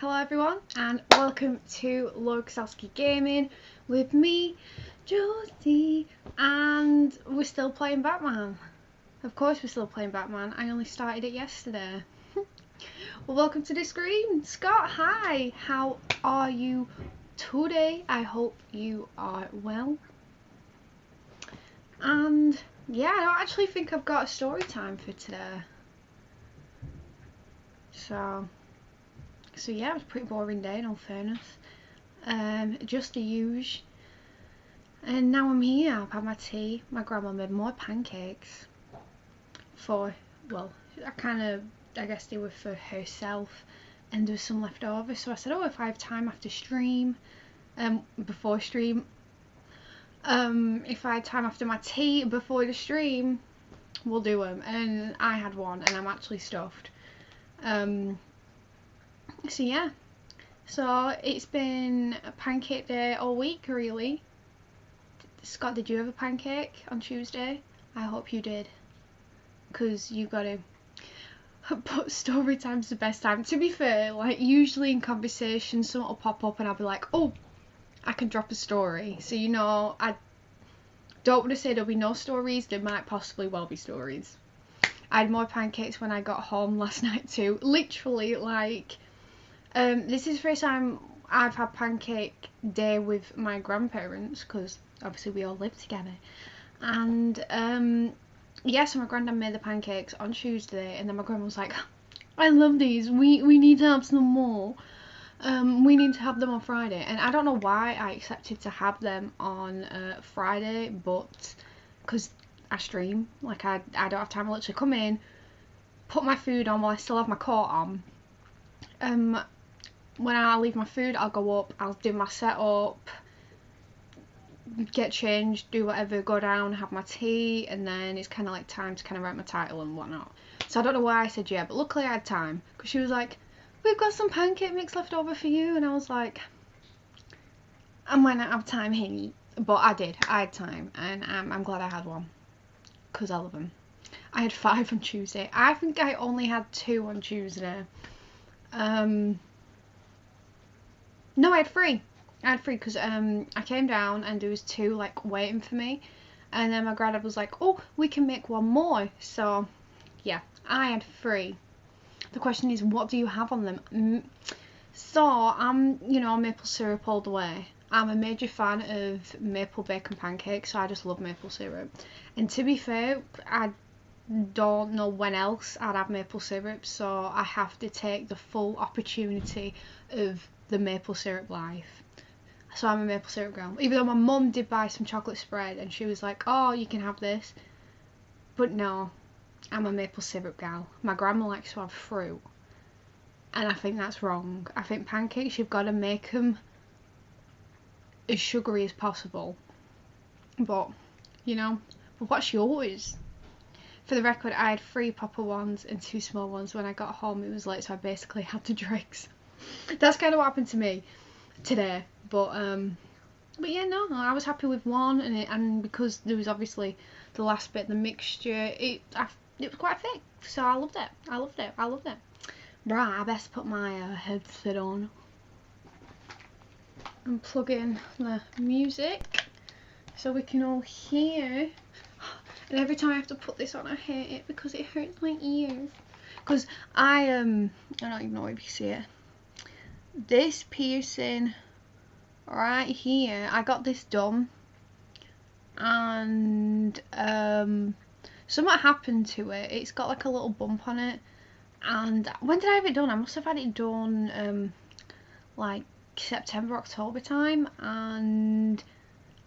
Hello everyone and welcome to Logsalski Gaming with me, Josie, and we're still playing Batman. Of course we're still playing Batman, I only started it yesterday. Well, welcome to the screen. Scott, hi, how are you today? I hope you are well. And yeah, I don't actually think I've got a story time for today. So yeah, it was a pretty boring day in all fairness. Just the usual. And now I'm here, I've had my tea. My grandma made more pancakes I guess they were for herself, and there was some left over, so I said, oh, if I have time after stream, before stream, if I had time after my tea before the stream, we'll do them. And I had one and I'm actually stuffed. So yeah, so it's been a pancake day all week really. Scott, did you have a pancake on Tuesday? I hope you did, because you gotta put story time's the best time. To be fair, like usually in conversation something will pop up and I'll be like, oh, I can drop a story. So you know, I don't want to say there'll be no stories, there might possibly well be stories. I had more pancakes when I got home last night too. Literally, like, this is the first time I've had pancake day with my grandparents, because obviously we all live together. And yeah, so my granddad made the pancakes on Tuesday, and then my grandma was like, I love these, we need to have some more. We need to have them on Friday. And I don't know why I accepted to have them on Friday, but because I stream, like I don't have time. I literally come in, put my food on while I still have my coat on. When I leave my food, I'll go up, I'll do my setup, get changed, do whatever, go down, have my tea, and then it's kind of like time to kind of write my title and whatnot. So I don't know why I said yeah, but luckily I had time, because she was like, we've got some pancake mix left over for you, and I was like, I might not have time, honey, but I had time, and I'm glad I had one, because I love them. I had 5 on Tuesday. I think I only had 2 on Tuesday. No, I had 3. I had 3 because I came down and there was 2 like waiting for me, and then my granddad was like, oh, we can make 1 more. So yeah, I had 3. The question is, what do you have on them? So I'm, you know, maple syrup all the way. I'm a major fan of maple bacon pancakes, so I just love maple syrup. And to be fair, I don't know when else I'd have maple syrup, so I have to take the full opportunity of the maple syrup life. So I'm a maple syrup girl, even though my mum did buy some chocolate spread and she was like, oh, you can have this, but no, I'm a maple syrup gal. My grandma likes to have fruit, and I think that's wrong. I think pancakes, you've got to make them as sugary as possible, but you know, but what's yours? For the record, I had 3 proper ones and 2 small ones. When I got home it was late, so I basically had to drinks. That's kind of what happened to me today, but yeah, no, I was happy with one, and because there was obviously the last bit, the mixture, it was quite thick, so I loved it. Right, I best put my headset on and plug in the music so we can all hear. And every time I have to put this on, I hate it because it hurts my ears. Because I don't even know if you see it. This piercing right here, I got this done, and something happened to it. It's got like a little bump on it. And when did I have it done? I must have had it done like September, October time, and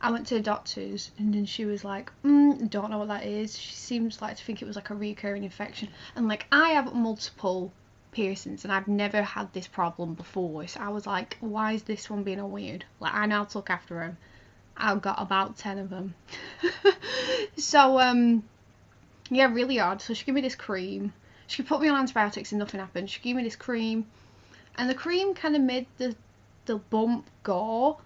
I went to the doctor's, and then she was like, don't know what that is. She seems like to think it was like a recurring infection, and like I have multiple piercings and I've never had this problem before, so I was like, why is this one being all weird? Like, I know how to look after them. I've got about 10 of them. So yeah, really odd. So she gave me this cream. She put me on antibiotics and nothing happened. She gave me this cream, and the cream kind of made the bump go,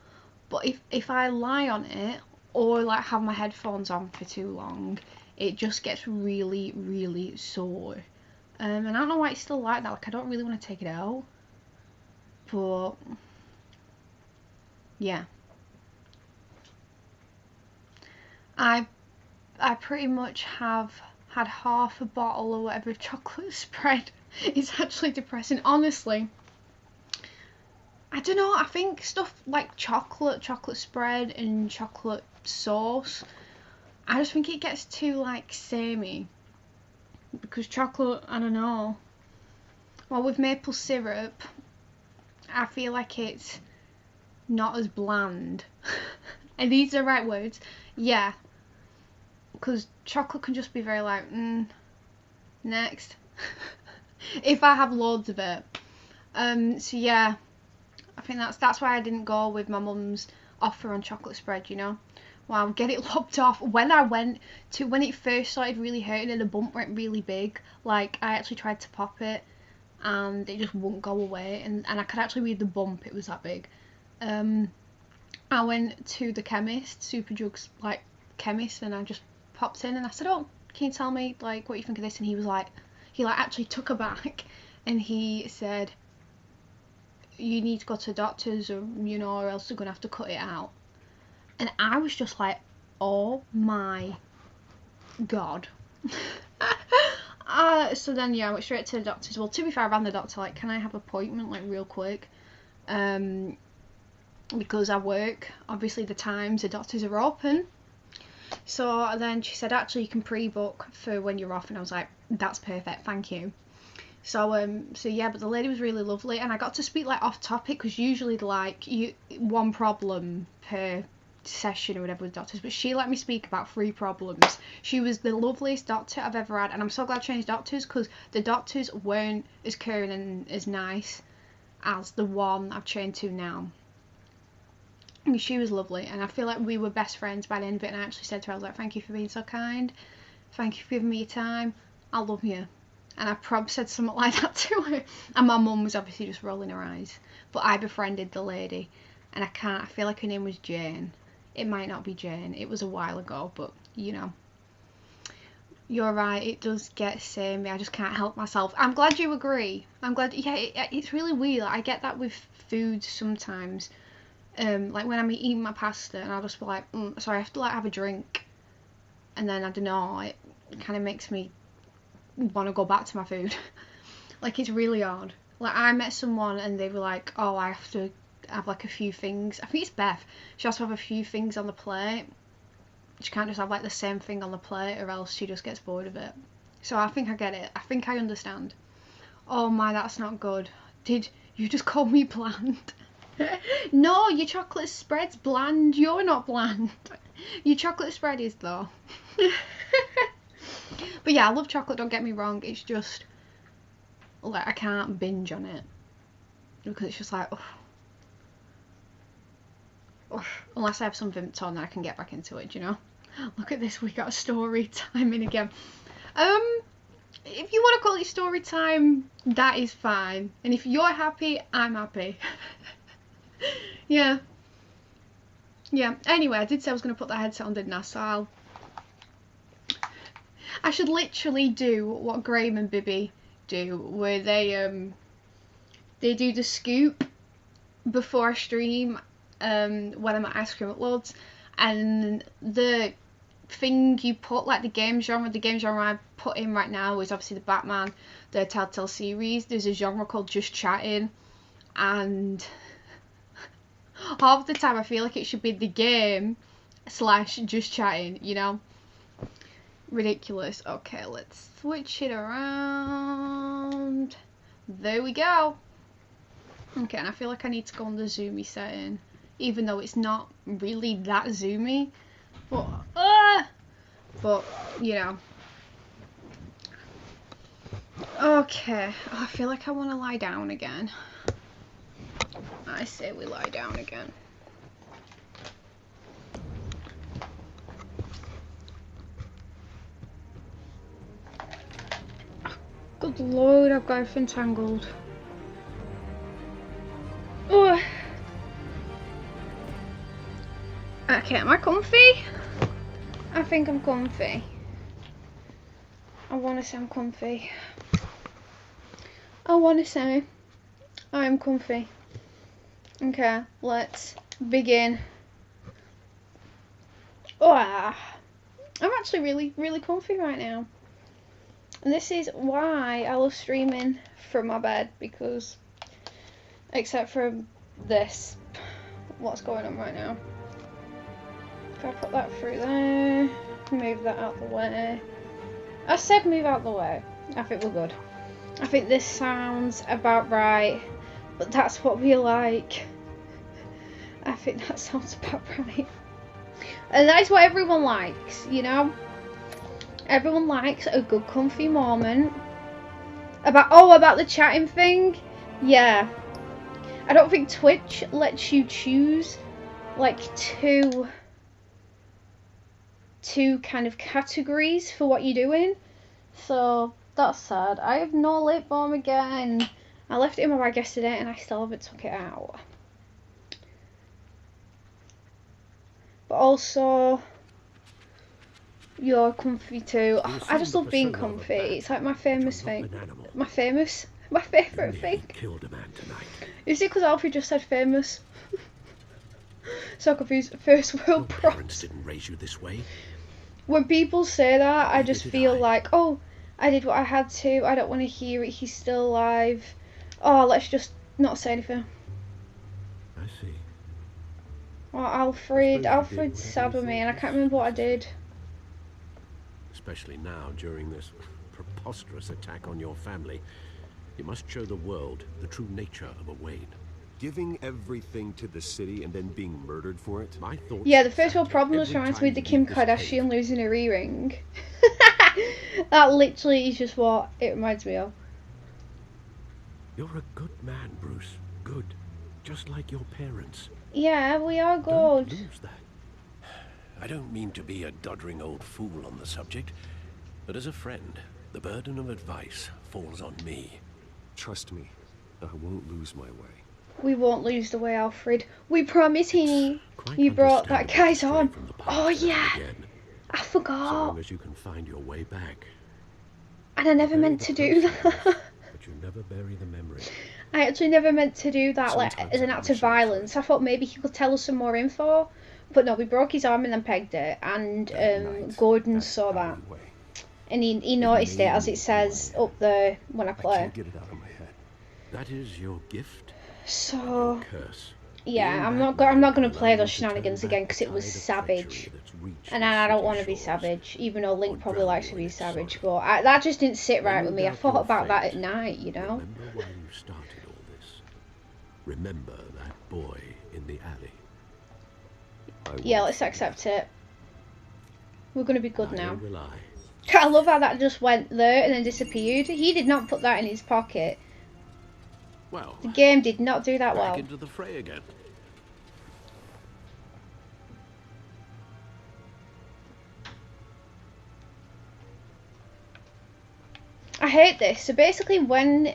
but if I lie on it or like have my headphones on for too long, it just gets really, really sore. And I don't know why it's still like that. Like, I don't really want to take it out. But yeah, I pretty much have had half a bottle or whatever of chocolate spread. It's actually depressing, honestly. I don't know, I think stuff like chocolate spread and chocolate sauce, I just think it gets too like samey, because chocolate, I don't know, well, with maple syrup I feel like it's not as bland. And these are the right words, yeah, because chocolate can just be very like, next. If I have loads of it. So yeah, I think that's why I didn't go with my mum's offer on chocolate spread, you know. Wow, get it lopped off. When it first started really hurting and the bump went really big, like I actually tried to pop it and it just wouldn't go away, and I could actually read the bump, it was that big. I went to the chemist, Superdrug's like chemist, and I just popped in and I said, oh, can you tell me like what you think of this? And he was like, he like actually took aback and he said, you need to go to the doctors, or you know, or else they're gonna have to cut it out. And I was just like, oh my god. So then yeah, I went straight to the doctors. Well, to be fair, I ran the doctor like, can I have an appointment like real quick, because I work, obviously the times the doctors are open. So then she said, actually you can pre-book for when you're off, and I was like, that's perfect, thank you. So so yeah, but the lady was really lovely, and I got to speak like off topic, because usually like one problem per session or whatever with doctors, but she let me speak about 3 problems. She was the loveliest doctor I've ever had, and I'm so glad I changed doctors, because the doctors weren't as caring and as nice as the one I've trained to now. And she was lovely, and I feel like we were best friends by the end of it. And I actually said to her, I was like, thank you for being so kind, thank you for giving me your time, I love you. And I probably said something like that to her, and my mum was obviously just rolling her eyes. But I befriended the lady, and I feel like her name was Jane. It might not be Jane, it was a while ago, but you know, you're right, it does get samey, I just can't help myself. I'm glad you agree. I'm glad, yeah, it's really weird. I get that with food sometimes, like when I'm eating my pasta and I'll just be like, so I have to like have a drink, and then I don't know, it kind of makes me want to go back to my food. Like, it's really odd. Like, I met someone and they were like, oh, I have to have like a few things. I think it's Beth. She has to have a few things on the plate. She can't just have like the same thing on the plate, or else she just gets bored of it. So I think I get it. I think I understand. Oh my, that's not good. Did you just call me bland? No, your chocolate spread's bland. You're not bland. Your chocolate spread is though. But yeah, I love chocolate, don't get me wrong. It's just like I can't binge on it, because it's just like, unless I have something on, then I can get back into it, you know. Look at this, we got a story time in again. If you want to call it story time, that is fine, and if you're happy, I'm happy. Yeah, anyway, I did say I was going to put that headset on, didn't I? So I should literally do what Graham and Bibby do, where they do the scoop before I stream, when I'm at Ice Cream Uploads, and the thing you put, like the game genre I put in right now is obviously the Batman, the Telltale series. There's a genre called Just Chatting, and half the time I feel like it should be the game / Just Chatting, you know. Ridiculous. Okay, let's switch it around. There we go. Okay, and I feel like I need to go on the zoomy setting, even though it's not really that zoomy, but you know. Okay, I feel like I want to lie down again. I say we lie down again. Good lord, I've got everything tangled. Oh. Okay, am I comfy? I think I'm comfy. I want to say I'm comfy. I want to say I'm comfy. Okay, let's begin. Oh, I'm actually really comfy right now. And this is why I love streaming from my bed, because except for this, what's going on right now. If I put that through there, move that out the way. I said move out the way. I think we're good. I think this sounds about right, but that's what we like. I think that sounds about right. And that's what everyone likes, you know? Everyone likes a good comfy moment. About the chatting thing? Yeah. I don't think Twitch lets you choose like two kind of categories for what you're doing. So that's sad. I have no lip balm again. I left it in my bag yesterday and I still haven't took it out. But also, you're comfy too. Oh, I just love being comfy. It's like my famous thing. My favourite thing. Killed a man tonight. Is it because Alfie just said famous? So confused. First world Your props. parents didn't raise you this way. When people say that, I just Neither did feel I. like, oh, I did what I had to. I don't want to hear it. He's still alive. Oh, let's just not say anything. I see. Oh, Alfred's sad with me, and I can't remember what I did. Especially now, during this preposterous attack on your family. You must show the world the true nature of a Wayne. Giving everything to the city and then being murdered for it? My thoughts. Yeah, the first world exactly. problem was Every reminds time me of the you Kim leave this cave. Kardashian losing her earring. That literally is just what it reminds me of. You're a good man, Bruce. Good. Just like your parents. Yeah, we are Don't good. lose that. I don't mean to be a doddering old fool on the subject, but as a friend, the burden of advice falls on me. Trust me, I won't lose my way. We won't lose the way, Alfred. We promise, Hinny. Quite You brought that understandable to guy's stray on. from the path Oh now and yeah, again, I so forgot. long as you can find your way back. And I never Bury meant the to do person, that. but you never bury the memory. I actually never meant to do that, like, Sometimes as an I act wish of I could. violence. I thought maybe he could tell us some more info. But no, we broke his arm and then pegged it. And That night, Gordon that saw that. alleyway. And he noticed it, made as me it says who I am. up there when I I play. can't get it out of my head. That is your gift, So, your curse. yeah, Being I'm that not man gonna will play allow those you to turn shenanigans back again the because it was tide of savage. treachery that's reached And the I don't city want to be shores. savage, even though Link or probably drown likes you to in be its savage. sorrow. But that just didn't sit When right you with me. I doubt thought your about that fate, at night, you know. Remember why you started all this. Remember that boy in the alley. Yeah, won't let's forget. accept it. We're gonna be good Neither now. will I. I love how that just went there and then disappeared. He did not put that in his pocket. Well, The game did not do that back well. into the fray again. I hate this. So basically when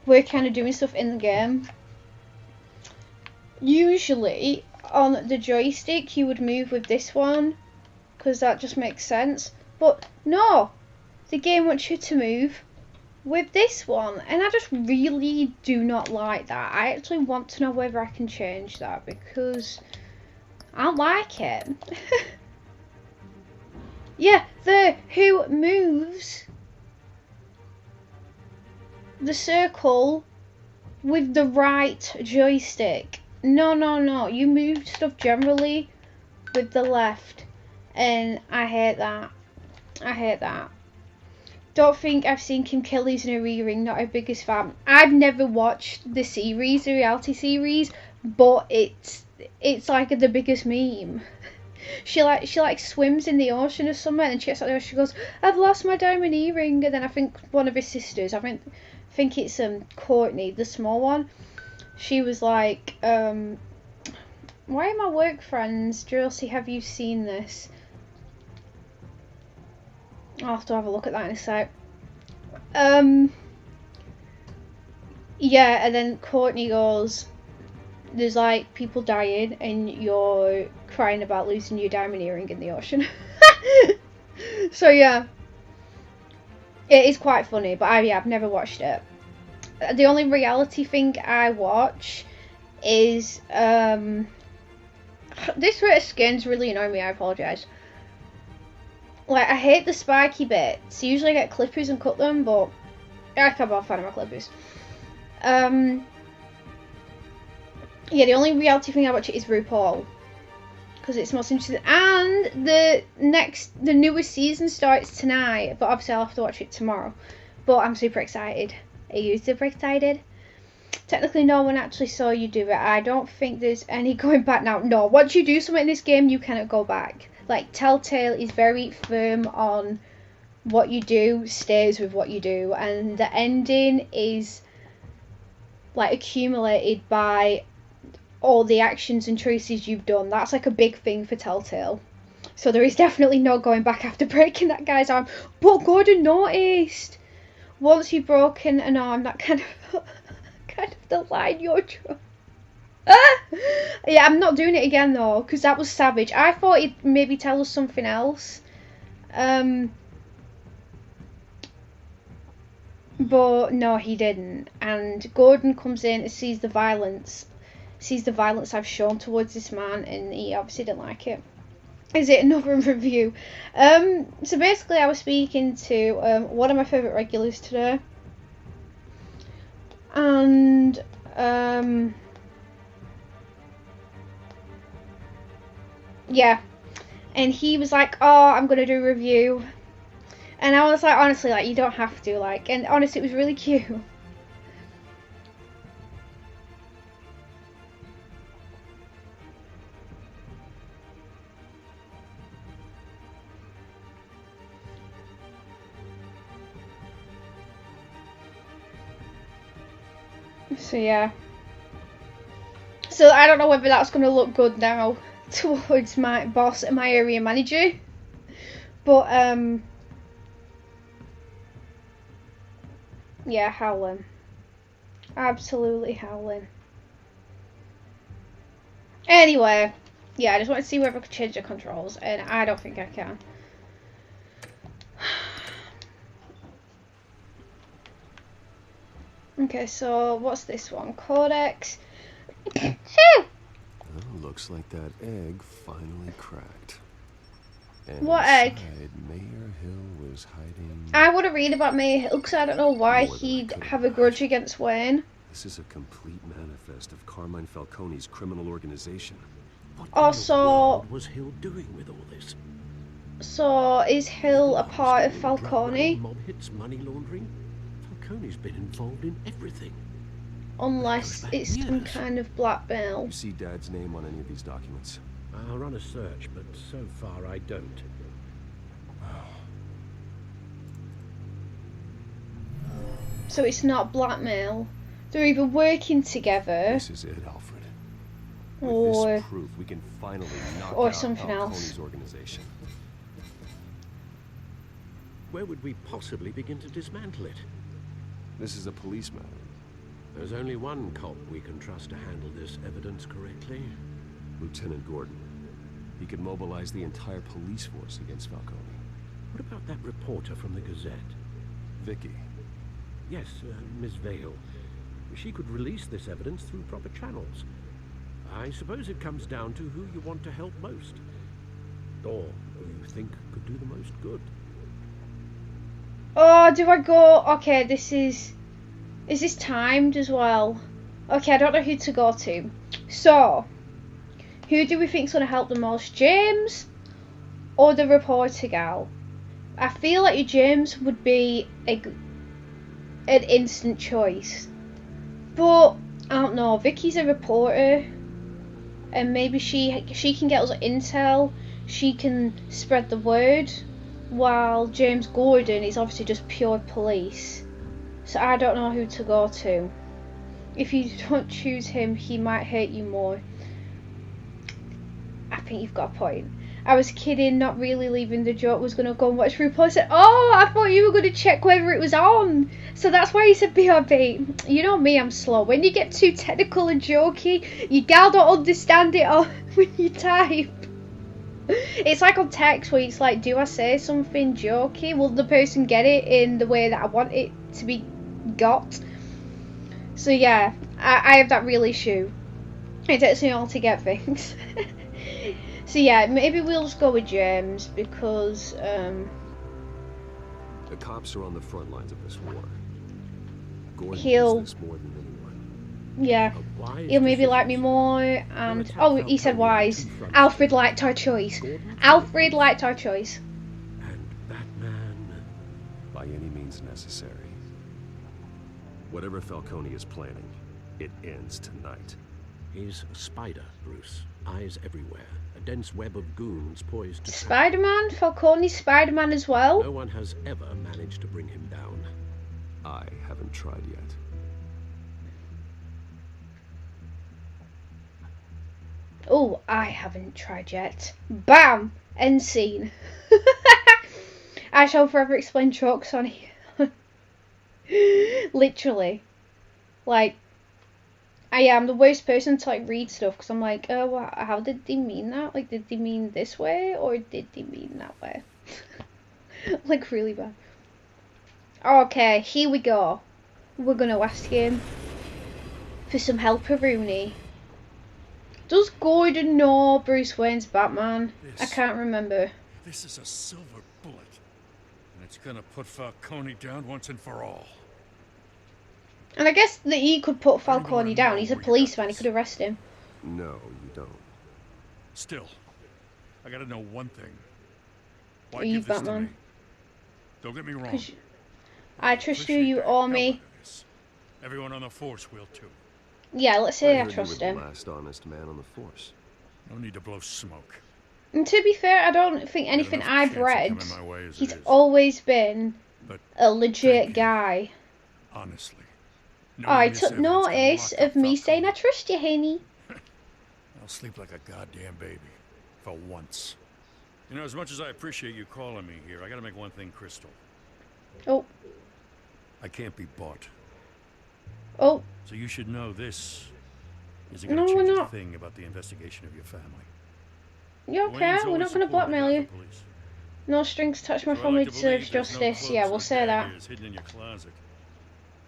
we're kind of doing stuff in the game, usually on the joystick you would move with this one because that just makes sense. But no, the game wants you to move with this one, and I just really do not like that. I actually want to know whether I can change that because I don't like it. Yeah, who moves the circle with the right joystick. No, you move stuff generally with the left, and I hate that. Don't think I've seen Kim Kelly's in a re-ring, not her biggest fan. I've never watched the series, the reality series, but it's like the biggest meme. She swims in the ocean or something, and she gets out there, she goes, I've lost my diamond earring. And then I think one of his sisters, I think it's Courtney, the small one, she was like, why are my work friends, Josie, have you seen this? I'll have to have a look at that in a sec. Yeah, and then Courtney goes, there's like people dying and you're crying about losing your diamond earring in the ocean. So yeah, it is quite funny, but I've never watched it. The only reality thing I watch is this rate of skin's really annoying me. I apologise. Like, I hate the spiky bits. Usually I get clippers and cut them, but I can't be a fan of my clippers. Yeah, the only reality thing I watch it is RuPaul, because it's most interesting. And the newest season starts tonight, but obviously I'll have to watch it tomorrow. But I'm super excited. Are you super excited? Technically, no one actually saw you do it. I don't think there's any going back now. No, once you do something in this game, you cannot go back. Like, Telltale is very firm on what you do stays with what you do, and the ending is like accumulated by all the actions and choices you've done. That's like a big thing for Telltale. So there is definitely no going back after breaking that guy's arm. But Gordon noticed once you've broken an arm, that kind of the line you're drawing. Yeah, I'm not doing it again though, because that was savage. I thought he'd maybe tell us something else. But no, he didn't. And Gordon comes in and sees the violence I've shown towards this man, and he obviously didn't like it. Is it another review? So basically I was speaking to one of my favourite regulars today. And yeah, and he was like, oh, I'm gonna do a review, and I was like, honestly, like, you don't have to, like, and honestly, it was really cute. So yeah, so I don't know whether that's gonna look good now towards my boss and my area manager, but yeah, howling, absolutely howling. Anyway, yeah, I just wanted to see whether I could change the controls, and I don't think I can. Okay, so what's this one? Codex. Well, looks like that egg finally cracked. And What egg? Mayor Hill was hiding. I want to read about Mayor Hill because I don't know why More than I he'd could have a grudge against Wayne. This is a complete manifest of Carmine Falcone's criminal organization. What Also- in the world was Hill doing with all this? So is Hill a part of Drug Falcone? mob hits, money laundering. Falcone's been involved in everything. Unless it's some kind of blackmail. You see Dad's name on any of these documents? I'll run a search, but so far I don't. So it's not blackmail. They're either working together This is it, Alfred. With or this proof, we can finally knock or out something Falcone's else. organization. Where would we possibly begin to dismantle it? This is a police matter. There's only one cop we can trust to handle this evidence correctly. Lieutenant Gordon. He could mobilize the entire police force against Falcone. What about that reporter from the Gazette? Vicky. Yes, Miss Vale. She could release this evidence through proper channels. I suppose it comes down to who you want to help most. Or who you think could do the most good. Oh, do I go? Okay, is this timed as well? Okay, I don't know who to go to. So, who do we think's gonna help the most? James or the reporter gal? I feel like James would be an instant choice. But I don't know, Vicky's a reporter, and maybe she can get us intel, she can spread the word, while James Gordon is obviously just pure police. So I don't know who to go to. If you don't choose him, he might hate you more. I think you've got a point. I was kidding, not really leaving the joke, was going to go and watch RuPaul. I said, oh, I thought you were going to check whether it was on. So that's why you said BRB. You know me, I'm slow. When you get too technical and jokey, you gal don't understand it all when you type. It's like on text where it's like, do I say something jokey? Will the person get it in the way that I want it to be got? So yeah, I have that real issue. It takes me all to get things. So yeah, maybe we'll just go with James because The cops are on the front lines of this war. Gordon he'll, needs this more than anyone. yeah, A wise he'll maybe like me decision. more. And oh, he said wise. Alfred liked our choice. Alfred liked our choice. And Batman. By any means necessary. Whatever Falcone is planning, it ends tonight. He's a spider, Bruce. Eyes everywhere. A dense web of goons poised to... Spider-Man? Falcone's Spider-Man as well? No one has ever managed to bring him down. I haven't tried yet. Oh, I haven't tried yet. Bam! End scene. I shall forever explain jokes on here. Literally. Like, I am the worst person to like read stuff because I'm like, oh, how did they mean that? Like, did they mean this way or did they mean that way? Like, really bad. Okay, here we go. We're gonna ask him for some help, Rooney. Does Gordon know Bruce Wayne's Batman? I can't remember. This is a silver bullet, and it's gonna put Falcone down once and for all. And I guess that he could put Falcone down. He's a policeman. He could arrest him. No, you don't. Still, I gotta know one thing. Why Are you give this to Batman? me? Don't get me wrong. I trust you. You owe me. Everyone on the force will too. Yeah, let's say I heard trust you were the him. last honest man on the force. No need to blow smoke. And to be fair, I don't think anything enough I've cancer read, coming my way as it he's is. always been But a legit thank you. guy. honestly, Oh, I knowing this took evidence can notice lock up of me saying I Falcone, trust you, Haney. I'll sleep like a goddamn baby. For once. You know, as much as I appreciate you calling me here, I gotta make one thing crystal. Oh, I can't be bought. oh, So you should know this isn't No, gonna we're change a not. thing about the investigation of your family. you okay? Wayne's We're always not going to supported blackmail you. Gotham Police. No strings attached to my So I family like to believe deserves there's no justice. Yeah, clubs we'll or say that. daggers hidden in your closet.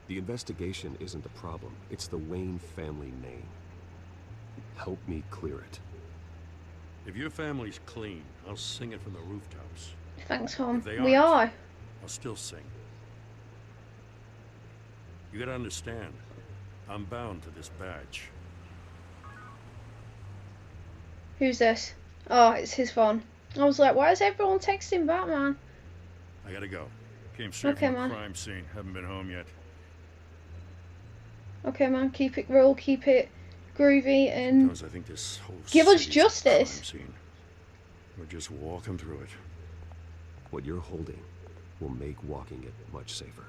The investigation isn't the problem. It's the Wayne family name. Help me clear it. If your family's clean, I'll sing it from the rooftops. Thanks, Home. If they We aren't, are. I'll still sing. You gotta understand, I'm bound to this badge. Who's this? Oh, it's his phone. I was like, why is everyone texting Batman? I gotta go. Came straight Okay, from a man. crime scene. Haven't been home yet. Okay, man, keep it real, keep it groovy, and Because I think this whole give us city's a justice. crime scene. We're just walking through it. What you're holding will make walking it much safer.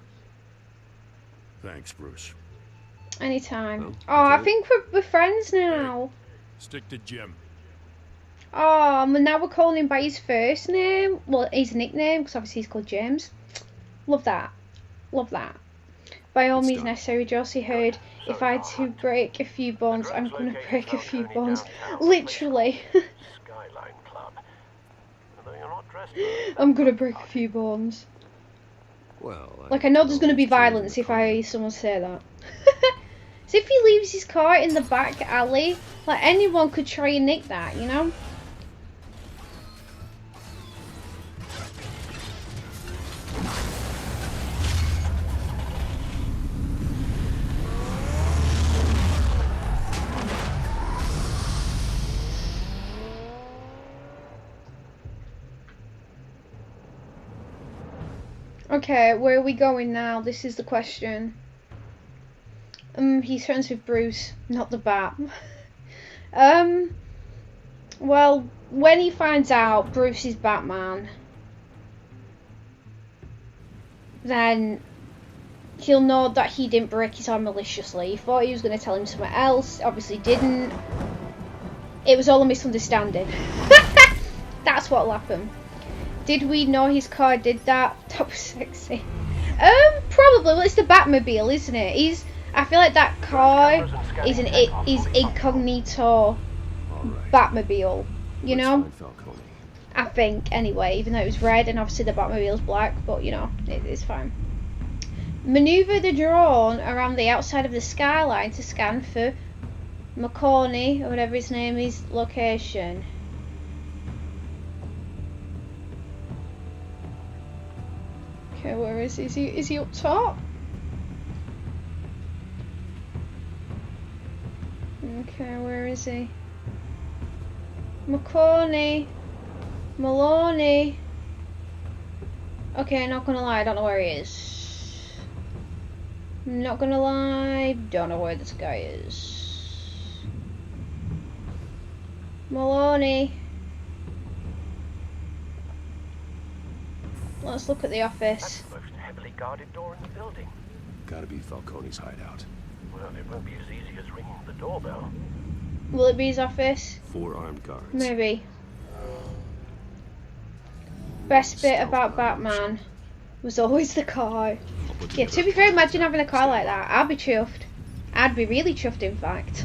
Thanks, Bruce. anytime. Well, Oh, I that's it. think we're friends now. Stick to Jim. Oh, and now we're calling him by his first name. Well, his nickname, because obviously he's called James. Love that. Love that. By all It's means done. necessary, Josie heard. If I had to break a few bones, I'm going to break a few bones. Literally. Skyline Club. Although you're not dressed I'm going to break a few bones. Well, Like, I know there's going to be can always violence change if the I hear comment. someone say that. So if he leaves his car in the back alley, like, anyone could try and nick that, you know? Okay, where are we going now? This is the question. He's friends with Bruce, not the Bat. Well, when he finds out Bruce is Batman, then he'll know that he didn't break his arm maliciously. He thought he was going to tell him something else, obviously didn't. It was all a misunderstanding. That's what'll happen. Did we know his car did that? That was sexy. Probably. Well, it's the Batmobile, isn't it? I feel like that car is incognito All right. Batmobile. You Let's know? find Falcone. I think, anyway, even though it was red and obviously the Batmobile's black, but you know, it's fine. Maneuver the drone around the outside of the skyline to scan for McCorney, or whatever his name is, location. Okay, where is he? Is he up top? Okay, where is he? McCorney. Maloney. Okay, not gonna lie, I don't know where he is. Not gonna lie, don't know where this guy is. Maloney. Let's look at the office. That's the most heavily guarded door in the building. Gotta be Falcone's hideout. Well, it won't be as easy as ringing the doorbell. Will it be his office? 4 armed guards. Maybe. Best bit about Batman was always the car. Yeah, to be fair, imagine having a car like that. I'd be chuffed. I'd be really chuffed, in fact.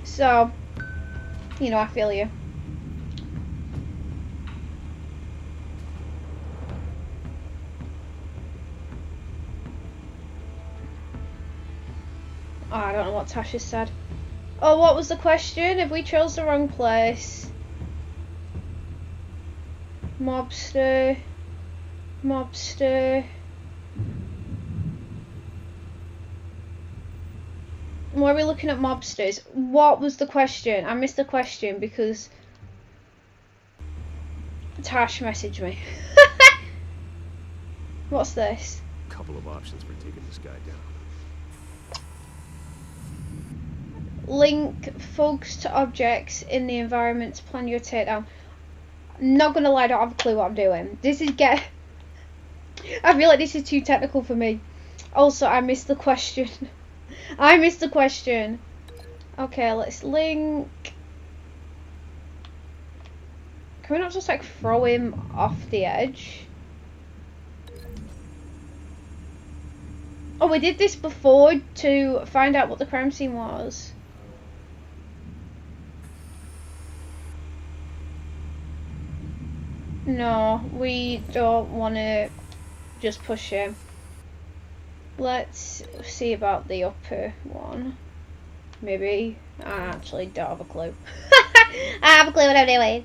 So, you know, I feel you. Oh, I don't know what Tasha said. Oh, what was the question? If we chose the wrong place. Mobster. Mobster. Why are we looking at mobsters? What was the question? I missed the question because Tash messaged me. What's this? Couple of options for taking this guy down. Link folks to objects in the environment to plan your takedown. Not gonna lie, I don't have a clue what I'm doing. I feel like this is too technical for me. Also, I missed the question. I missed the question. Okay, let's link. Can we not just like throw him off the edge? Oh, we did this before to find out what the crime scene was. No, we don't want to just push him. Let's see about the upper one. Maybe. I actually don't have a clue. I have a clue what I'm doing.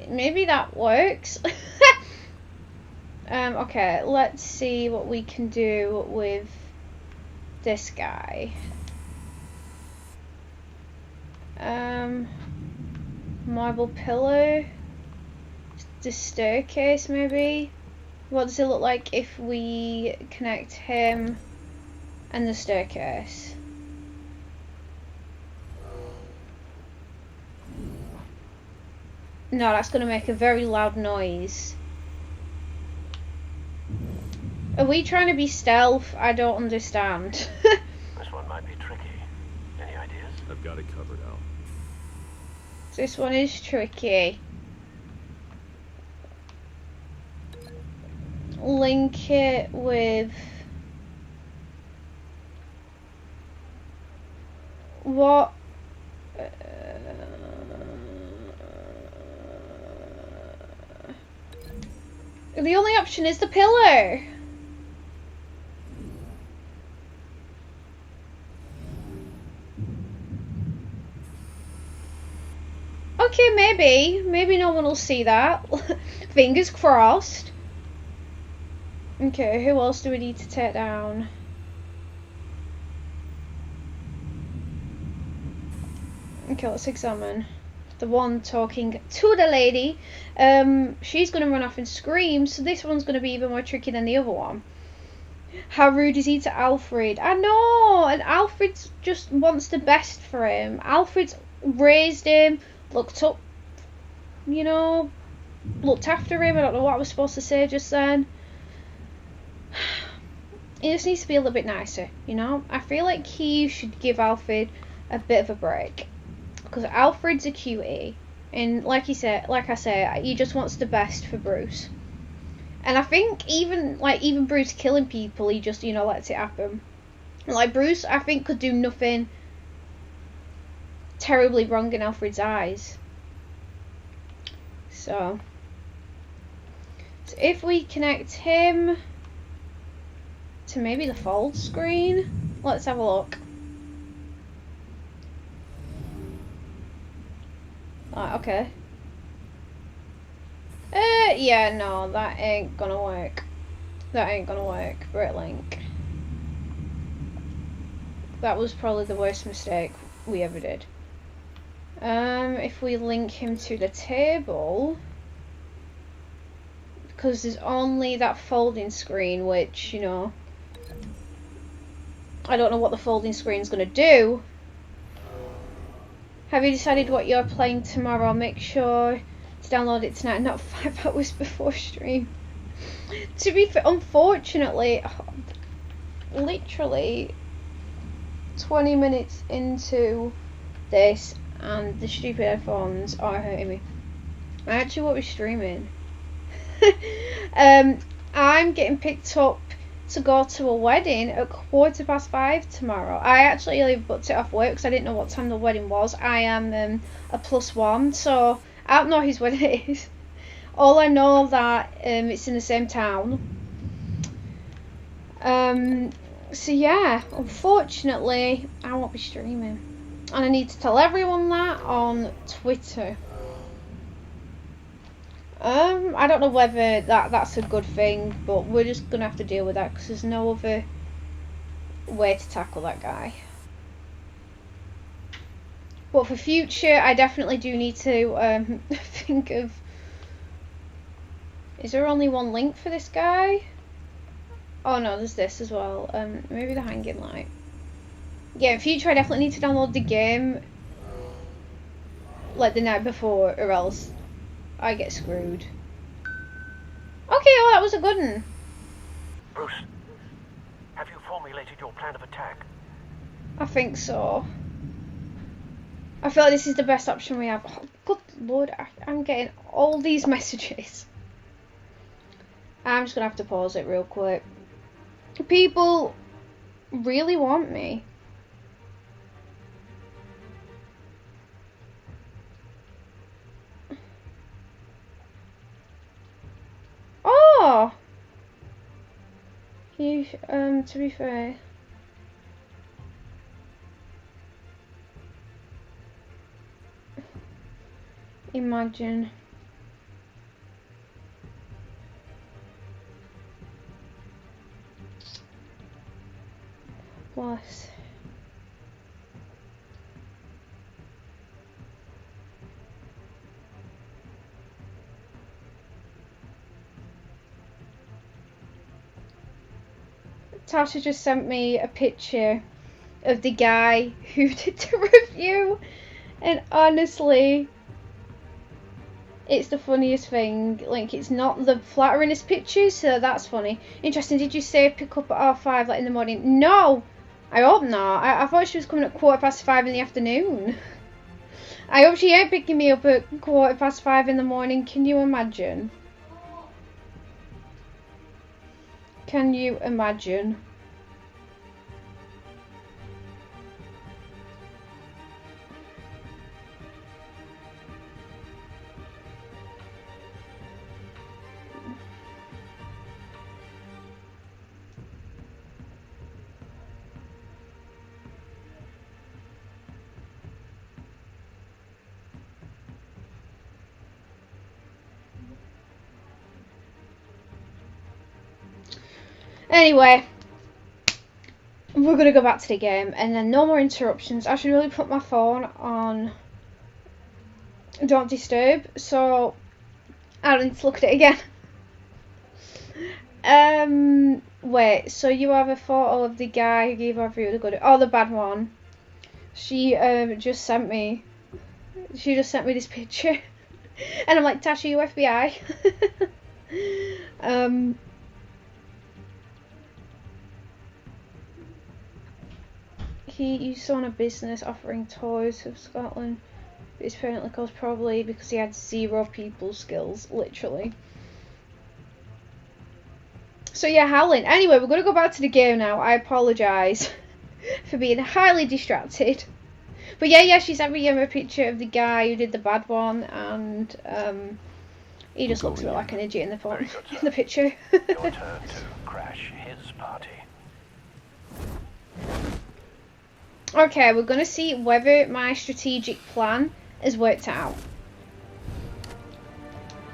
Maybe that works. Okay, let's see what we can do with this guy. Marble pillar. The staircase, maybe. What does it look like if we connect him and the staircase? No, that's going to make a very loud noise. Are we trying to be stealth? I don't understand. This one might be tricky. Any ideas? I've got it covered, Al. This one is tricky. Link it with... What? The only option is the pillar. Okay, maybe no one will see that. Fingers crossed. Okay, who else do we need to take down? Okay, let's examine. The one talking to the lady. She's going to run off and scream, so this one's going to be even more tricky than the other one. How rude is he to Alfred? I know, and Alfred just wants the best for him. Alfred's raised him, looked up, you know, looked after him. I don't know what I was supposed to say just then. He just needs to be a little bit nicer, you know. I feel like he should give Alfred a bit of a break. Because Alfred's a cutie, and like I say, he just wants the best for Bruce. And I think even Bruce killing people, he just, you know, lets it happen. Like Bruce, I think, could do nothing terribly wrong in Alfred's eyes. So So if we connect him to maybe the fold screen, let's have a look. Okay. Yeah, no, that ain't gonna work. That ain't gonna work. BritLink. That was probably the worst mistake we ever did. If we link him to the table, because there's only that folding screen, which, you know, I don't know what the folding screen's gonna do. Have you decided what you're playing tomorrow? Make sure to download it tonight, not 5 hours before stream. To be fair, unfortunately, literally 20 minutes into this and the stupid headphones are hurting me. I actually won't be streaming. I'm getting picked up to go to a wedding at 5:15 tomorrow. I actually booked it off work because I didn't know what time the wedding was. I am a +1, so I don't know whose wedding it is. All I know that it's in the same town. So yeah, unfortunately, I won't be streaming. And I need to tell everyone that on Twitter. I don't know whether that's a good thing, but we're just gonna have to deal with that because there's no other way to tackle that guy. But for future, I definitely do need to think of... Is there only one link for this guy? Oh no, there's this as well. Maybe the hanging light. Yeah, in future I definitely need to download the game like the night before, or else I get screwed. Okay, oh, that was a good one. Bruce, have you formulated your plan of attack? I think so. I feel like this is the best option we have. Oh, good lord, I'm getting all these messages. I'm just gonna have to pause it real quick. People really want me. Oh! You, to be fair. Imagine. Bless. Tasha just sent me a picture of the guy who did the review, and honestly, it's the funniest thing. Like, it's not the flatterinest pictures, so that's funny. Interesting. Did you say pick up at R5 like in the morning? No, I hope not. I thought she was coming at 5:15 in the afternoon. I hope she ain't picking me up at 5:15 in the morning. Can you imagine? Can you imagine? Anyway, we're gonna go back to the game, and then no more interruptions. I should really put my phone on don't disturb, so I don't need to look at it again. Wait, so you have a photo of the guy who gave our review the good, oh, the bad one. She just sent me this picture, and I'm like, Tasha, you FBI? He used to own a business offering toys of Scotland. But his parent closed probably because he had 0 people skills, literally. So yeah, howling. Anyway, we're gonna go back to the game now. I apologise for being highly distracted. But yeah, she sent me a picture of the guy who did the bad one, and He just looks a bit like an idiot in the phone, in the picture. Your turn to crash his party. Okay, we're gonna see whether my strategic plan has worked out.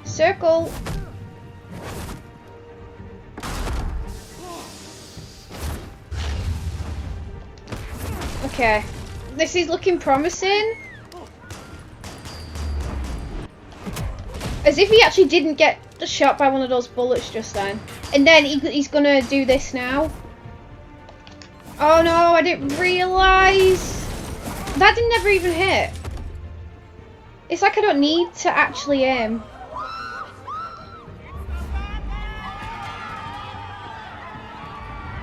Circle. Okay, this is looking promising. As if he actually didn't get shot by one of those bullets just then. And then he's gonna do this now. Oh no, I didn't realise. That didn't ever even hit. It's like I don't need to actually aim.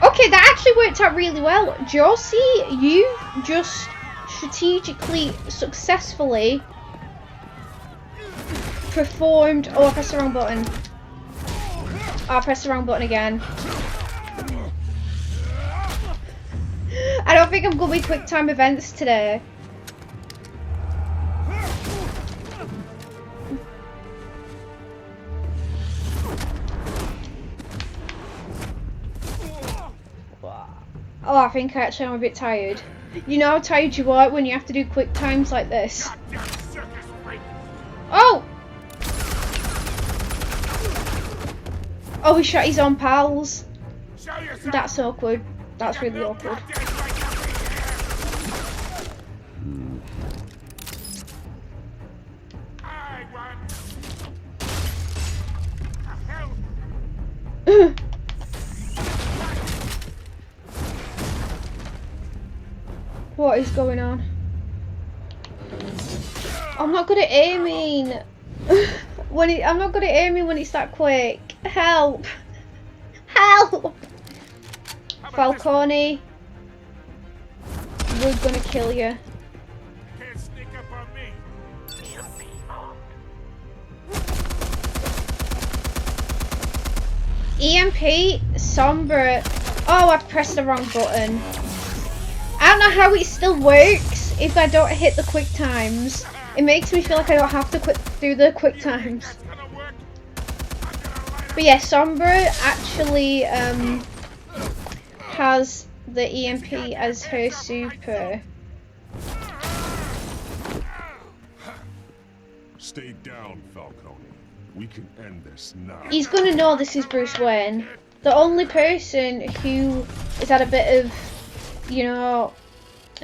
Okay, that actually worked out really well. Josie, you just strategically, successfully performed. Oh, I pressed the wrong button. Oh, I pressed the wrong button again. I don't think I'm going to be quick time events today. Oh, I think actually I'm a bit tired. You know how tired you are when you have to do quick times like this? Oh! Oh, he shot his own pals. That's awkward. That's really awkward. What is going on? I'm not good at aiming. I'm not good at aiming when it's that quick. Help! Help! Falcone, we're gonna kill you. Can't sneak up on me. EMP, Sombra. Oh, I've pressed the wrong button. I don't know how it still works if I don't hit the quick times. It makes me feel like I don't have to do the quick times. But yeah, Sombra actually has the EMP as her super. Stay down, Falcone. We can end this now. He's gonna know this is Bruce Wayne. The only person who has had a bit of, you know,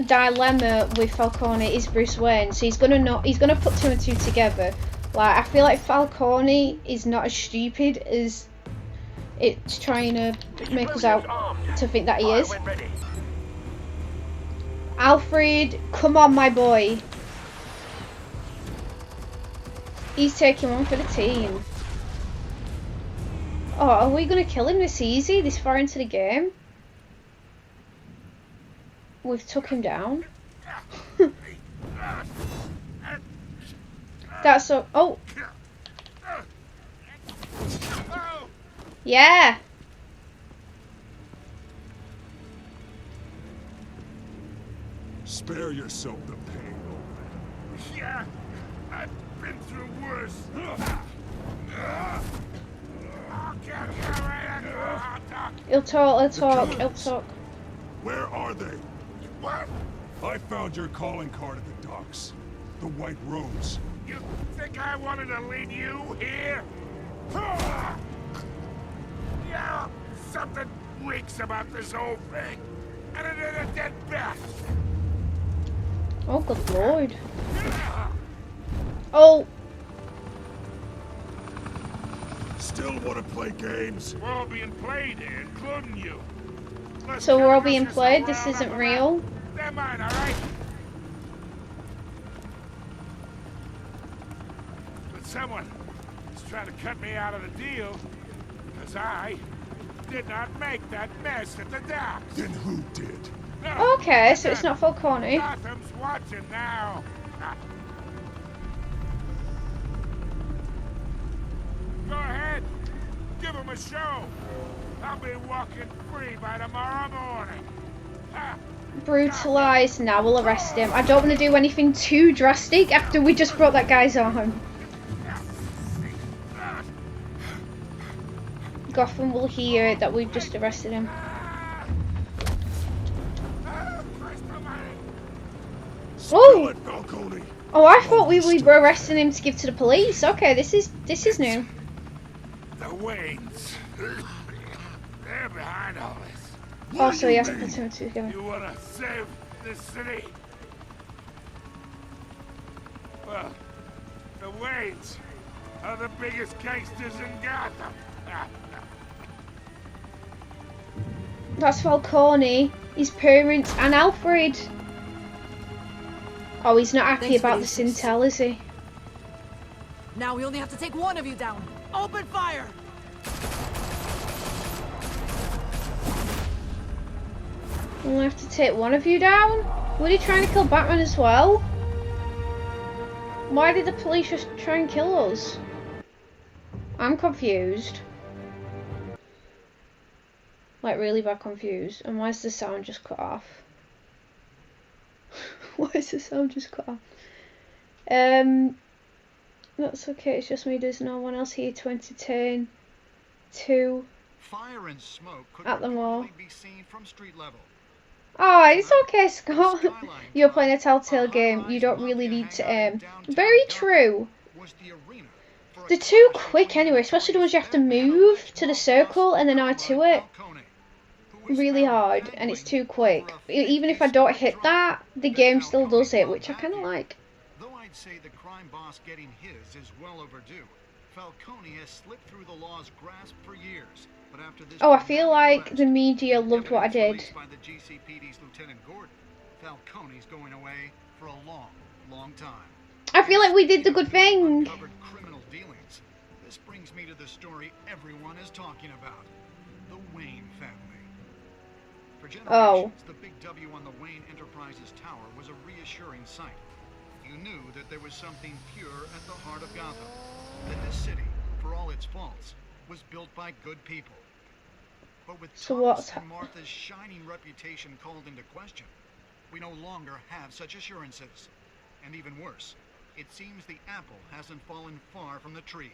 dilemma with Falcone is Bruce Wayne. So he's gonna know. He's gonna put two and two together. Like, I feel like Falcone is not as stupid as it's trying to make us out to think that he is. Alfred, come on, my boy. He's taking one for the team. Oh, are we gonna kill him this easy, this far into the game? We've took him down. That's so. Oh. Yeah. Spare yourself the pain, old man. Yeah, I've been through worse. He'll talk. Where are they? What? I found your calling card at the docks. The White Rose. You think I wanted to leave you here? Yeah, something weaks about this whole thing. And it ain't a dead bat. Oh, good lord. Oh. Still want to play games? We're all being played here, including you. So we're all being played? This isn't real? Never mind, alright? But someone is trying to cut me out of the deal, because I did not make that mess at the docks. Then who did? No, Okay, so it's not Falcone. Gotham's watching now. Go ahead. Give him a show. I'll be walking free by tomorrow morning. Brutalised. Now we'll arrest him. I don't want to do anything too drastic after we just brought that guy's arm. Gotham will hear that we've just arrested him. Oh! Oh, I thought we were arresting him to give to the police. Okay, this is new. The Waynes. They're behind all this. Oh, so he has to put two and two together. You wanna save this city? Well, the Waynes are the biggest gangsters in Gotham. That's Falcone, his parents, and Alfred. Oh, he's not happy about the Telltale, is he? Now we only have to take one of you down. Open fire! We only have to take one of you down? Were they trying to kill Batman as well? Why did the police just try and kill us? I'm confused. Like, really bad confused. And why is the sound just cut off? Why is the sound just cut off? That's okay, it's just me, there's no one else here to entertain. Fire and smoke could At the mall. be seen from street level. Oh, it's okay, Scott. You're playing a Telltale game, you don't really need to aim. Very true. They're too quick anyway, especially the ones you have to move to the circle and then R2 it. Really hard, and it's too quick. Even if I don't hit that, the game still does it, which I kind of like. Though I'd say the crime boss getting his is well overdue. Falcone has slipped through the law's grasp for years, but after this Oh, I feel like the media loved what I did. by the GCPD's Lieutenant Gordon, Falcone's going away for a long, long time. I feel like we did the good thing. Uncovered criminal dealings. This brings me to the story everyone is talking about: the Wayne family. For generations, the big W on the Wayne Enterprises tower was a reassuring sight. You knew that there was something pure at the heart of Gotham. That this city, for all its faults, was built by good people. But with Thomas and Martha's shining reputation called into question, we no longer have such assurances. And even worse, it seems the apple hasn't fallen far from the tree.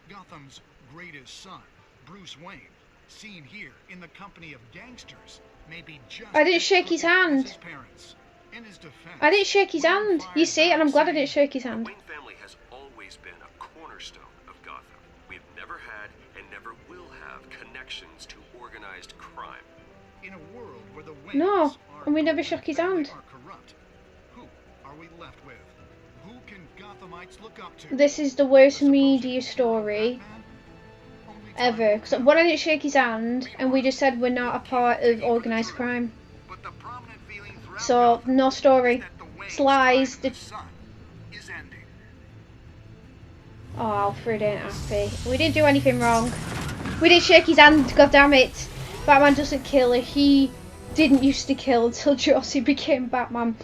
Gotham's greatest son, Bruce Wayne, seen here in the company of gangsters, may be just I didn't shake his hand. In his defense, I didn't shake his hand. You see, and I'm glad I didn't shake his hand. The Wayne family has always been a cornerstone of Gotham. We've never had and never will have connections to organized crime. In a world where the Waynes No, are and we never corrupt shook his and hand. are corrupt, who are we left with? Who can Gothamites look up to? This is the worst media story ever. Because when I didn't shake his hand, and we just said we're not a part of organised crime. But the prominent feeling throughout So, Gotham no story. is that the Waynes' It's lies. time in the sun is ending. Oh, Alfred ain't happy. We didn't do anything wrong. We didn't shake his hand, god damn it. Batman doesn't kill her. He didn't used to kill until Josie became Batman.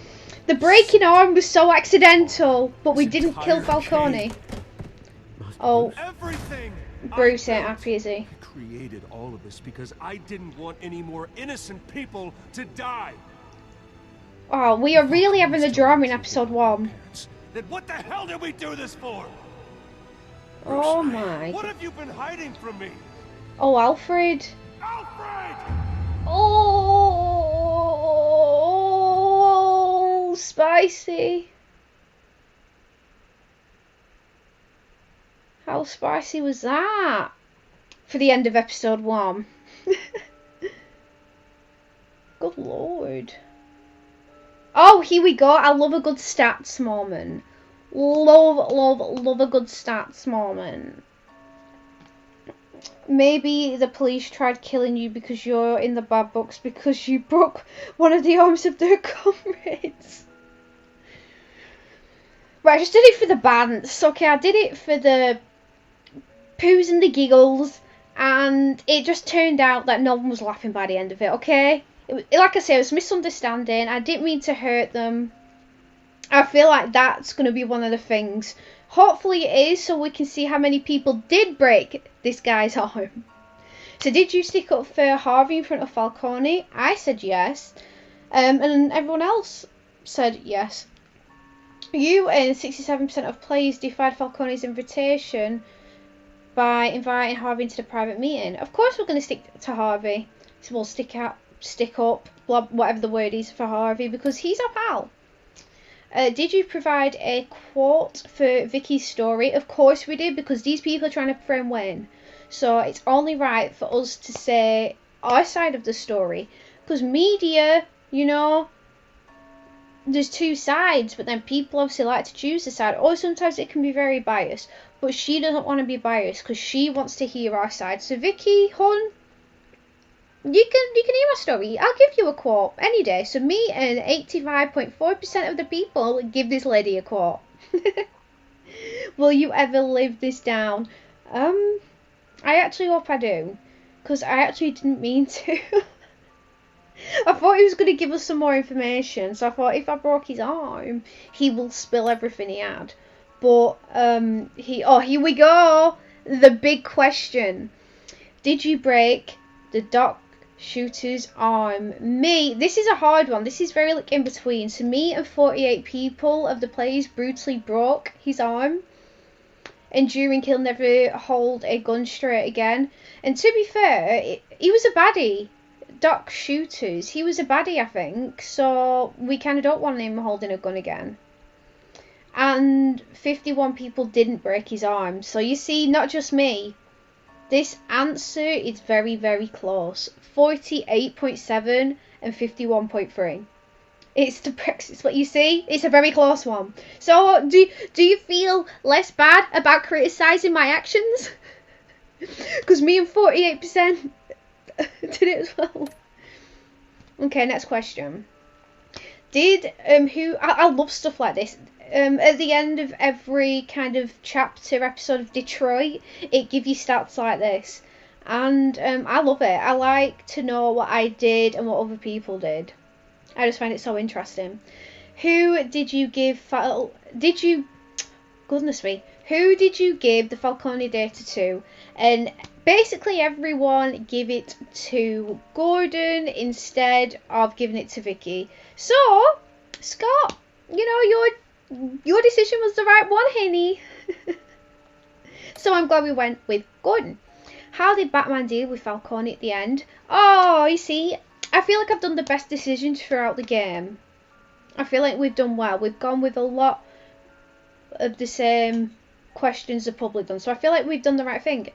The breaking arm was so accidental, but we didn't kill Falcone. Oh, Everything! Bruce ain't happy, is he? I created all of this because I didn't want any more innocent people to die. Oh, we are really having the drama in episode 1. Then what the hell did we do this for? Oh my. What have you been hiding from me? Oh, Alfred. Alfred! Oh, spicy. How spicy was that? For the end of episode 1. Good lord. Oh, here we go. I love a good stats moment. Love a good stats moment. Maybe the police tried killing you because you're in the bad books because you broke one of the arms of their comrades. Right, I just did it for the bands. Okay, I did it for the poos and the giggles, and it just turned out that no one was laughing by the end of it, okay? Like I say, it was misunderstanding. I didn't mean to hurt them. I feel like that's going to be one of the things. Hopefully it is, so we can see how many people did break this guy's arm. So did you stick up for Harvey in front of Falcone? I said yes. And everyone else said yes. You and 67% of players defied Falcone's invitation by inviting Harvey into the private meeting. Of course we're going to stick to Harvey. So we'll stick up, blah, whatever the word is for Harvey, because he's our pal. Did you provide a quote for Vicky's story? Of course we did, because these people are trying to frame Wayne. So it's only right for us to say our side of the story. Because media, you know, there's two sides, but then people obviously like to choose a side. Or sometimes it can be very biased. But she doesn't want to be biased because she wants to hear our side. So Vicky, hon, you can hear my story. I'll give you a quote any day. So me and 85.4% of the people give this lady a quote. Will you ever live this down? I actually hope I do, because I actually didn't mean to. I thought he was going to give us some more information, so I thought if I broke his arm, he will spill everything he had. But here we go. The big question: did you break the doc shooter's arm? This is a hard one. This is very like in between. So me and 48 people of the players brutally broke his arm, enduring he'll never hold a gun straight again. And to be fair, he was a baddie. Doc Shooters, he was a baddie, I think, so we kind of don't want him holding a gun again. And 51 people didn't break his arm, so you see, not just me. This answer is very, very close. 48.7 and 51.3. It's the Brexit, what you see? It's a very close one. So, do you feel less bad about criticising my actions? Because me and 48% did it as well. Okay, next question. I love stuff like this. At the end of every kind of chapter episode of Detroit, it gives you stats like this. And I love it. I like to know what I did and what other people did. I just find it so interesting. Who did you give Who did you give the Falcone data to? And basically everyone give it to Gordon instead of giving it to Vicky. So, Scott, you know, your decision was the right one, honey. So I'm glad we went with Gordon. How did Batman deal with Falcone at the end? Oh, you see, I feel like I've done the best decisions throughout the game. I feel like we've done well. We've gone with a lot of the same questions the public done. So I feel like we've done the right thing.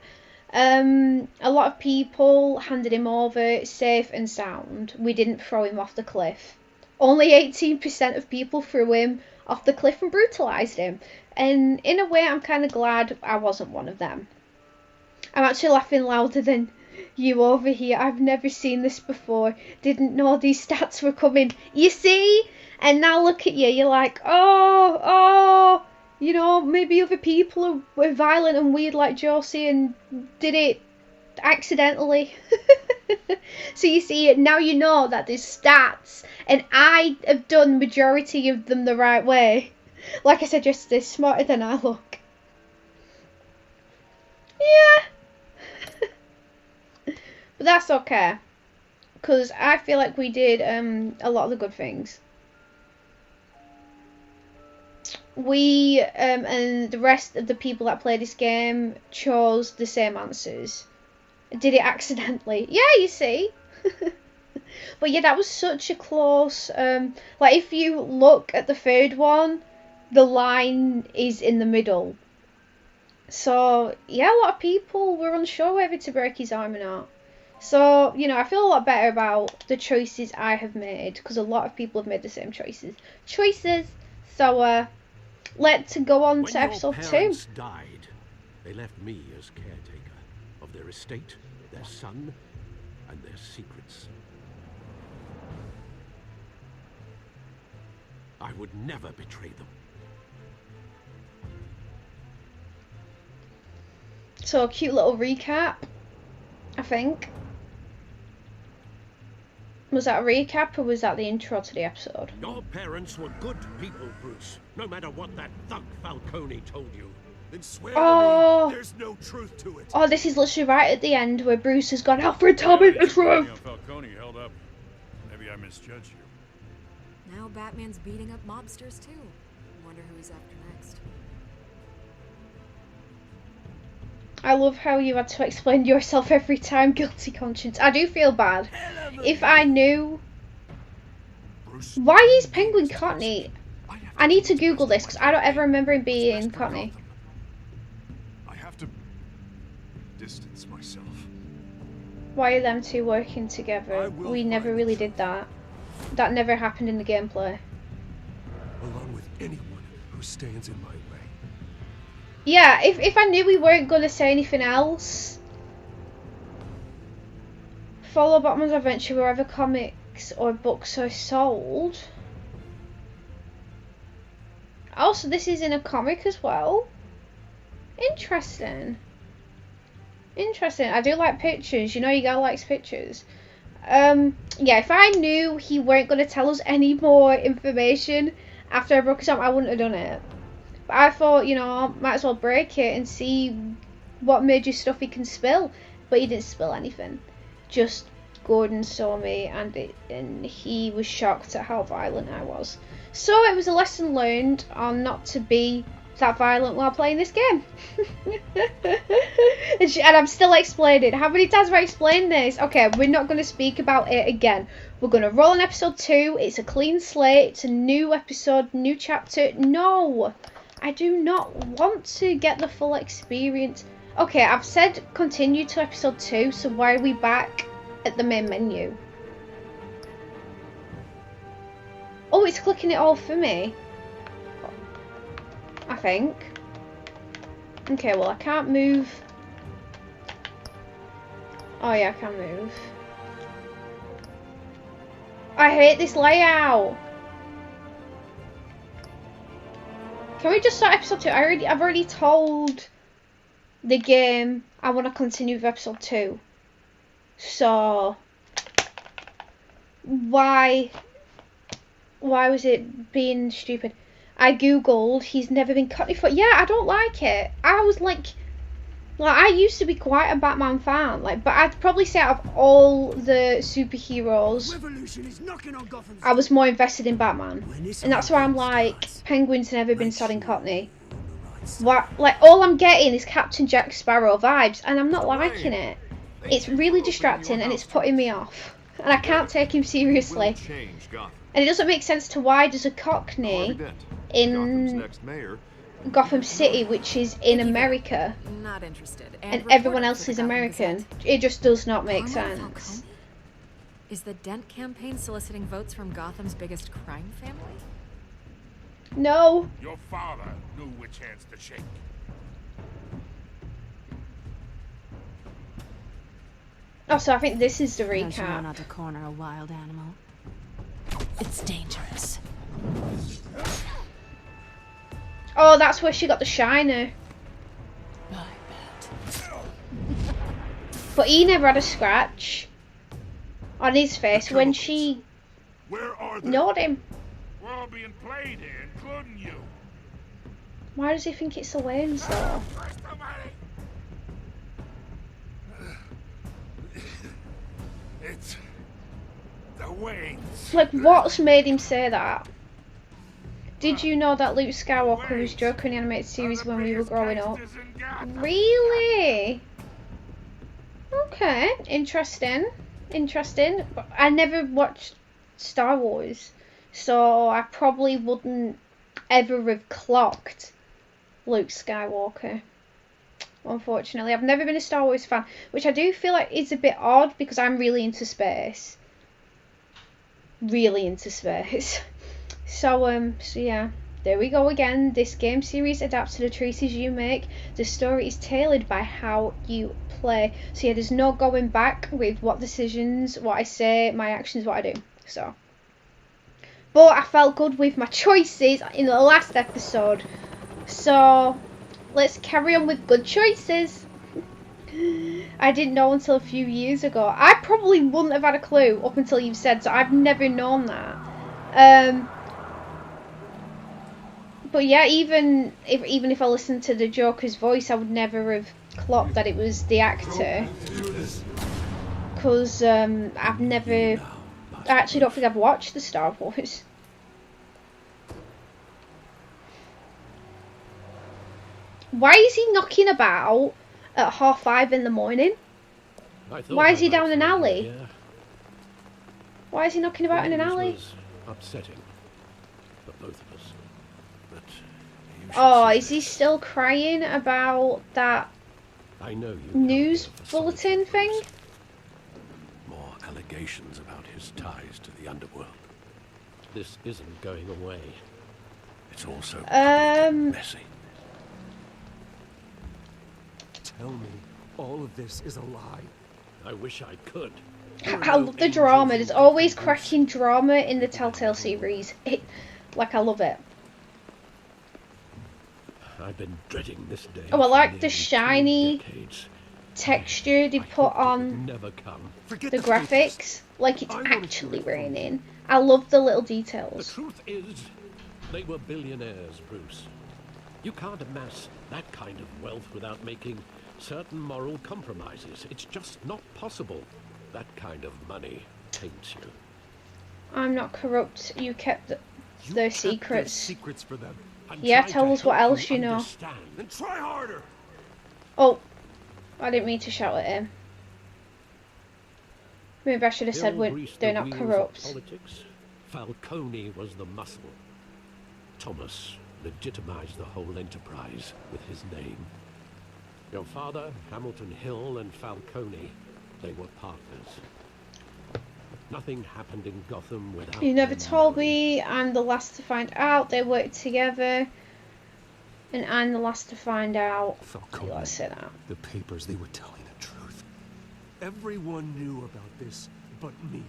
A lot of people handed him over safe and sound. We didn't throw him off the cliff. Only 18% of people threw him off the cliff and brutalised him. And in a way, I'm kind of glad I wasn't one of them. I'm actually laughing louder than you over here. I've never seen this before. Didn't know these stats were coming. You see? And now look at you. You're like, oh, you know, maybe other people were violent and weird like Josie and did it accidentally. So you see, now you know that there's stats and I have done majority of them the right way. Like I said yesterday, smarter than I look. Yeah. But that's okay, because I feel like we did a lot of the good things. We and the rest of the people that play this game chose the same answers. Did it accidentally? Yeah, you see. But yeah, that was such a close. Like if you look at the third one, the line is in the middle. So yeah, a lot of people were unsure whether to break his arm or not. So, you know, I feel a lot better about the choices I have made, because a lot of people have made the same choices. So, let's go on to episode 2. When your parents died, they left me as caretaker of their estate, their son, and their secrets. I would never betray them. So, a cute little recap, I think. Was that a recap or was that the intro to the episode? Your parents were good people, Bruce. No matter what that thug Falcone told you. Then swear to me, there's no truth to it. Oh, this is literally right at the end where Bruce has gone, Alfred, tell me the truth! Falcone held up. Maybe I misjudged you. Now Batman's beating up mobsters too. Wonder who he's after next. I love how you had to explain yourself every time. Guilty conscience. I do feel bad. If I knew... Why is Penguin Cockney? I need to Google this because I don't ever remember him being Cockney. I have to distance myself. Why are them two working together? We never really did that. That never happened in the gameplay. Along with anyone who stands in my way. Yeah, if I knew we weren't going to say anything else. Follow Batman's adventure wherever comics or books are sold. Also, this is in a comic as well. Interesting. Interesting. I do like pictures. You know, you gotta like pictures. Yeah, if I knew he weren't going to tell us any more information after I broke his arm, I wouldn't have done it. But I thought, you know, might as well break it and see what major stuff he can spill. But he didn't spill anything. Just Gordon saw me and he was shocked at how violent I was. So it was a lesson learned on not to be that violent while playing this game. And I'm still explaining. How many times have I explained this? Okay, we're not going to speak about it again. We're going to roll on episode 2. It's a clean slate. It's a new episode, new chapter. No, I do not want to get the full experience. Okay, I've said continue to episode 2, so why are we back at the main menu? Oh, it's clicking it all for me, I think. Okay, well I can't move. Oh yeah, I can move. I hate this layout. Can we just start episode 2? I've already told the game I want to continue with episode 2. So why was it being stupid? I googled, he's never been cut before. Yeah, I don't like it. I was like I used to be quite a Batman fan, but I'd probably say out of all the superheroes, I was more invested in Batman, and that's why I'm like, Penguin's never been sad in Cockney. What? All I'm getting is Captain Jack Sparrow vibes, and I'm not liking it. It's really distracting, and it's putting me off, and I can't take him seriously. And it doesn't make sense to why does a Cockney in Gotham City, which is in America, Not interested. and everyone else is American. It just does not make sense. Is the Dent campaign soliciting votes from Gotham's biggest crime family? No. Your father knew which hands to shake. Oh, so I think this is the Don't you know recap. not to corner a wild animal? It's dangerous. Oh, that's where she got the shiner. I bet. But he never had a scratch on his face when she Where are they? ignored him. We're all being played here, including you. Why does he think it's the Waynes though? Where's the money? It's the Waynes. Like, what's made him say that? Did you know that Luke Skywalker was Joker in the animated series when we were growing up? Really? Okay, interesting. Interesting. I never watched Star Wars, so I probably wouldn't ever have clocked Luke Skywalker. Unfortunately, I've never been a Star Wars fan, which I do feel like is a bit odd because I'm really into space. Really into space. So yeah, there we go again. This game series adapts to the choices you make. The story is tailored by how you play. So yeah, there's no going back with what decisions, what I say, my actions, what I do. So, but I felt good with my choices in the last episode. So let's carry on with good choices. I didn't know until a few years ago. I probably wouldn't have had a clue up until you've said so. I've never known that. But yeah, even if I listened to the Joker's voice, I would never have clocked that it was the actor. Because I've never... I actually don't think I've watched the Star Wars. Why is he knocking about at 5:30 in the morning? I thought Why is I he might down an find you alley? here. Why is he knocking about in an The news alley? was upsetting for both of us. But you should Oh, see is he this. still crying about that I know you news come here for bulletin solitude, thing? Bruce. More allegations about his ties to the underworld. This isn't going away. It's also public and messy. Tell me all of this is a lie. I wish I could. I love the drama. There's always cracking drama in the Telltale series. Like, I love it. I've been dreading this day. Oh, I for like nearly the 2 shiny decades. texture they I put hoped it would on never come. Forget the papers. graphics. Like it's I wanna hear actually it from you. raining. I love the little The details. truth is, they were billionaires, Bruce. You can't amass that kind of wealth without making certain moral compromises. It's just not possible. That kind of money taints you. I'm not corrupt. You kept You their kept their secrets. secrets for them. I'm Yeah, trying tell to us what help else you know. understand. Then try harder. Oh, I didn't mean to shout at him. Maybe I should have said Bill greased they're the not wheels of corrupt. Politics. Falcone was the muscle. Thomas legitimized the whole enterprise with his name. Your father, Hamilton Hill, and Falcone, they were partners. Nothing happened in Gotham without You never them told knowing. me. I'm the last to find out. They worked together. And I'm the last to find out. Falcone. Let's say that. The papers, they were telling the truth. Everyone knew about this but me.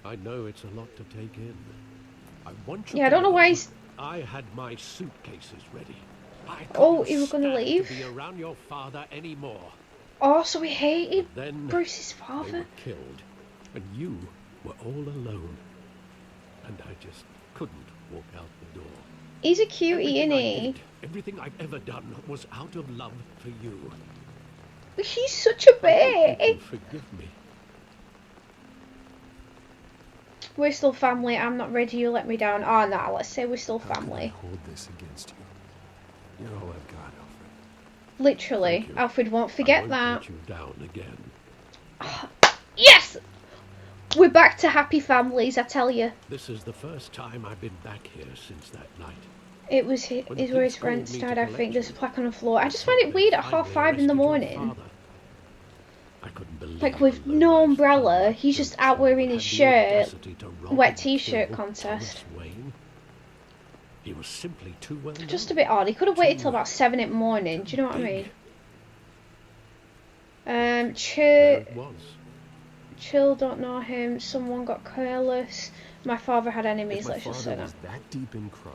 I know it's a lot to take in. I want you Yeah, I to don't know why he's... I had my suitcases ready. I Oh, couldn't he was gonna stand leave? to be around your father anymore. Oh, so he hated Then Bruce's they father? were killed, and you were all alone. And I just couldn't walk out the door. He's a cutie, Everything isn't I he? did, everything I've ever done was out of love for you. But he's such a I hope you babe. can forgive me. We're still family. I'm not ready. You let me down. Oh, no. Let's say we're still How can I family. hold this against you? You're all I've got, Alfred. Literally. Thank you. Alfred won't I forget won't that. let you down again. Yes! We're back to happy families, I tell you. This is the first time I've been back here since that night. It was When the where his police called parents me died, to I think. collect There's a you, plaque on the floor. I just thought find it they'd weird at finally 5:30 in the arrested your morning. father. I couldn't believe Like, with the no low-life umbrella, father he's just Bill out wearing had his the shirt. audacity to rob Wet and t-shirt kill contest. Thomas Wayne. He was simply too well known. Just a bit odd. He could have waited till about 7 in the morning. Do you know what I mean? There Chill, it was. Chill, don't know him. Someone got careless. My father had enemies. If my Let's just say father that. was that deep in crime,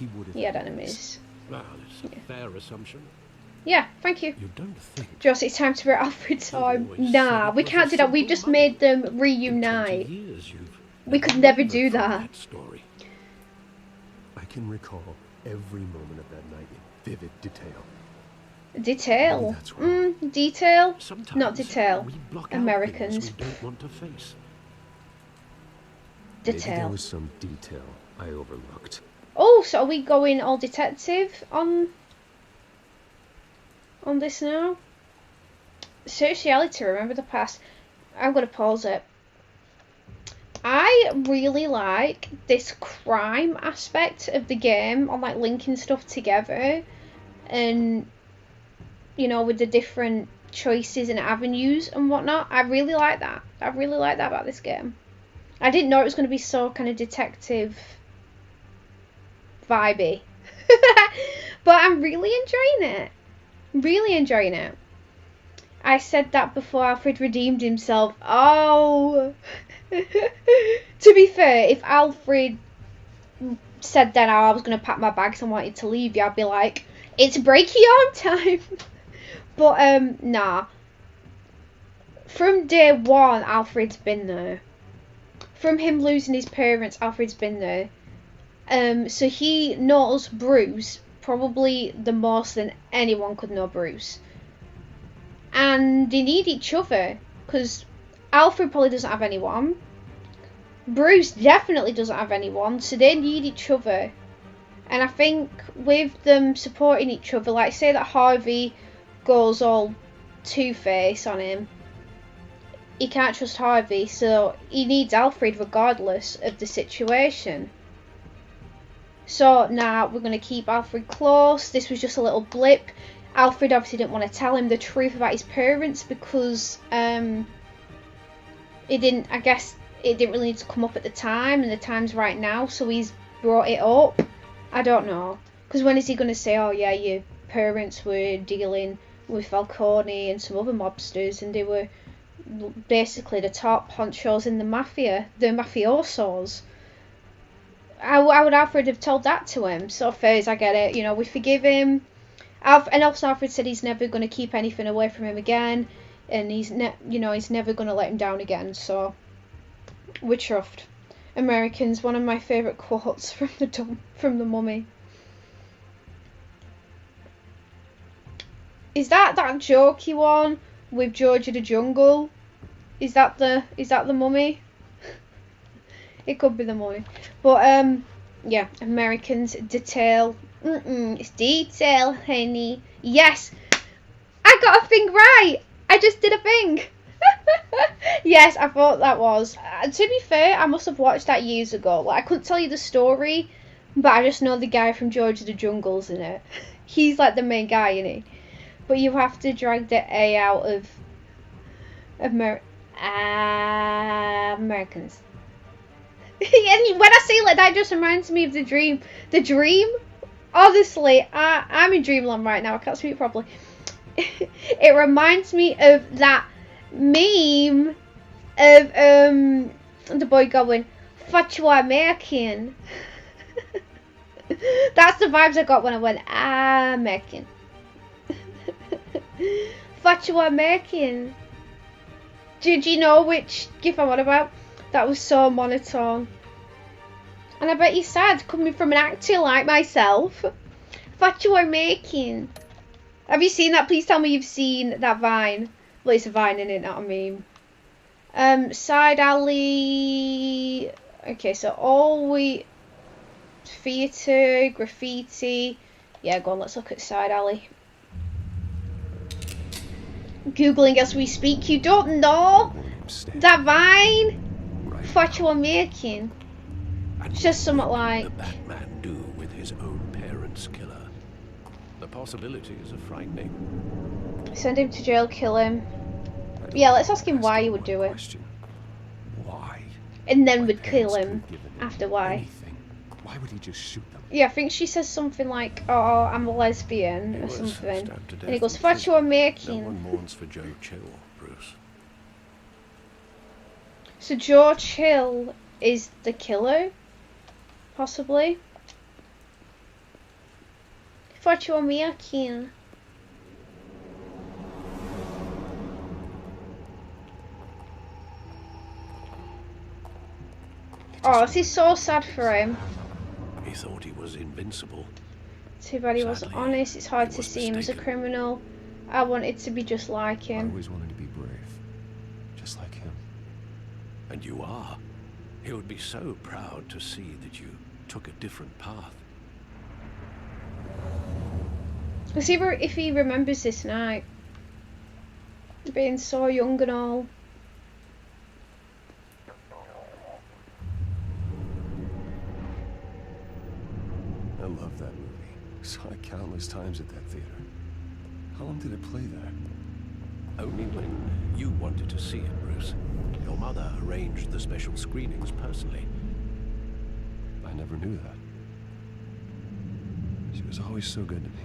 he would have. He had enemies. Well, it's a fair assumption. Yeah, thank you. You don't think Joss, it's time to be Alfred time. always Nah, said it we was can't a do that. We've simple just money. made them in 20 reunite. years you've We could never wavered do from that. story. I can recall every moment of that night in vivid detail. Detail. Maybe that's wrong. Detail. Sometimes Not detail. we block Americans. out things we don't want to face. Maybe there Detail. was some detail I overlooked. Oh, so are we going all detective on this now? Search reality, remember the past. I'm gonna pause it. I really like this crime aspect of the game on like linking stuff together and you know with the different choices and avenues and whatnot. I really like that. I really like that about this game. I didn't know it was going to be so kind of detective vibey. But I'm really enjoying it. Really enjoying it. I said that before Alfred redeemed himself. Oh. To be fair, if Alfred said then I was going to pack my bags and wanted to leave you, I'd be like, it's breaky arm time. But nah. From day one, Alfred's been there. From him losing his parents, Alfred's been there. So he knows Bruce probably the most than anyone could know Bruce. And they need each other, because Alfred probably doesn't have anyone. Bruce definitely doesn't have anyone, so they need each other. And I think with them supporting each other, like say that Harvey goes all Two-Face on him, he can't trust Harvey, so he needs Alfred regardless of the situation. So now we're going to keep Alfred close. This was just a little blip. Alfred obviously didn't want to tell him the truth about his parents because it didn't really need to come up at the time, and the time's right now, so he's brought it up. I don't know, because when is he going to say, oh yeah, your parents were dealing with Falcone and some other mobsters, and they were basically the top honchos in the mafia, the mafiosos. How would Alfred have told that to him? So first, I get it, you know, we forgive him. And also Alfred said he's never going to keep anything away from him again, and he's never going to let him down again. So we're chuffed. Americans, one of my favourite quotes from the Mummy. Is that jokey one with George of the Jungle? Is that the Mummy? It could be the Mummy. But yeah, Americans, detail. It's detail, honey. Yes, I got a thing right. I just did a thing. Yes, I thought that was. To be fair, I must have watched that years ago. Like, I couldn't tell you the story, but I just know the guy from George of the Jungle's in it. He's like the main guy, isn't he? But you have to drag the A out of Americans. And when I say it like that, it just reminds me of the dream. The dream? Honestly, I'm in dreamland right now. I can't speak properly. It reminds me of that meme of the boy going, "What you American?" That's the vibes I got when I went, American. What you American? Did you know which gif I'm on about? That was so monotone. And I bet you're sad coming from an actor like myself. What you are making? Have you seen that? Please tell me you've seen that Vine. Well, it's a Vine, isn't it? Not a meme. Side alley. Okay, so all we... Theatre, graffiti. Yeah, go on, let's look at side alley. Googling as we speak. You don't know that Vine? What you are making? It's just something like... the Batman do with his own parents' killer? The possibilities are frightening. Send him to jail, kill him. Yeah, let's ask him why he would do it. Why? And then we'd kill him after why. Anything. Why would he just shoot them? Yeah, I think she says something like, oh, I'm a lesbian or something. And he goes, what you are making? No one mourns for Joe Chill, Bruce. So Joe Chill is the killer? Possibly? What you are making? Oh, this is so sad for him. He thought he was invincible. Too bad he wasn't honest. It's hard to see him as a criminal. I wanted to be just like I him. always wanted to be brave. Just like him. And you are. He would be so proud to see that you took a different path. Let's see if he remembers this night. Being so young and all. I love that movie. Saw it countless times at that theater. How long did it play there? Only when you wanted to see it, Bruce. Your mother arranged the special screenings personally. I never knew that. She was always so good to me.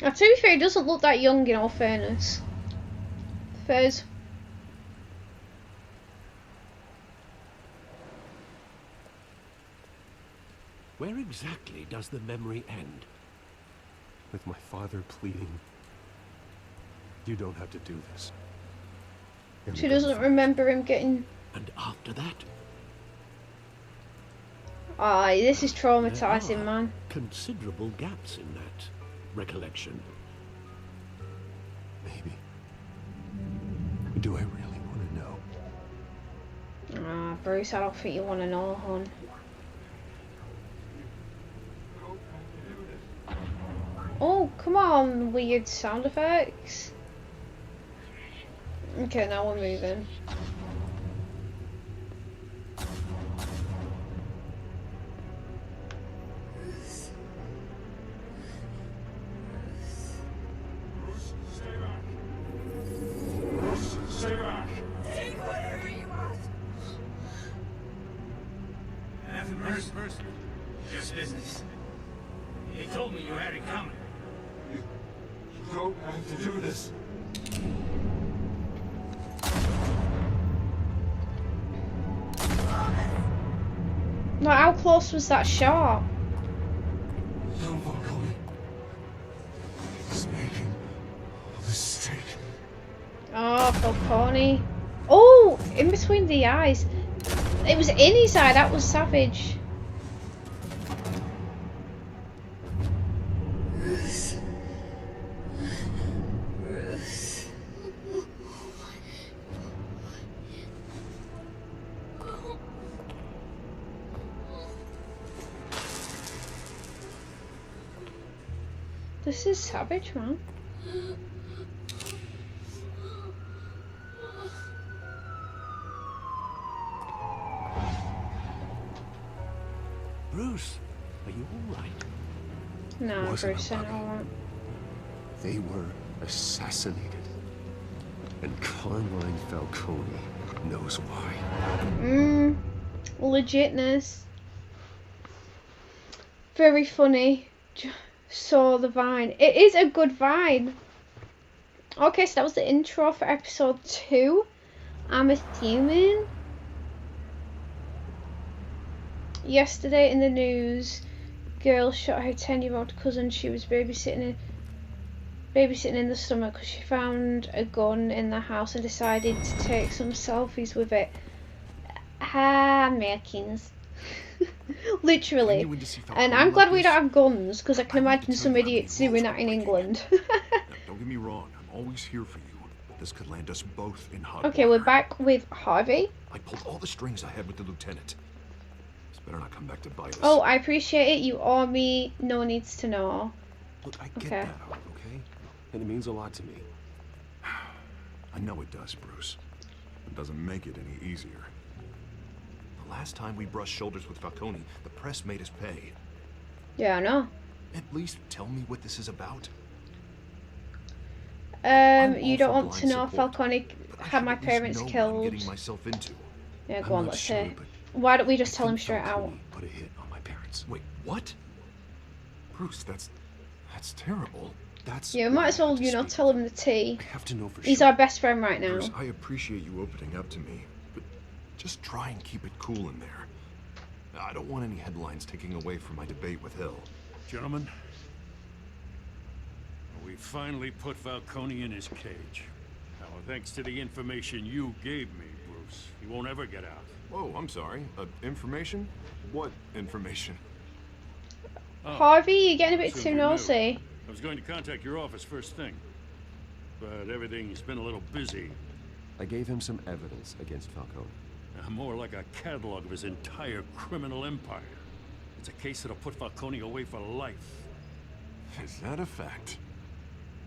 Now, to be fair, he doesn't look that young in all fairness. Fairs. Where exactly does the memory end? With my father pleading, you don't have to do this. She doesn't remember him getting... And after that? Aye, this is There traumatising, are man. considerable gaps in that recollection. Maybe. Do I really want to know? Ah, Bruce, I don't think you want to know, hon. Come on, weird sound effects. Okay, now we're moving. First, just business. He told me you had it coming. You don't have to do this. Like, how close was that shot? No, Falcone. He's making a mistake. Oh, Falcone. Oh, in between the eyes. It was in his eye, that was savage. This is savage, man. Bruce, are you all right? No, Wasn't Bruce, a I buggy. know that. They were assassinated. And Carmine Falcone knows why. Legitness. Very funny. Saw the Vine. It is a good Vine. Okay, so that was the intro for episode 2. I'm assuming. Yesterday in the news, girl shot her 10-year-old cousin. She was babysitting in the summer because she found a gun in the house and decided to take some selfies with it. Americans. Literally. And I'm glad we don't have guns, because I can imagine some idiots doing that in England. Don't get me wrong, I'm always here for you. But this could land us both in hot Okay, water. we're back with Harvey. I pulled all the strings I had with the lieutenant. This better not come back to bite us. Oh, I appreciate it. You owe me. No one needs to know. Look, I get Okay. that, okay? And it means a lot to me. I know it does, Bruce. It doesn't make it any easier. The last time we brushed shoulders with Falcone, the press made us pay. Yeah, I know. At least tell me what this is about. I'm You all don't for want to blind know support, Falcone but I had should my at least parents know what I'm killed. getting myself into. Yeah, I'm go on, not let's sure, say. but Why don't we just I tell him think straight out? Falcone put a hit on my parents. Wait, what? Bruce, that's terrible. That's Yeah, we might as well, you know, tell him the tea. I have to know for He's sure. our best friend right now. Bruce, I appreciate you opening up to me, but just try and keep it cool in there. I don't want any headlines taking away from my debate with Hill. Gentlemen, we finally put Falcone in his cage. Now, thanks to the information you gave me, Bruce, he won't ever get out. Oh, I'm sorry. Information? What information? Oh, Harvey, you're getting a bit assumed too you knew. nosy. I was going to contact your office first thing, but everything's been a little busy. I gave him some evidence against Falcone. More like a catalog of his entire criminal empire. It's a case that'll put Falcone away for life. Is that a fact?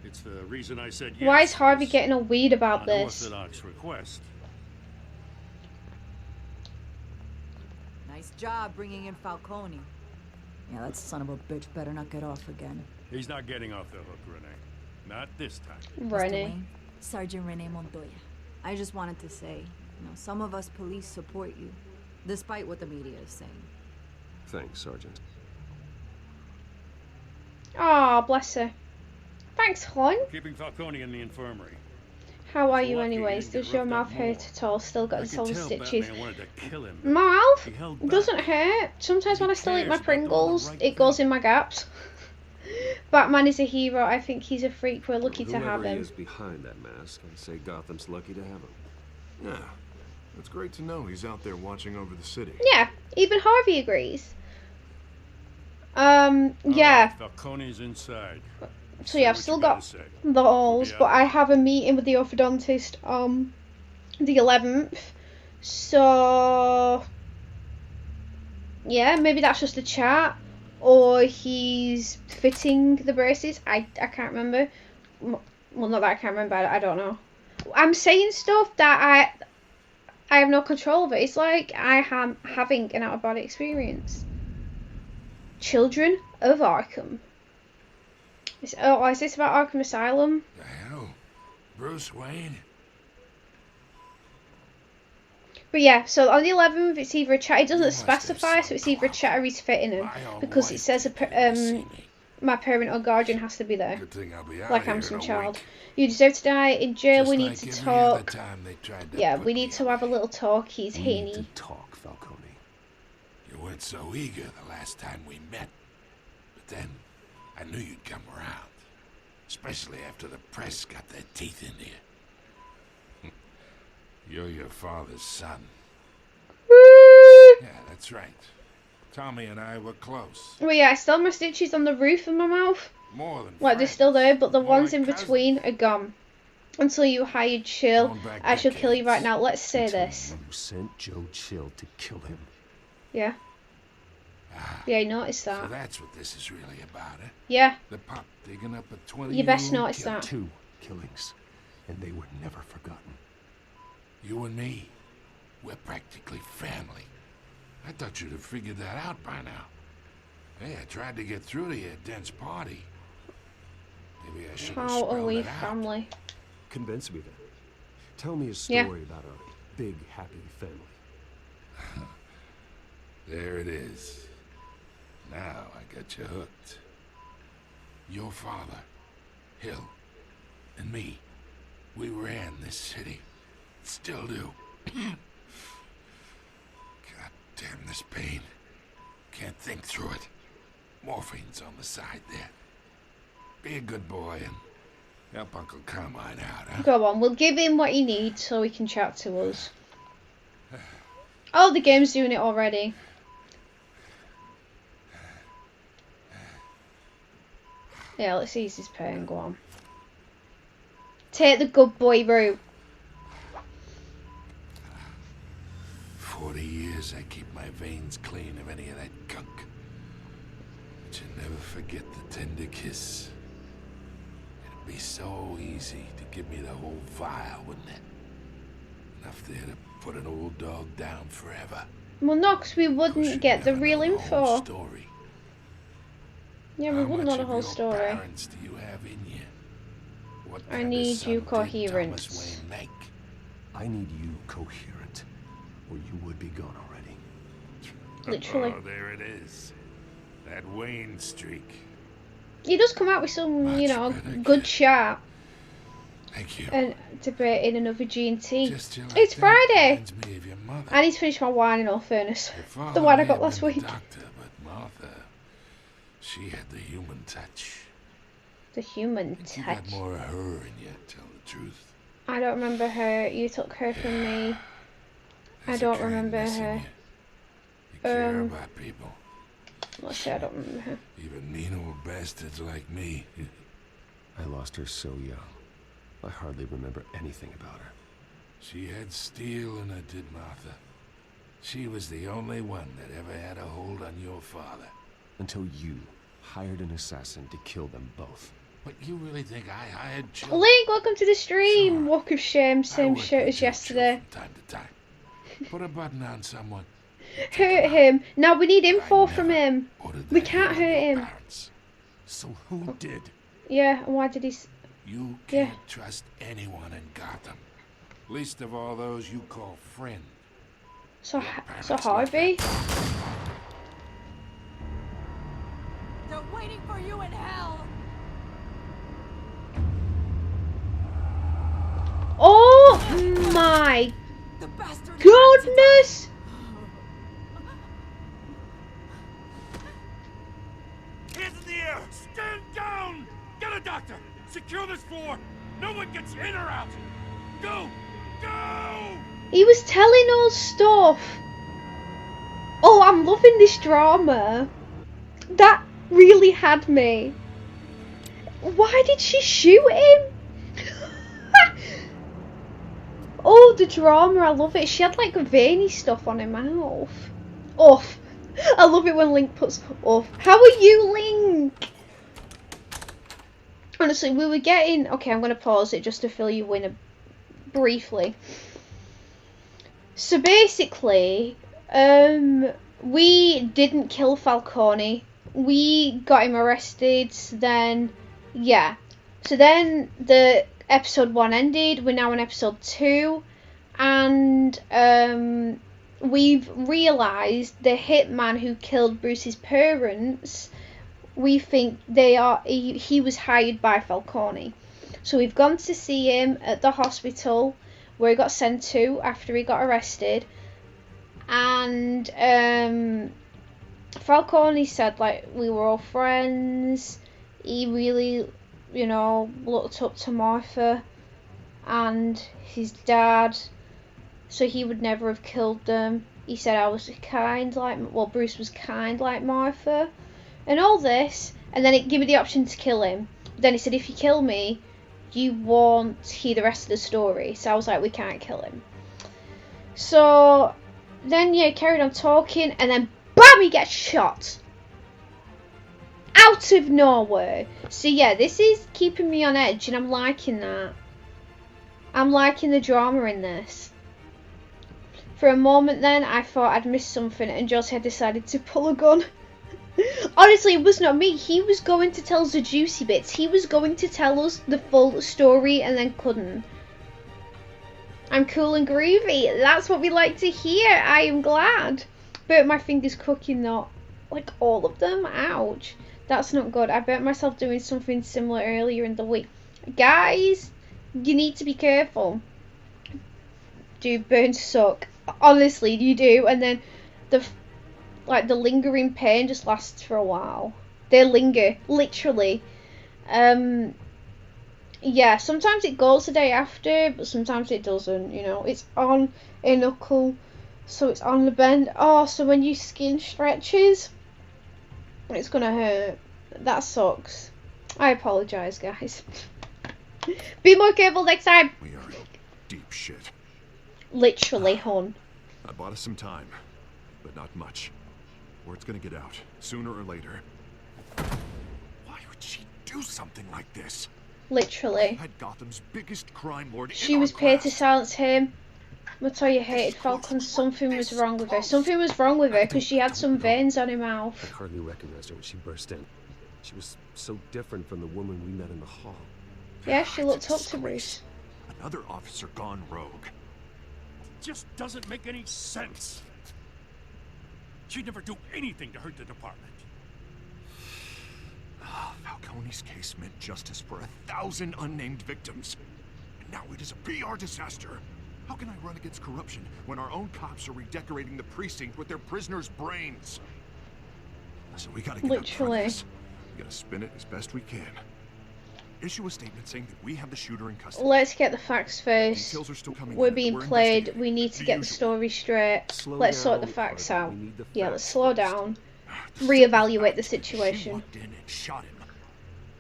It's the reason I said yes. Why is Harvey It's getting all weird about an this? unorthodox request. Nice job bringing in Falcone. Yeah, that son of a bitch better not get off again. He's not getting off the hook, Renee. Not this time. Mr. Renee. Wayne, Sergeant Renee Montoya. I just wanted to say, some of us police support you, despite what the media is saying. Thanks, Sergeant. Oh, bless her. Thanks, hon. Keeping Falcone in the infirmary. How are It's you lucky he anyways? didn't get Does your roughed mouth up hurt more. at all? Still got I the could solid tell stitches. Batman wanted to kill him. Mouth He held back. doesn't hurt. Sometimes when I still eat my cares about doing the Pringles, right it goes thing. in my gaps. Batman is a hero. I think he's a freak. We're lucky to Whoever have he him. is behind that mask, I say Gotham's lucky to have him. Yeah. It's great to know he's out there watching over the city. Yeah, even Harvey agrees. All Yeah. right, Falcone's inside. So yeah, I've Say what still you got gotta say. the holes, Yeah. but I have a meeting with the orthodontist on the 11th. So yeah, maybe that's just a chat, or he's fitting the braces. I can't remember. Well, not that I can't remember. I don't know. I'm saying stuff that I have no control over. It's like I am having an out-of-body experience. Children of Arkham. Is this about Arkham Asylum? The hell? Bruce Wayne? But yeah, so on the 11th, it's either a chat. It doesn't specify, so it's either a chat or he's fitting him, because it says my parent or guardian has to be there. Good thing I'll be out Like I'm here some in a child. week. You deserve to die in jail. Just We need like to every talk. other time they tried to Yeah, put we me need to have a little talk. He's We need hitting. to talk, Falcone. You weren't so eager the last time we met. But then, I knew you'd come around. Especially after the press got their teeth into you. You're your father's son. Yeah, that's right. Tommy and I were close. Well, yeah, I still have my stitches on the roof of my mouth. More than Like, they're friends. still there, but the More ones like in between are gone. Until you hired Chill, Going back I shall kill you right decades. now. Let's say Until this. You sent Joe Chill to kill him. Yeah. Yeah, you noticed So that. that's what this is really about, eh? Yeah, The pop digging up a 20-year-old you best notice killer. that. 2 killings, and they were never forgotten. You and me, we're practically family. I thought you'd have figured that out by now. Hey, I tried to get through to your dense party. Maybe I should have How are spelled we it out. family? Convince me then. Tell me a Yeah. story about a big, happy family. There it is. Now I got you hooked. Your father, Hill, and me, we ran this city. Still do. God damn this pain. Can't think through it. Morphine's on the side there. Be a good boy and help Uncle Carmine out, huh? Go on, we'll give him what he needs so he can chat to us. Oh, the game's doing it already. Yeah, let's ease his pain. Go on. Take the good boy route. 40 years I keep my veins clean of any of that gunk. But you never forget the tender kiss. It'd be so easy to give me the whole vial, wouldn't it? Enough there to put an old dog down forever. Well, no, 'cause we 'Cause wouldn't you'd get the never real know the whole info. story. Yeah, we How wouldn't much know the of whole your story. parents do you have in you? What I kind of need son you did coherence. Thomas Wayne make? I need you coherent, or you would be gone already. Literally. Oh, there it is. That Wayne streak. He does come out with some, you Much know, better, good kid. chat Thank you. and debating another G&T. Just you like It's that Friday. reminds me of your mother. I need to finish my wine in all fairness. Your father The one I may got have last been the week. Doctor, but Martha, she had the human touch. The human I think you got touch. more of her in you, tell the truth. I don't remember her. You took her from me. I There's a don't remember kindness in her. You. You care Um, about people, Let's say I don't remember her. even mean old bastards like me. I lost her so young. I hardly remember anything about her. She had steel in her, did Martha. She was the only one that ever had a hold on your father. Until you hired an assassin to kill them both. But you really think I hired Jill? Link, welcome to the stream. Sure. Walk of shame, I same worked shirt with as Jill yesterday. from time to time. Put a button on someone. Hurt him. Now we need info I from never him. ordered We that can't hit on hurt your him. parents. So who did? Yeah, and why did he... You Yeah. can't trust anyone in Gotham. Least of all those you call friend. So, Your so parents Harvey? They're waiting for you in hell! Oh my The bastard goodness! Hands in the air! Stand down! Get a doctor! Secure this floor! No one gets in or out! Go! Go! He was telling us stuff. Oh, I'm loving this drama. That really had me. Why did she shoot him? Oh, the drama, I love it. She had like veiny stuff on her mouth. Oh, I love it when Link puts off. How are you, Link? Honestly, we were getting... Okay, I'm going to pause it just to fill you in briefly. So basically, we didn't kill Falcone. We got him arrested, then... Yeah. So then the episode 1 ended. We're now on episode 2. And we've realised the hitman who killed Bruce's parents... We think he was hired by Falcone. So we've gone to see him at the hospital where he got sent to after he got arrested. And Falcone said, like, we were all friends. He really, looked up to Martha and his dad. So he would never have killed them. He said Bruce was kind like Martha. And all this, and then it gave me the option to kill him. But then he said, if you kill me, you won't hear the rest of the story. So I was like, we can't kill him. So then, yeah, carried on talking, and then BAM! He gets shot. Out of nowhere. So yeah, this is keeping me on edge, and I'm liking that. I'm liking the drama in this. For a moment then, I thought I'd missed something, and Josie had decided to pull a gun. Honestly, it was not me. He was going to tell us the juicy bits. He was going to tell us the full story and then couldn't. I'm cool and groovy. That's what we like to hear. I am glad. Burnt my fingers cooking though. Like all of them. Ouch. That's not good. I burnt myself doing something similar earlier in the week. Guys, you need to be careful. Dude, burns suck. Honestly, you do. And then the lingering pain just lasts for a while. They linger, literally. Yeah, sometimes it goes the day after, but sometimes it doesn't, It's on a knuckle, so it's on the bend. Oh, so when your skin stretches, it's gonna hurt. That sucks. I apologise, guys. Be more careful next time. We are in deep shit. Literally, hon. I bought us some time, but not much. Word's gonna get out, sooner or later. Why would she do something like this? Literally. Had Gotham's biggest crime lord She was paid to silence him. That's why you hated Falcon. Something was wrong with her. Something was wrong with her because she had some veins on her mouth. I hardly recognized her when she burst in. She was so different from the woman we met in the hall. Yeah, she looked up to Bruce. Another officer gone rogue. Just doesn't make any sense. She'd never do anything to hurt the department. Falcone's case meant justice for 1,000 unnamed victims. And now it is a PR disaster. How can I run against corruption when our own cops are redecorating the precinct with their prisoners' brains? So we gotta get up front of this. We gotta spin it as best we can. Issue a statement saying that we have the shooter in custody. Let's get the facts first. Details are still coming. We're being played. We need to get the story straight. Let's sort the facts out. Yeah, let's slow down. Reevaluate the situation. She walked in and shot him.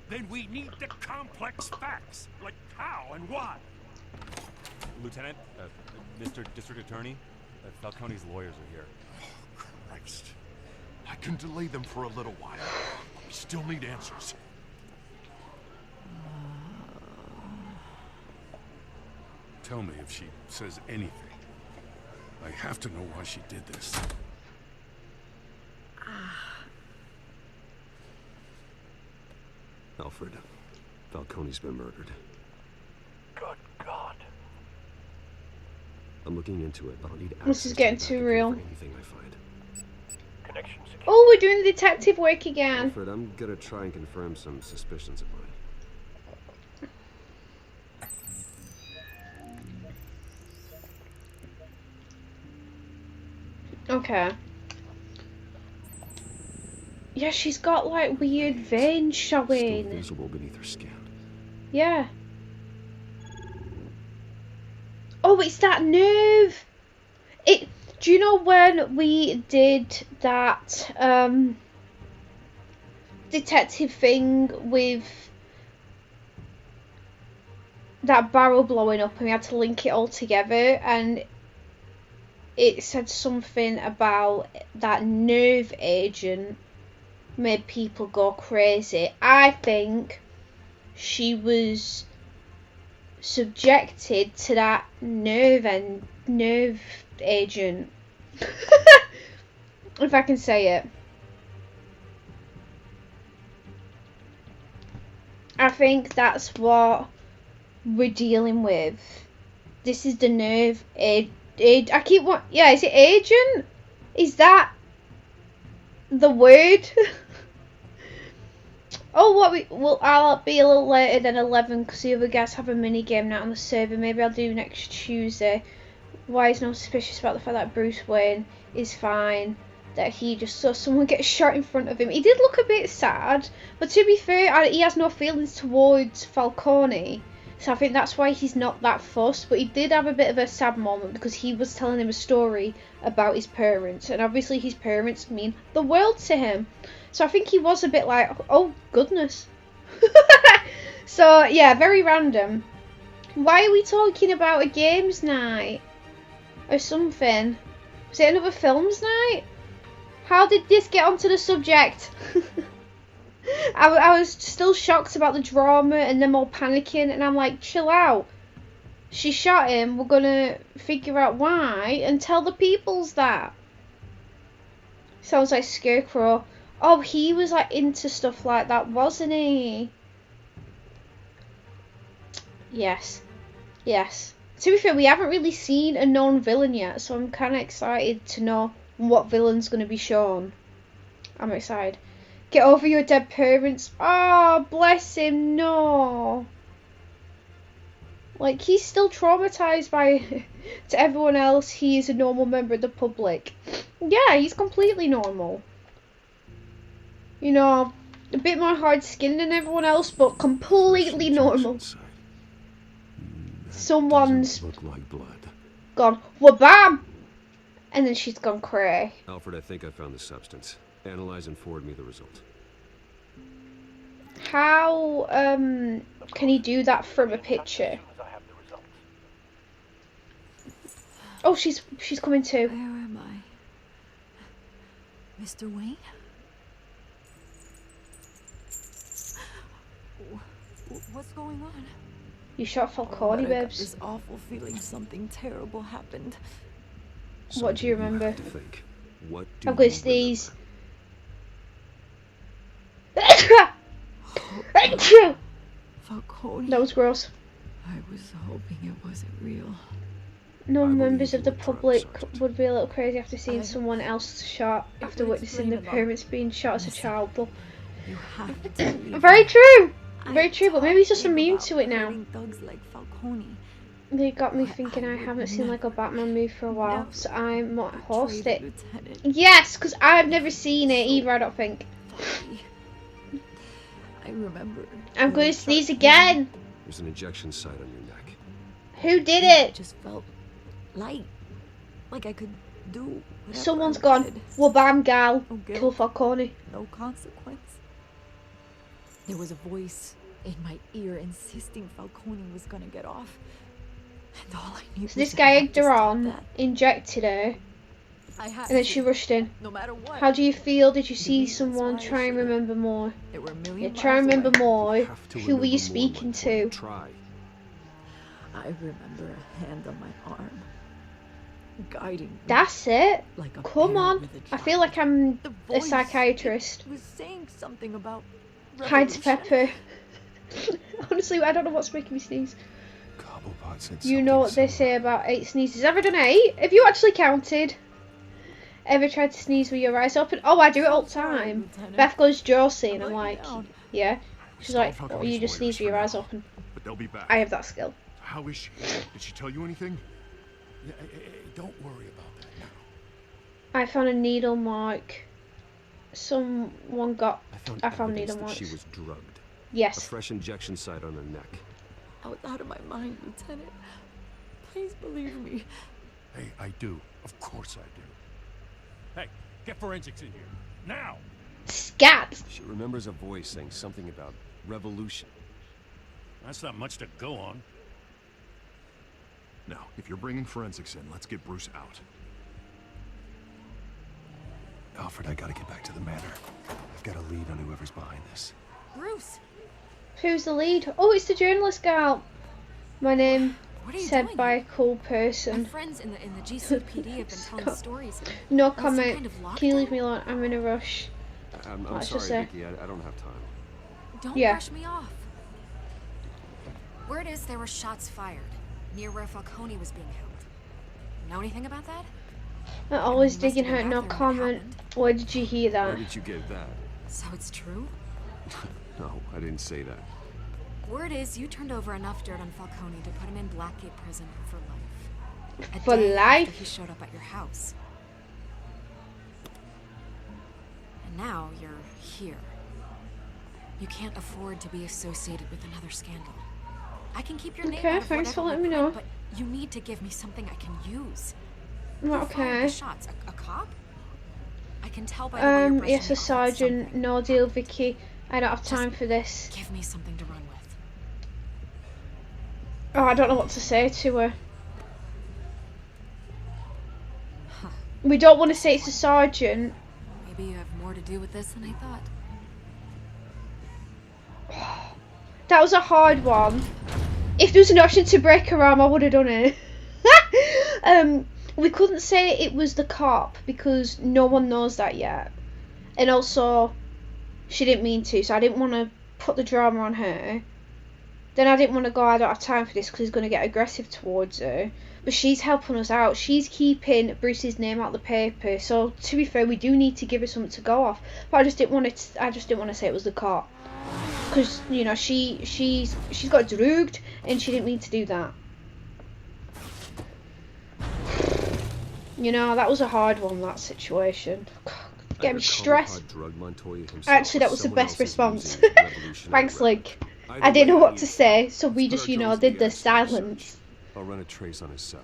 Then we need the complex facts, like how and why. Lieutenant, Mr. District Attorney, Falcone's lawyers are here. Oh, Christ. I can delay them for a little while. We still need answers. Tell me if she says anything. I have to know why she did this. Alfred, Falcone's been murdered. Good God. I'm looking into it, but I'll need access. This is getting too real. Anything I find. Connection secure. Oh, we're doing the detective work again. Alfred, I'm gonna try and confirm some suspicions of mine. Okay. Yeah, she's got like weird veins showing. Still visible beneath her skin. Yeah. Oh, it's that nerve. Do you know when we did that detective thing with that barrel blowing up and we had to link it all together, and it said something about that nerve agent made people go crazy. I think she was subjected to that nerve agent. If I can say it. I think that's what we're dealing with. This is the nerve I keep what? Yeah, is it agent? Is that the word? Oh, I'll be a little later than 11 because the other guys have a mini game night on the server. Maybe I'll do next Tuesday. Why is no suspicious about the fact that Bruce Wayne is fine? That he just saw someone get shot in front of him. He did look a bit sad, but to be fair, he has no feelings towards Falcone. So I think that's why he's not that fussed. But he did have a bit of a sad moment because he was telling him a story about his parents. And obviously his parents mean the world to him. So I think he was a bit like, oh goodness. So yeah, very random. Why are we talking about a games night? Or something? Was it another films night? How did this get onto the subject? I was still shocked about the drama and them all panicking, and I'm like, chill out. She shot him, we're gonna figure out why and tell the peoples that. Sounds like Scarecrow. Oh, he was like into stuff like that, wasn't he? Yes. Yes. To be fair, we haven't really seen a known villain yet, so I'm kind of excited to know what villain's going to be shown. I'm excited. Get over your dead parents. Oh, bless him, no. Like, he's still traumatized by, to everyone else, he is a normal member of the public. Yeah, he's completely normal. You know, a bit more hard-skinned than everyone else, but completely normal. Someone's look like blood. Gone, wha-bam! And then she's gone cray. Alfred, I think I found the substance. Analyze and forward me the result. How can he do that from a picture? Oh, she's coming too. Where am I? Mr. Wayne? What's going on? You shot Falcone, babes. This awful feeling something terrible happened. What do you remember? What do I'm going to sneeze. Falcone. That was gross. I was hoping it wasn't real. No members of the public would be a little crazy after seeing someone else shot, after witnessing their parents being shot as a child. But you have to very true. Very true, but maybe he's just immune to it now. Thugs like Falcone. They got me thinking I haven't seen like a Batman movie for a while, so I might host it. Yes, because I've never seen it either, I don't think. I remember. I'm going to sneeze again. There's an injection site on your neck. Who did it? Just felt light. Like I could do whatever. Someone's gone. Well, bam, gal. No guilt, kill Falcone. No consequence. There was a voice in my ear insisting Falcone was gonna get off. And all I knew so this guy egged her on, injected her, and then she rushed in. No matter what. How do you feel? Did you see someone? Try and remember more. Yeah, try and remember more. Who were you speaking to? Try. I remember a hand on my arm, guiding me. That's it. Like a Come on. I feel like I'm a psychiatrist. It was saying something about Hide to Pepper. Honestly, I don't know what's making me sneeze. You know what they say about 8 sneezes. Ever done 8? Have you actually counted? Ever tried to sneeze with your eyes open? Oh, I do it all the time. Beth goes Josie, and I'm like, yeah. She's like, oh, you just sneeze with your eyes open. But they'll be back. I have that skill. How is she? Did she tell you anything? Don't worry about that now. I found a needle mark. Someone got. I found needle marks. She was drugged. Yes. A fresh injection site on her neck. I was out of my mind, Lieutenant. Please believe me. Hey, I do. Of course I do. Hey, get forensics in here. Now! Scat! She remembers a voice saying something about revolution. That's not much to go on. Now, if you're bringing forensics in, let's get Bruce out. Alfred, I gotta get back to the manor. I've got a lead on whoever's behind this. Bruce! Who's the lead? Oh, it's the journalist gal. My name What are you said doing by here? a cool My person. friends in the GCPD have been telling stories. No On some comment. kind of Can you leave lockdown? me alone? I'm in a rush. I'm Let's sorry, just say. Vicky. I don't have time. Don't Yeah. brush me off. Word is there were shots fired near where Falcone was being held. Know anything about that? I'm always You must digging have been her. back No there when it comment. happened. Where did you hear Where that? did you get that? So it's true? No, I didn't say that. Word is you turned over enough dirt on Falcone to put him in Blackgate Prison for life. A For day life? after he showed up at your house. And now you're here. You can't afford to be associated with another scandal. I can keep your name Okay, out of thanks for whatever letting me we print, know. but you need to give me something I can use. Right, Who fired okay. the shots? A cop? I can tell by the way you're brushing Yes, me a off at sergeant. something. No deal, Vicky. I don't have time for this. Give me something to run with. Oh, I don't know what to say to her. Huh. We don't want to say it's a sergeant. Maybe you have more to do with this than I thought. That was a hard one. If there was an option to break her arm, I would have done it. We couldn't say it was the cop because no one knows that yet. And also, she didn't mean to, so I didn't want to put the drama on her. Then I didn't want to go, I don't have time for this because he's going to get aggressive towards her. But she's helping us out. She's keeping Bruce's name out of the paper. So to be fair, we do need to give her something to go off. But I just didn't want to. I just didn't want to say it was the cop. Because, you know, she's got drugged and she didn't mean to do that. You know, that was a hard one, that situation. Get me stressed. Actually, that was the best response. Thanks, Link. I didn't know what to say, so we just, you know, did the silence. I'll run a trace on his cell.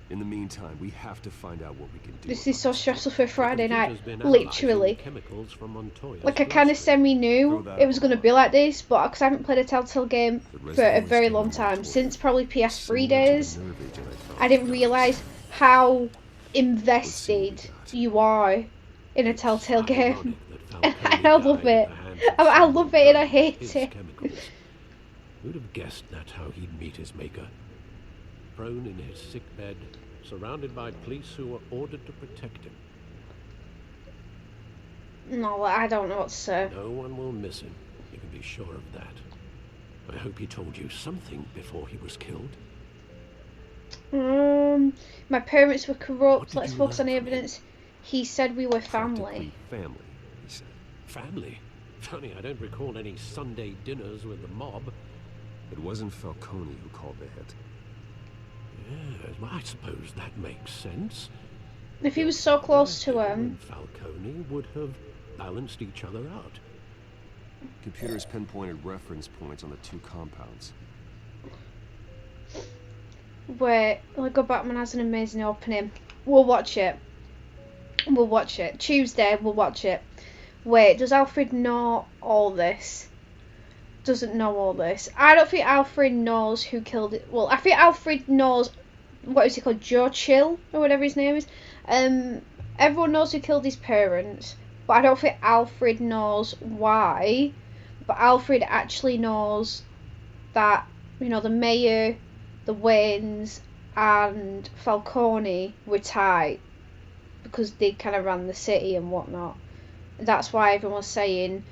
In the meantime, we have to find out what we can do. This is so stressful for Friday night. Computer's been Literally. analysing chemicals from Montoya's Like, I kind of bloodstream. semi-knew it was going to be like this, but because I haven't played a Telltale game for a very long time, since probably PS3 days, I didn't realise how invested you are in a Telltale game. And I love it. I love it and I hate it. Who'd have guessed that's how he'd meet his maker? Prone in his sick bed, surrounded by police who were ordered to protect him. No, I don't know what to say. No one will miss him, you can be sure of that. I hope he told you something before he was killed. My parents were corrupt. What Let's did you focus on learn the from him? evidence. He said we were family. Family, he said. Family? Funny, I don't recall any Sunday dinners with the mob. It wasn't Falcone who called the hit. Yes, well, I suppose that makes sense. If he was so close to him. And Falcone would have balanced each other out. Computers pinpointed reference points on the two compounds. Wait, Lego Batman has an amazing opening. We'll watch it. We'll watch it. Tuesday, we'll watch it. Wait, does Alfred know all this? Doesn't know all this. I don't think Alfred knows who killed it. Well, I think Alfred knows, what is he called, Joe Chill, or whatever his name is. Everyone knows who killed his parents, but I don't think Alfred knows why. But Alfred actually knows that, you know, the mayor, the Waynes, and Falcone were tight because they kind of ran the city and whatnot. That's why everyone's saying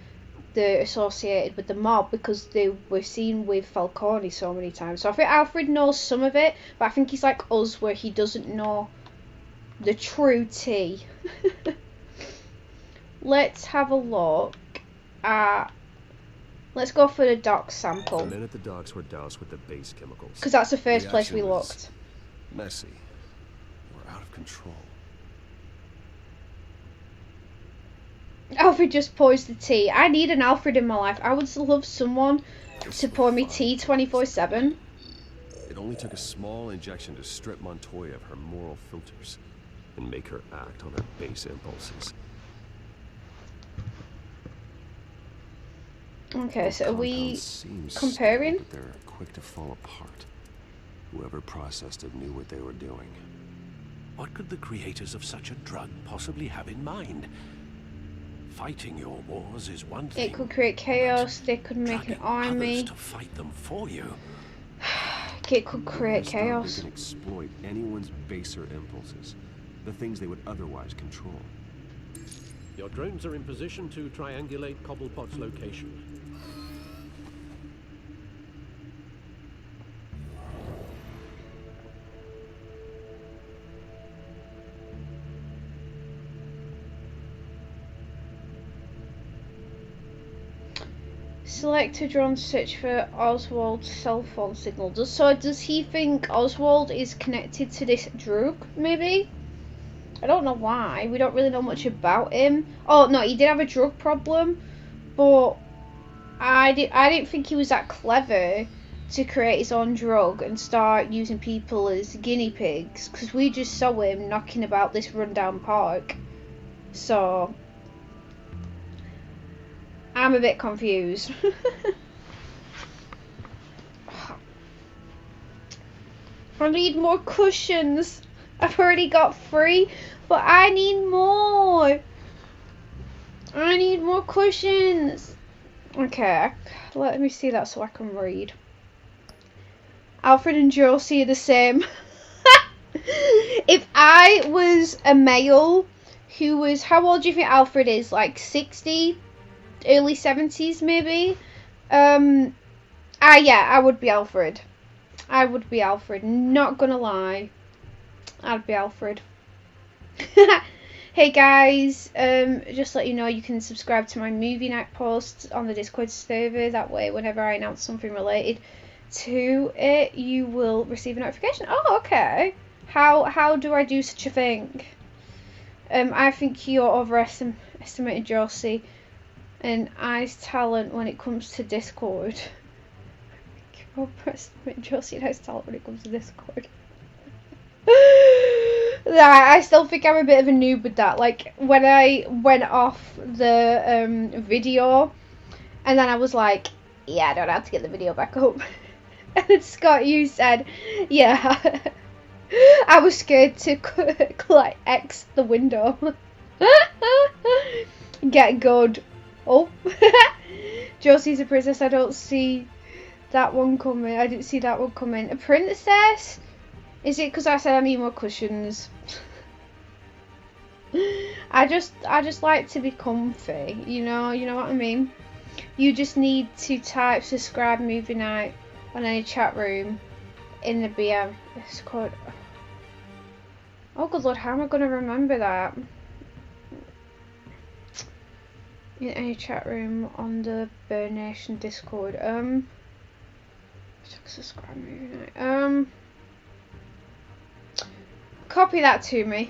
they're associated with the mob, because they were seen with Falcone so many times. So I think Alfred knows some of it, but I think he's like us, where he doesn't know the true tea. Let's have a look at... Let's go for the dock sample. The men at the docks were doused with the base chemicals. Because that's the first place we Reaction was looked. Messy. We're out of control. Alfred just pours the tea. I need an Alfred in my life. I would love someone to pour me tea 24/7. It only took a small injection to strip Montoya of her moral filters and make her act on her base impulses. Okay, so are we Seems comparing? stable, but they're quick to fall apart. Whoever processed it knew what they were doing. What could the creators of such a drug possibly have in mind? Fighting your wars is one thing. It could create chaos. They could make an army. To fight them for you. It could create They chaos. can exploit anyone's baser impulses, the things they would otherwise control. Your drones are in position to triangulate Cobblepot's location. Select a drone to search for Oswald's cell phone signal. So does he think Oswald is connected to this drug, maybe? I don't know why. We don't really know much about him. Oh, no, he did have a drug problem. But I didn't think he was that clever to create his own drug and start using people as guinea pigs. Because we just saw him knocking about this rundown park. So I'm a bit confused. I need more cushions. I've already got 3, but I need more. I need more cushions. Okay, let me see that so I can read. Alfred and Josie are the same. If I was a male who was, how old do you think Alfred is? Like 60? Early 70s maybe? Yeah, I would be Alfred. I would be Alfred, not gonna lie. I'd be Alfred. Hey guys, just to let you know, you can subscribe to my movie night posts on the Discord server. That way, whenever I announce something related to it, you will receive a notification. Oh, okay. How do I do such a thing? I think you're overestimating Josie and I's talent when it comes to Discord. I think you're overestimating Josie and I's talent when it comes to Discord. I still think I'm a bit of a noob with that. Like, when I went off the video, and then I was like, yeah, I don't know how to get the video back up. And then Scott, you said, yeah. I was scared to like X the window. Get good. Oh. Josie's a princess. I don't see that one coming. I didn't see that one coming. A princess? Is it because I said I need more cushions? I just like to be comfy, you know what I mean? You just need to type subscribe movie night on any chat room in the BM. It's called, oh good lord, how am I gonna remember that? In any chat room on the Burn Nation Discord. Subscribe movie night. Copy that to me,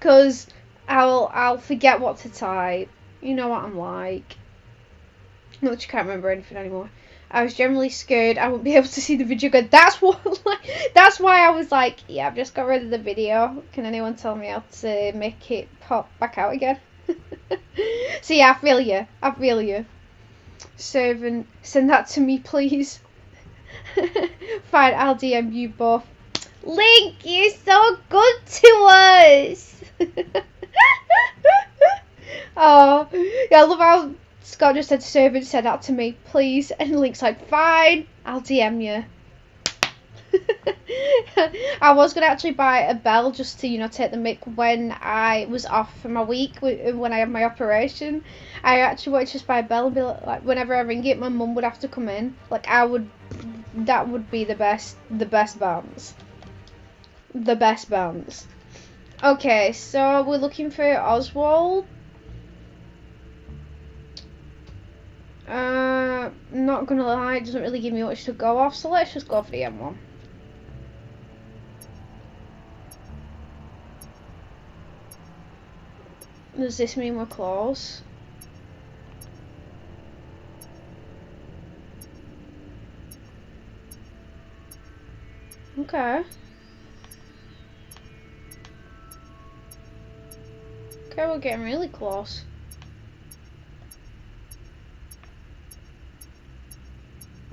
because I'll forget what to type. You know what I'm like. Not that you can't remember anything anymore. I was generally scared I wouldn't be able to see the video again. That's why I was like, yeah, I've just got rid of the video. Can anyone tell me how to make it pop back out again? So yeah, I feel you. Servant, send that to me, please. Fine, I'll DM you both. Link, you're so good to us. Oh, yeah, I love how Scott just said servant, send that to me, please. And Link's like, fine, I'll DM you. I was going to actually buy a bell just to, take the mic when I was off for my week, when I had my operation. I actually wanted to just buy a bell and be like, whenever I ring it, my mum would have to come in. Like, that would be the best bounce. The best bounce. Okay, so we're looking for Oswald. Not gonna lie, it doesn't really give me much to go off, so let's just go for the M1. Does this mean we're close? Okay. Okay, we're getting really close.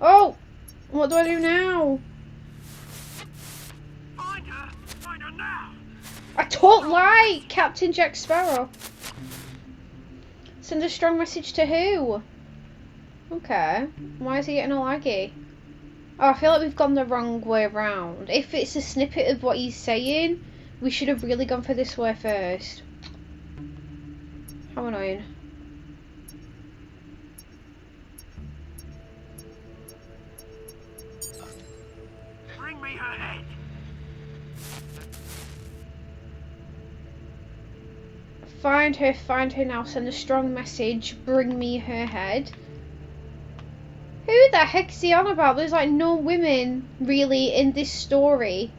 Oh! What do I do now? Find her! Find I don't like Captain Jack Sparrow. Send a strong message to who? Okay. Why is he getting all laggy? Oh, I feel like we've gone the wrong way around. If it's a snippet of what he's saying, we should have really gone for this way first. How annoying. Bring me her head. Find her now, send a strong message, bring me her head. Who the heck's he on about? There's like no women really in this story.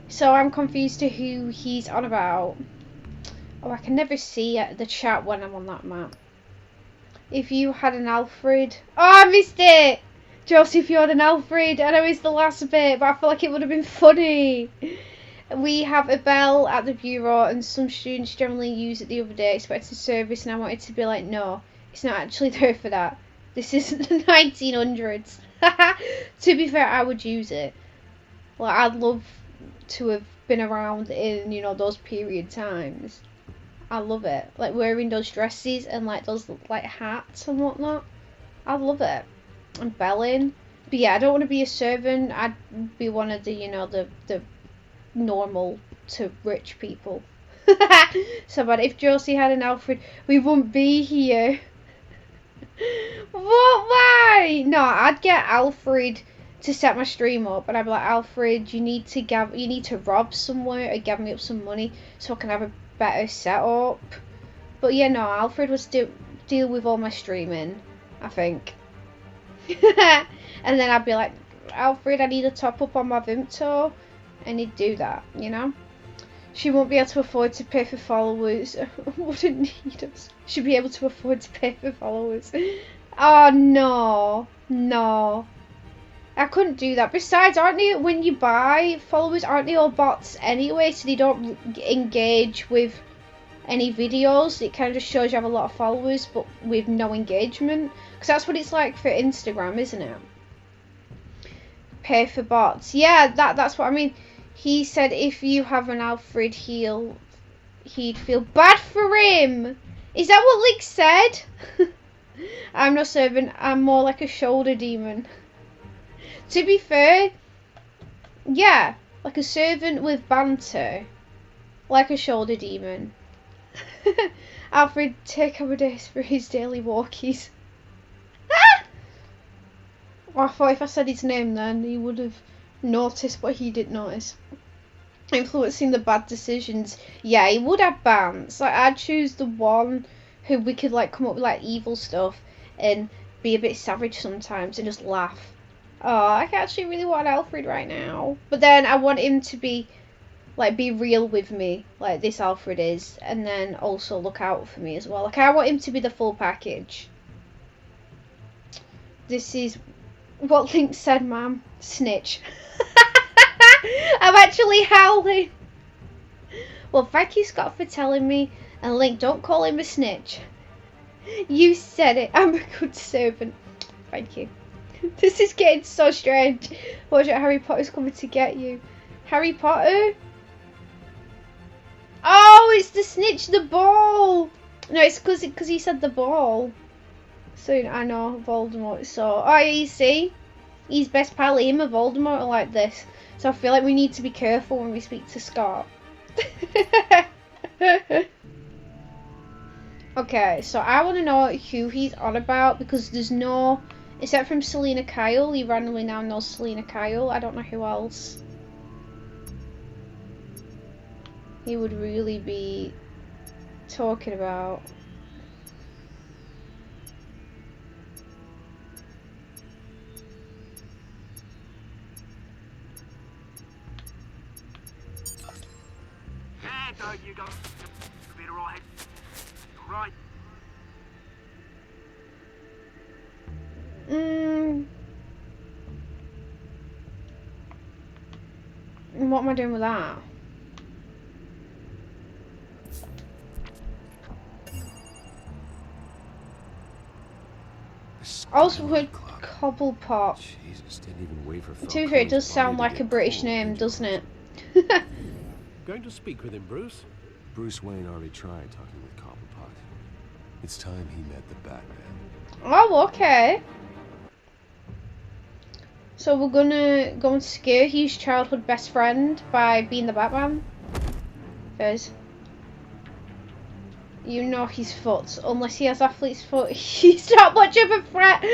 So I'm confused to who he's on about. Oh, I can never see the chat when I'm on that map. If you had an Alfred... Oh, I missed it! Josie, if you had an Alfred, I know it's the last bit, but I feel like it would have been funny. We have a bell at the bureau and some students generally use it the other day, expecting service, and I wanted to be like, no, it's not actually there for that. This isn't the 1900s. To be fair, I would use it. Like, I'd love to have been around in, you know, those period times. I love it. Like, wearing those dresses and, like, those, like, hats and whatnot. I love it. And belling. But yeah, I don't want to be a servant. I'd be one of the, you know, the normal to rich people. So, but if Josie had an Alfred, we wouldn't be here. What? Why? No, I'd get Alfred to set my stream up, and I'd be like, Alfred, you need to rob somewhere or gather me up some money so I can have a better setup. But yeah, no, Alfred would still deal with all my streaming, I think. And then I'd be like, Alfred, I need a top up on my Vimto, and he'd do that, you know. She won't be able to afford to pay for followers. Wouldn't need us. She'd be able to afford to pay for followers. Oh no, no. I couldn't do that. Besides, aren't they, when you buy followers, aren't they all bots anyway? So they don't engage with any videos. It kind of just shows you have a lot of followers, but with no engagement. Because that's what it's like for Instagram, isn't it? Pay for bots. Yeah, that's what I mean. He said if you have an Alfred, he'd feel bad for him. Is that what Lick said? I'm not servant. I'm more like a shoulder demon. To be fair, yeah, like a servant with banter, like a shoulder demon. Alfred, take Amadeus for his daily walkies. I thought if I said his name then he would have noticed what he didn't notice. Influencing the bad decisions. Yeah, he would have bans. Like, I'd choose the one who we could like come up with like evil stuff and be a bit savage sometimes and just laugh. Oh, I actually really want Alfred right now. But then I want him to be real with me, like this Alfred is, and then also look out for me as well. Like, I want him to be the full package. This is what Link said, ma'am. Snitch. I'm actually howling. Well, thank you, Scott, for telling me. And Link, don't call him a snitch. You said it. I'm a good servant. Thank you. This is getting so strange. Watch out, Harry Potter's coming to get you. Harry Potter? Oh, it's the snitch, the ball. No, it's because he said the ball. So I know Voldemort. So, oh, you see, he's best pal. Him and Voldemort are like this. So I feel like we need to be careful when we speak to Scott. Okay, so I want to know who he's on about, because there's no, except from Selena Kyle, he randomly now knows Selena Kyle. I don't know who else he would really be talking about. There you go. Better all head. Right. What am I doing with that? Also with Cobblepot. Jesus, didn't even wait for To be fair, it does sound like a British name, doesn't it? Going to speak with him, Bruce? Bruce Wayne already tried talking with Cobblepot. It's time he met the Batman. Oh, okay. So we're gonna go and scare his childhood best friend by being the Batman? Fizz. You know his foot. Unless he has athlete's foot, he's not much of a threat.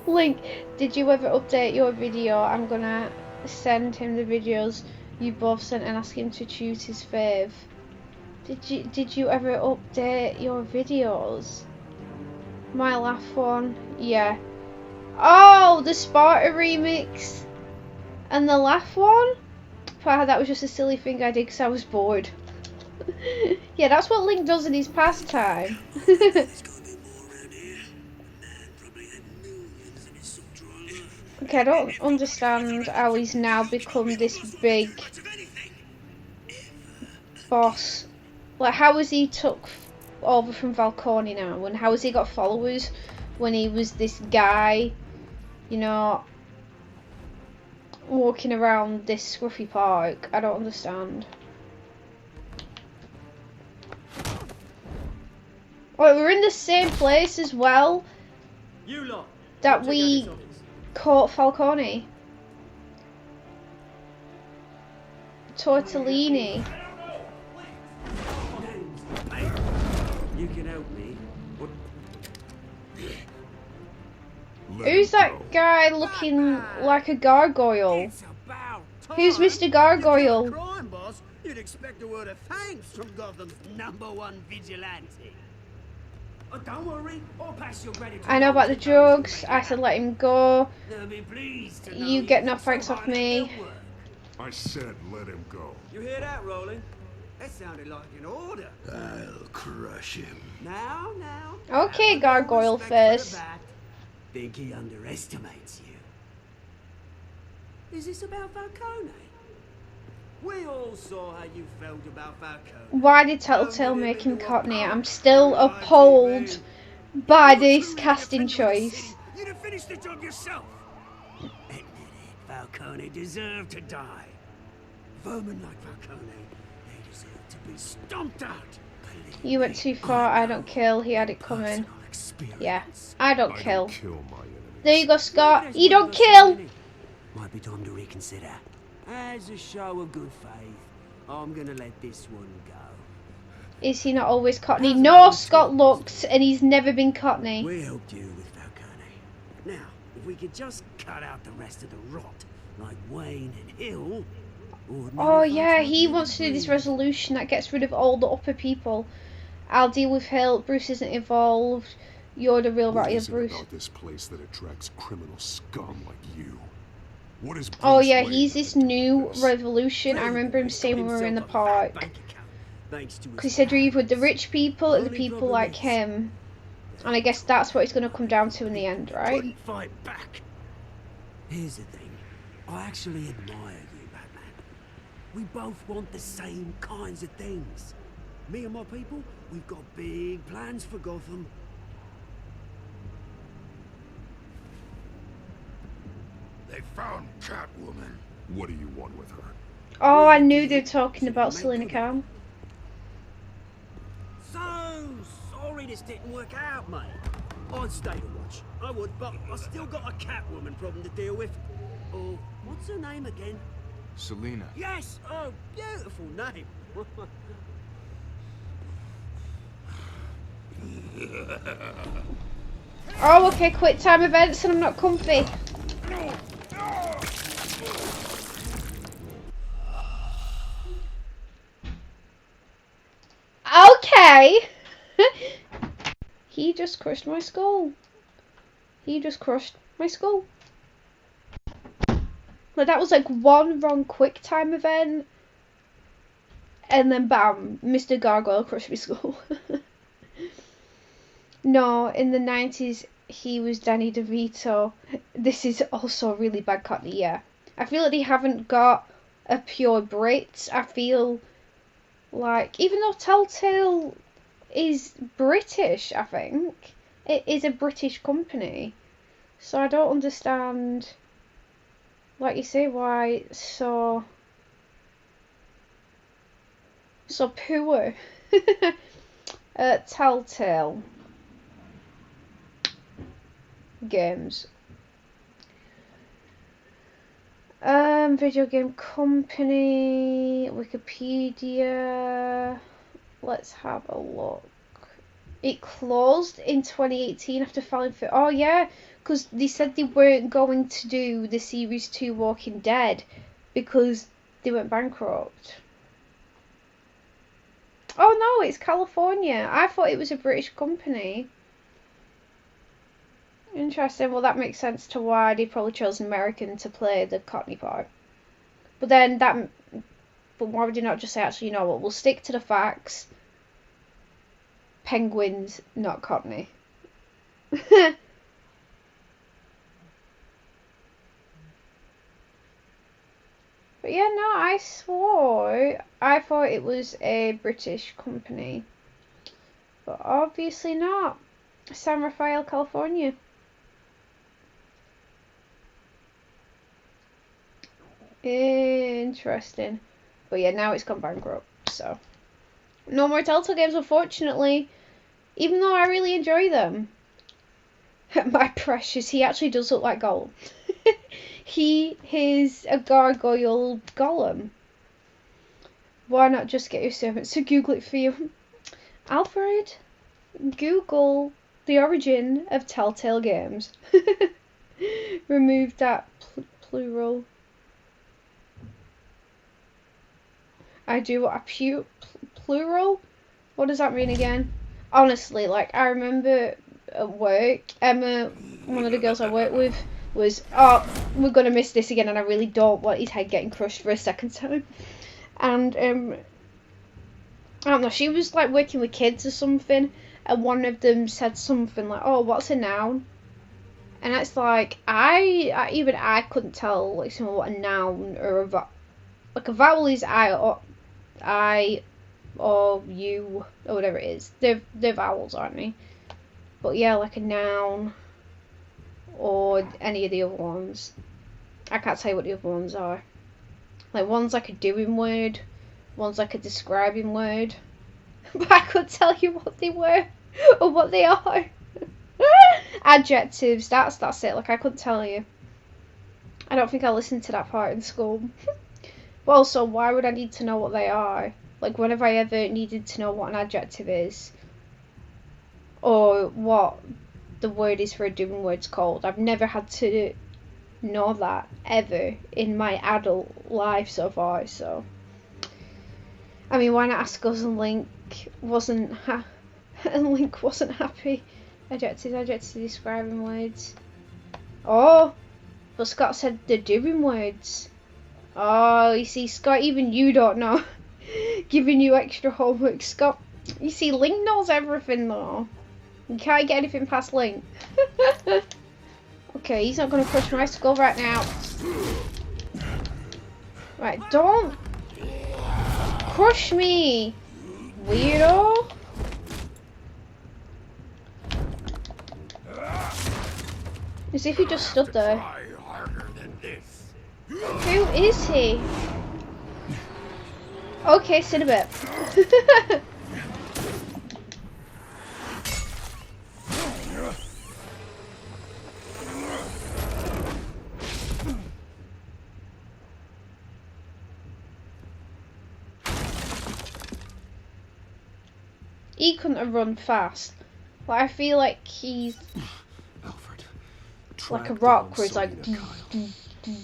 Link, did you ever update your video? I'm gonna send him the videos you both sent and ask him to choose his fave. Did you ever update your videos? My last one, yeah. Oh, the Sparta remix and the laugh one? Wow, that was just a silly thing I did because I was bored. Yeah, that's what Link does in his pastime. Okay, I don't understand how he's now become this big boss. Like, how has he took over from Falcone now? And how has he got followers when he was this guy, you know, walking around this scruffy park? I don't understand. Oh, we're in the same place as well that we caught Falcone. Tortellini. You can help me. Who's that guy looking like a gargoyle? Who's Mr. Gargoyle? Crime boss, you'd expect a word of thanks from Gotham's #1 vigilante. Oh, don't worry, I'll pass your gratitude. I know about the drugs. I said let him go. They'll be pleased to know You get no thanks off me. I said let him go. You hear that, Roland? That sounded like an order. I'll crush him. Now. Okay, gargoyle face. Think he underestimates you. Is this about Falcone? We all saw how you felt about Falcone. Why did Telltale make him Cockney? I'm still appalled by this casting choice. You'd have finished the job yourself. Admit it, Falcone deserved to die. Vermin like Falcone, they deserve to be stomped out. You went too far. I don't kill. He had it coming. Yeah, I don't kill. There you go, Scott. You don't kill. Might be time to reconsider. As a show of good faith, I'm gonna let this one go. Is he not always Cockney? No, Scott looks, and he's never been Cockney. We helped you with Falcone. Now, if we could just cut out the rest of the rot, like Wayne and Hill. Oh yeah, he wants to do this resolution that gets rid of all the upper people. I'll deal with Hill. Bruce isn't involved. You're the real right of Bruce. About this place that attracts criminal scum like you. What is Bruce yeah, Wayne he's this new revolution. I remember him saying when we were in the park. Because he said you're either with the rich people or the people like him. And I guess that's what it's going to come down to in the end, right? Fight back. Here's the thing. I actually admire you, Batman. We both want the same kinds of things. Me and my people, we've got big plans for Gotham. They found Catwoman. What do you want with her? Oh, I knew they were talking about Selena Khan. So sorry this didn't work out, mate. I'd stay to watch. I would, but I still got a Catwoman problem to deal with. Oh, what's her name again? Selena. Yes! Oh, beautiful name. Oh, okay, quick time events and I'm not comfy. Okay. He just crushed my skull. He just crushed my skull. Like, that was like one wrong quick time event. And then bam, Mr. Gargoyle crushed my skull. No, in the 90s he was Danny DeVito. This is also really bad Cockney, yeah. I feel like they haven't got a pure Brit. I feel like, even though Telltale is British, I think, it is a British company. So I don't understand, like you say, why it's so So poor. Telltale games. Video game company, Wikipedia. Let's have a look. It closed in 2018 after filing for. Oh yeah, because they said they weren't going to do the series 2 Walking Dead because they went bankrupt. Oh no, it's California. I thought it was a British company. Interesting. Well, that makes sense to why they probably chose an American to play the Cockney part. But then that. But why would you not just say, actually, you know what? We'll stick to the facts. Penguins, not Cockney. But yeah, no, I thought it was a British company. But obviously not. San Rafael, California. Interesting. But yeah, now it's gone bankrupt, so. No more Telltale games, unfortunately. Even though I really enjoy them. My precious, he actually does look like Gollum. He is a gargoyle golem. Why not just get your servants to Google it for you? Alfred, Google the origin of Telltale games. Remove that plural. I do a plural? What does that mean again? Honestly, like, I remember at work, Emma, one of the girls I work with, was, oh, we're gonna miss this again, and I really don't want his head getting crushed for a second time. And, I don't know, she was, like, working with kids or something, and one of them said something like, oh, what's a noun? And it's like, even I couldn't tell, like, what a noun or a vowel, like, a vowel is I or you or whatever it is. They're vowels, aren't they? But yeah, like a noun or any of the other ones. I can't tell you what the other ones are. Like, one's like a doing word, one's like a describing word. But I couldn't tell you what they were or what they are. Adjectives, that's it. Like, I couldn't tell you. I don't think I listened to that part in school. But also, why would I need to know what they are? Like, when have I ever needed to know what an adjective is? Or what the word is for a doing word's called? I've never had to know that, ever, in my adult life so far, so. I mean, why not ask us, and Link wasn't happy. Adjectives, describing words. Oh! But Scott said the doing words. Oh, you see, Scott, even you don't know. Giving you extra homework, Scott. You see, Link knows everything, though. You can't get anything past Link. Okay, he's not going to crush my skull right now. Right, don't crush me, weirdo. As if he just stood there. Who is he? Okay, sit a bit. He couldn't have run fast. Like, I feel like he's Alfred, like a rock where it's like.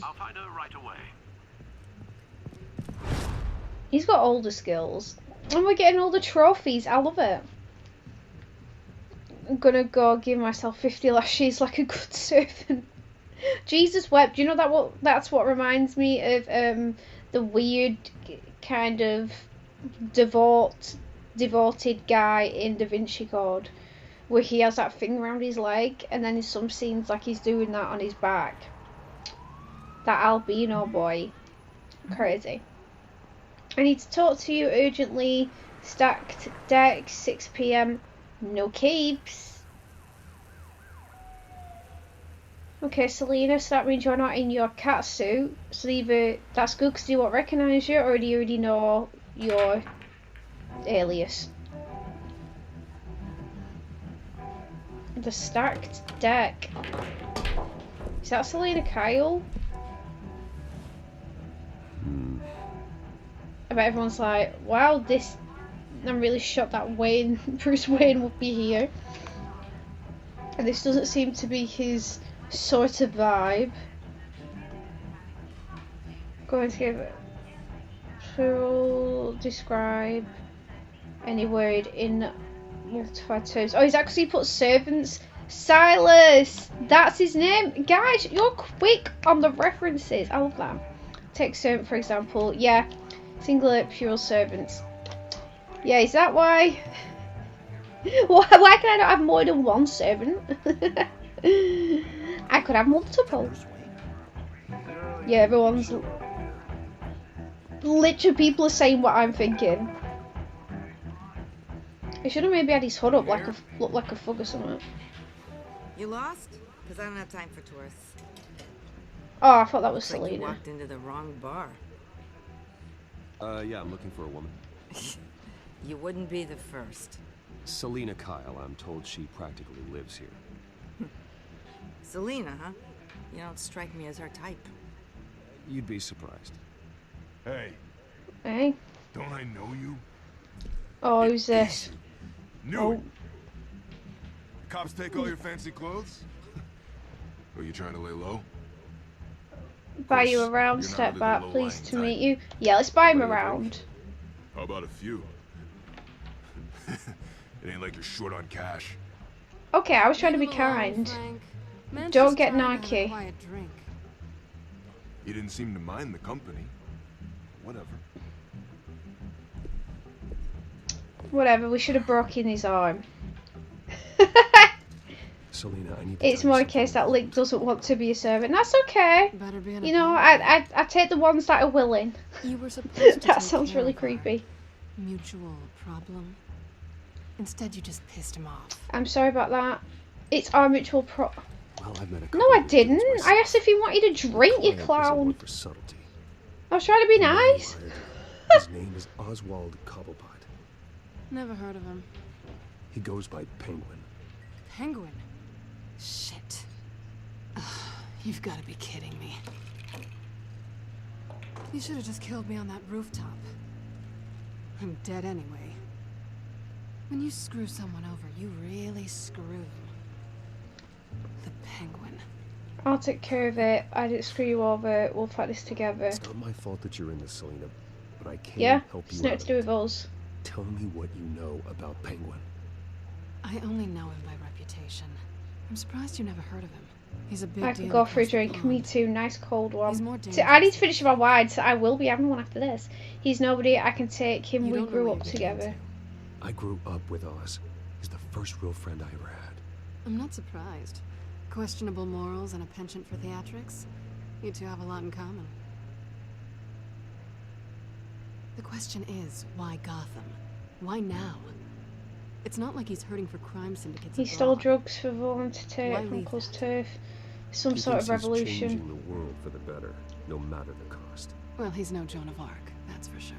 I'll find her right away. He's got all the skills. And we're getting all the trophies. I love it. I'm gonna go give myself 50 lashes like a good servant. Jesus wept. Do you know that's what reminds me of the weird kind of devoted guy in Da Vinci Code, where he has that thing around his leg, and then in some scenes like he's doing that on his back. That albino boy. Crazy. I need to talk to you urgently. Stacked deck, 6 PM. No capes. Okay, Selena, so that means you're not in your cat suit. So either that's good because they won't recognise you, or do you already know you're alias. The stacked deck. Is that Selena Kyle? I bet everyone's like, wow, this... I'm really shocked that Bruce Wayne would be here. And this doesn't seem to be his sort of vibe. Going to give it... describe any word in multiplied terms. Oh, he's actually put servants. Silas! That's his name. Guys, you're quick on the references. I love that. Take servant, for example. Yeah. Singular, plural servants. Yeah, is that why? Why can I not have more than one servant? I could have multiple. Yeah, everyone's... Literally, people are saying what I'm thinking. He should have maybe had his hood up like look like a fug or something. You lost? Because I don't have time for tourists. Oh, I thought that was Looks like Selena. you walked into the wrong bar. Yeah, I'm looking for a woman. You wouldn't be the first. Selena Kyle, I'm told she practically lives here. Selena, huh? You don't strike me as her type. You'd be surprised. Hey. Hey. Don't I know you? Oh, who's this? Knew it. The cops take all your fancy clothes? Are you trying to lay low? Buy you around, step back, pleased to meet you. Yeah, let's buy him around. How about a few? It ain't like you're short on cash. Okay, I was trying to be kind. Don't get narky. He didn't seem to mind the company. Whatever. Whatever, we should have broken his arm. Selena, I need to It's more a case that Link doesn't want to be a servant. That's okay. You know, I take the ones that are willing. You were supposed to that sounds really creepy. Mutual problem. Instead, you just pissed him off. I'm sorry about that. It's our mutual Well, I've met a No, I didn't. I asked if he wanted a drink, you clown. For subtlety. I was trying to be nice. His name is Oswald Cobblepot. Never heard of him. He goes by Penguin. Penguin? Shit. Ugh, you've got to be kidding me. You should have just killed me on that rooftop. I'm dead anyway. When you screw someone over, you really screw them. The Penguin. I'll take care of it. I didn't screw you over. We'll fight this together. It's not my fault that you're in this, Selena, but I can't help you it's nothing out. to do with us. Tell me what you know about Penguin. I only know him by reputation. I'm surprised you never heard of him. He's a big I deal. could go for a across the drink. pond. Me too. Nice cold one. He's more See, I need dangerous. to finish my wine, so I will be having one after this. He's nobody. I can take him. You We don't know grew what up you're getting together. I grew up with Oz. He's the first real friend I ever had. I'm not surprised. Questionable morals and a penchant for theatrics. You two have a lot in common. The question is, why Gotham? Why now? It's not like he's hurting for crime syndicates He abroad. stole drugs for volunteer Why from leave Uncle's turf. Some He sort of thinks he's revolution. changing the world for the better, no matter the cost. Well, he's no Joan of Arc, that's for sure.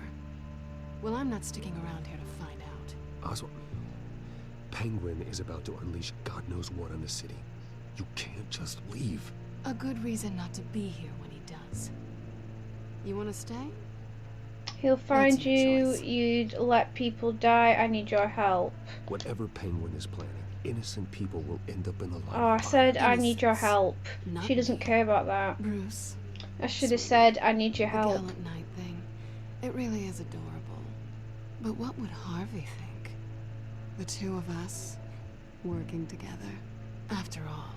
Well, I'm not sticking around here to find out. Oswald, Penguin is about to unleash God knows what on the city. You can't just leave. A good reason not to be here when he does. You want to stay? He'll find That's your you. choice. You'd let people die. I need your help. Whatever Penguin is planning, innocent people will end up in the line. Oh, I said I need your help. Not She doesn't care about that. Bruce. I should have said I need your The help. gallant knight thing. It really is adorable. But what would Harvey think? The two of us working together. After all,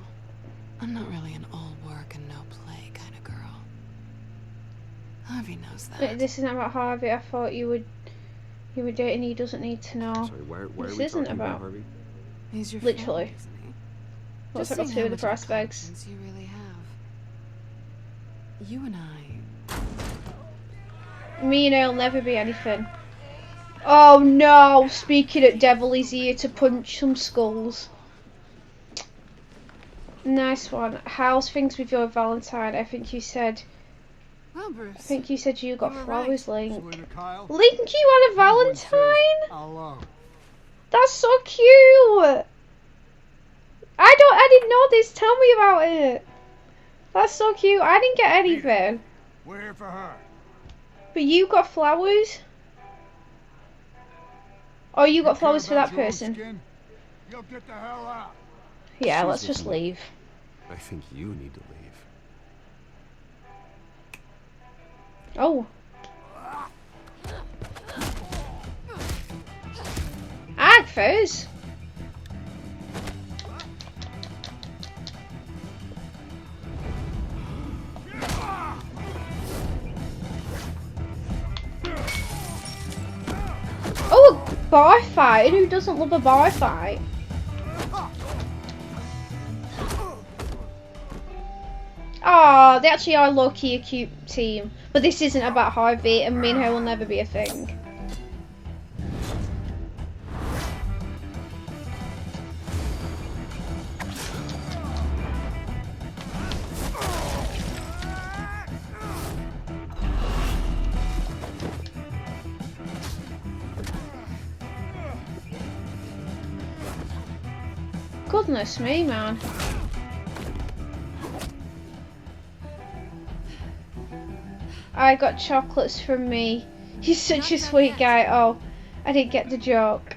I'm not really an all work and no play kind of girl. Harvey knows that. This isn't about Harvey. I thought you were dating. He doesn't need to know. Sorry, why This are we isn't talking about about- Harvey? He's your Literally. friend, isn't he? What's Just that got to seeing do how with the much of a prospects? conscience you really have. You and I. Me and her'll never be anything. Oh no! Speaking at Devil, he's here to punch some skulls. Nice one. How's things with your Valentine? I think you said Well, Bruce. I think you said you got You were flowers, right. Link. Selena Kyle, Link, you had a Penguin says Valentine? hello. That's so cute. I didn't know this. Tell me about it. That's so cute. I didn't get anything. We're here for her. But you got flowers? Oh, you got flowers for that person. You'll get the hell out. Yeah, She's let's just with me. leave. I think you need to leave. Oh. Ah, furs. Oh, a bar fight. Who doesn't love a bar fight? Oh, they actually are low-key a cute team. But this isn't about Harvey, and me and her will never be a thing. Goodness me, man. I got chocolates from me. He's such a sweet guy. Oh, I didn't get the joke.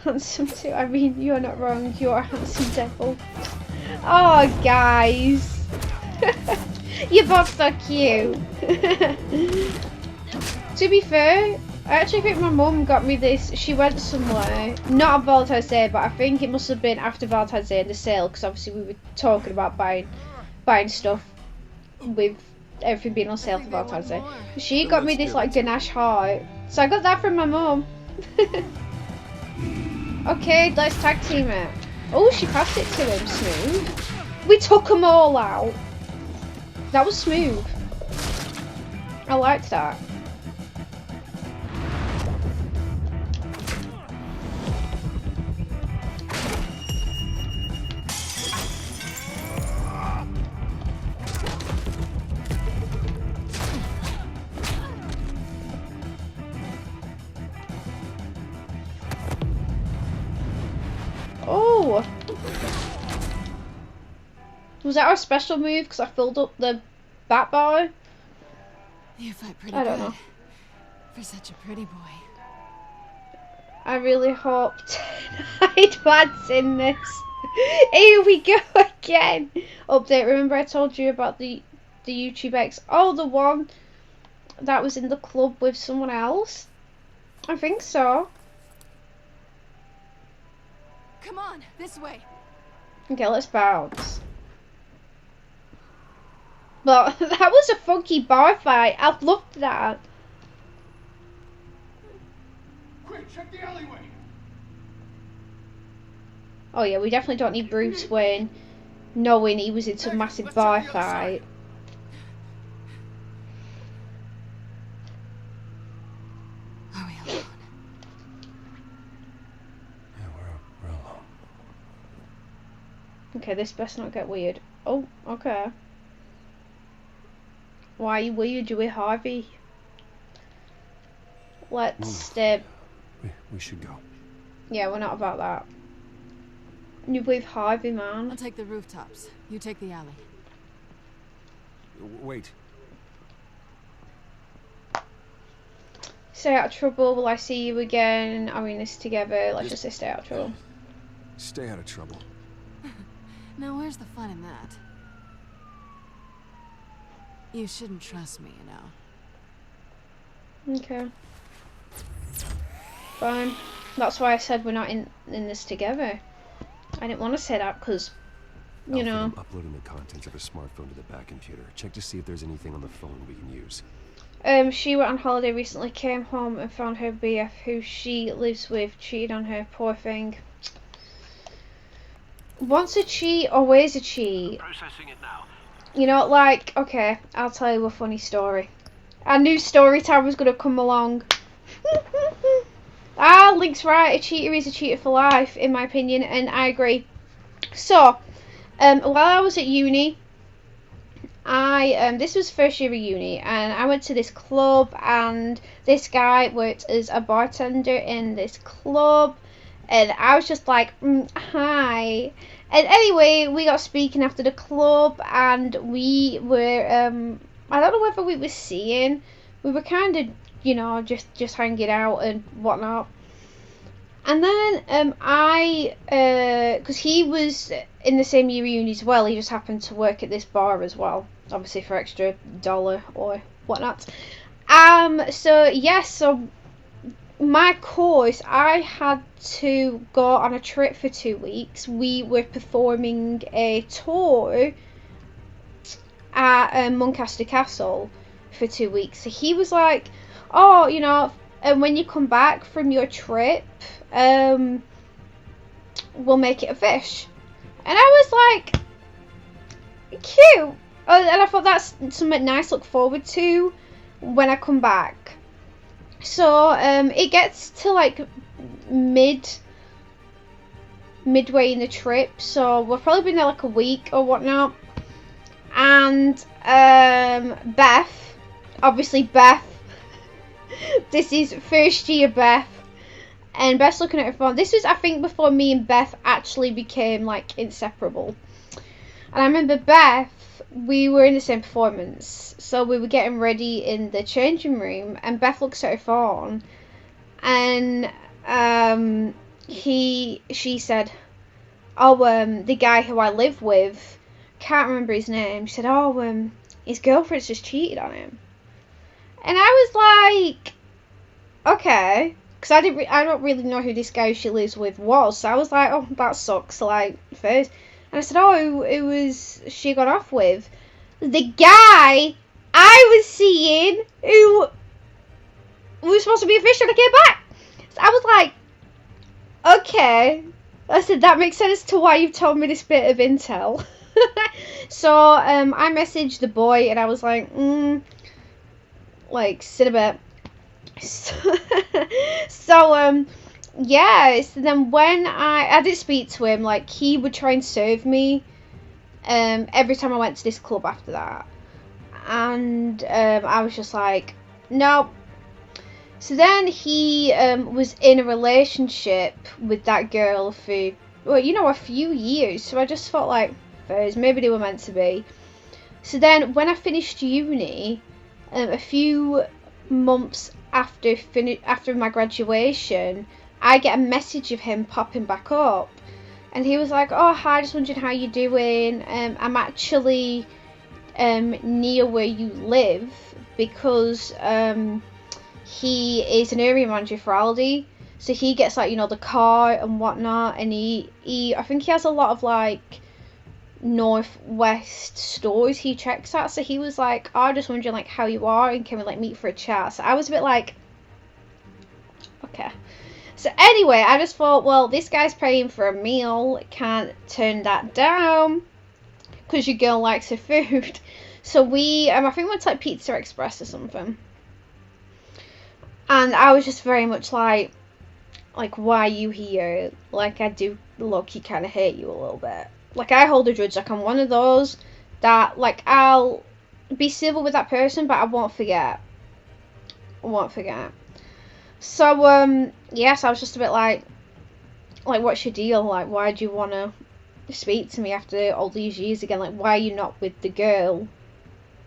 Handsome too. I mean, you're not wrong. You're a handsome devil. Oh, guys. You're both so cute. To be fair, I actually think my mum got me this. She went somewhere, not on Valentine's Day, but I think it must have been after Valentine's Day in the sale, because obviously we were talking about buying stuff with everything being on sale for Valentine's Day. She got me this like Ganesh heart, so I got that from my mum. Okay, let's tag team it. Oh, she passed it to him, smooth. We took them all out. That was smooth. I liked that. Oh! Was that our special move? Because I filled up the bat bar? You fight pretty I don't good know. for such a pretty boy. I really hope Nightman's in this. Here we go again. Update. Remember I told you about the YouTube X? Oh, the one that was in the club with someone else? I think so. Come on, this way. Okay, let's bounce. Well, that was a funky bar fight. I loved that. Quick, check the alleyway. Oh yeah, we definitely don't need Bruce Wayne knowing he was in some massive bar fight. Are we alone? Yeah, we're alone. Okay, this best not get weird. Oh, okay. Why are you weird? You with Harvey? Let's We should go. yeah, we're not about that. You with Harvey, man. I'll take the rooftops. You take the alley. Wait. Stay out of trouble. Will I see you again? Are we in this together? Let's just say stay out of trouble. Stay out of trouble. Now, where's the fun in that? You shouldn't trust me, you know. Okay. Fine. That's why I said we're not in this together. I didn't want to say that because, you Alfred, know. I'm uploading the contents of her smartphone to the back computer. Check to see if there's anything on the phone we can use. She went on holiday recently, came home and found her BF, who she lives with, cheated on her. Poor thing. Once a cheat, always a cheat. Processing it now. You know, like, okay, I'll tell you a funny story. I knew story time was going to come along. Link's right, a cheater is a cheater for life, in my opinion, and I agree. So, while I was at uni, This was first year of uni, and I went to this club, and this guy worked as a bartender in this club, and I was just like, hi. And anyway, we got speaking after the club, and we were, I don't know whether we were seeing, we were kind of, you know, just hanging out and whatnot. And then because he was in the same year uni as well, he just happened to work at this bar as well, obviously for extra dollar or whatnot. So my course, I had to go on a trip for 2 weeks. We were performing a tour at Muncaster Castle for 2 weeks. So he was like, oh, you know, and when you come back from your trip, we'll make it a fish. And I was like, cute. And I thought that's something nice to look forward to when I come back. So it gets to like midway in the trip, so we've probably been there like a week or whatnot. And Beth, this is first year Beth, and Beth's looking at her phone. This was, I think, before me and Beth actually became like inseparable. And I remember Beth, we were in the same performance, so we were getting ready in the changing room, and Beth looks at her phone, and she said, oh, the guy who I live with, can't remember his name, she said, oh, his girlfriend's just cheated on him. And I was like, okay, because I don't really know who this guy she lives with was, so I was like, oh, that sucks, like, first. And I said, oh, it was she got off with the guy I was seeing who was supposed to be a fish when I came back. So I was like, okay. I said, that makes sense to why you've told me this bit of intel. So I messaged the boy, and I was like, sit a bit. So then when I did speak to him, like, he would try and serve me every time I went to this club after that, and I was just like, nope. So then he was in a relationship with that girl for, well, you know, a few years, so I just felt like maybe they were meant to be. So then when I finished uni, a few months after my graduation, I get a message of him popping back up, and he was like, oh, hi, just wondering how you're doing. I'm actually near where you live, because he is an area manager for Aldi, so he gets, like, you know, the car and whatnot, and I think he has a lot of like northwest stores he checks at. So he was like, oh, just wondering like how you are, and can we like meet for a chat? So I was a bit like, okay. So anyway, I just thought, well, this guy's paying for a meal, can't turn that down because your girl likes her food. So we I think we went to like Pizza Express or something, and I was just very much like, why are you here? Like, I do low-key kind of hate you a little bit. Like, I hold a grudge. Like, I'm one of those that, like, I'll be civil with that person, but I won't forget. So, yes, I was just a bit like, what's your deal? Like, why do you want to speak to me after all these years again? Like, why are you not with the girl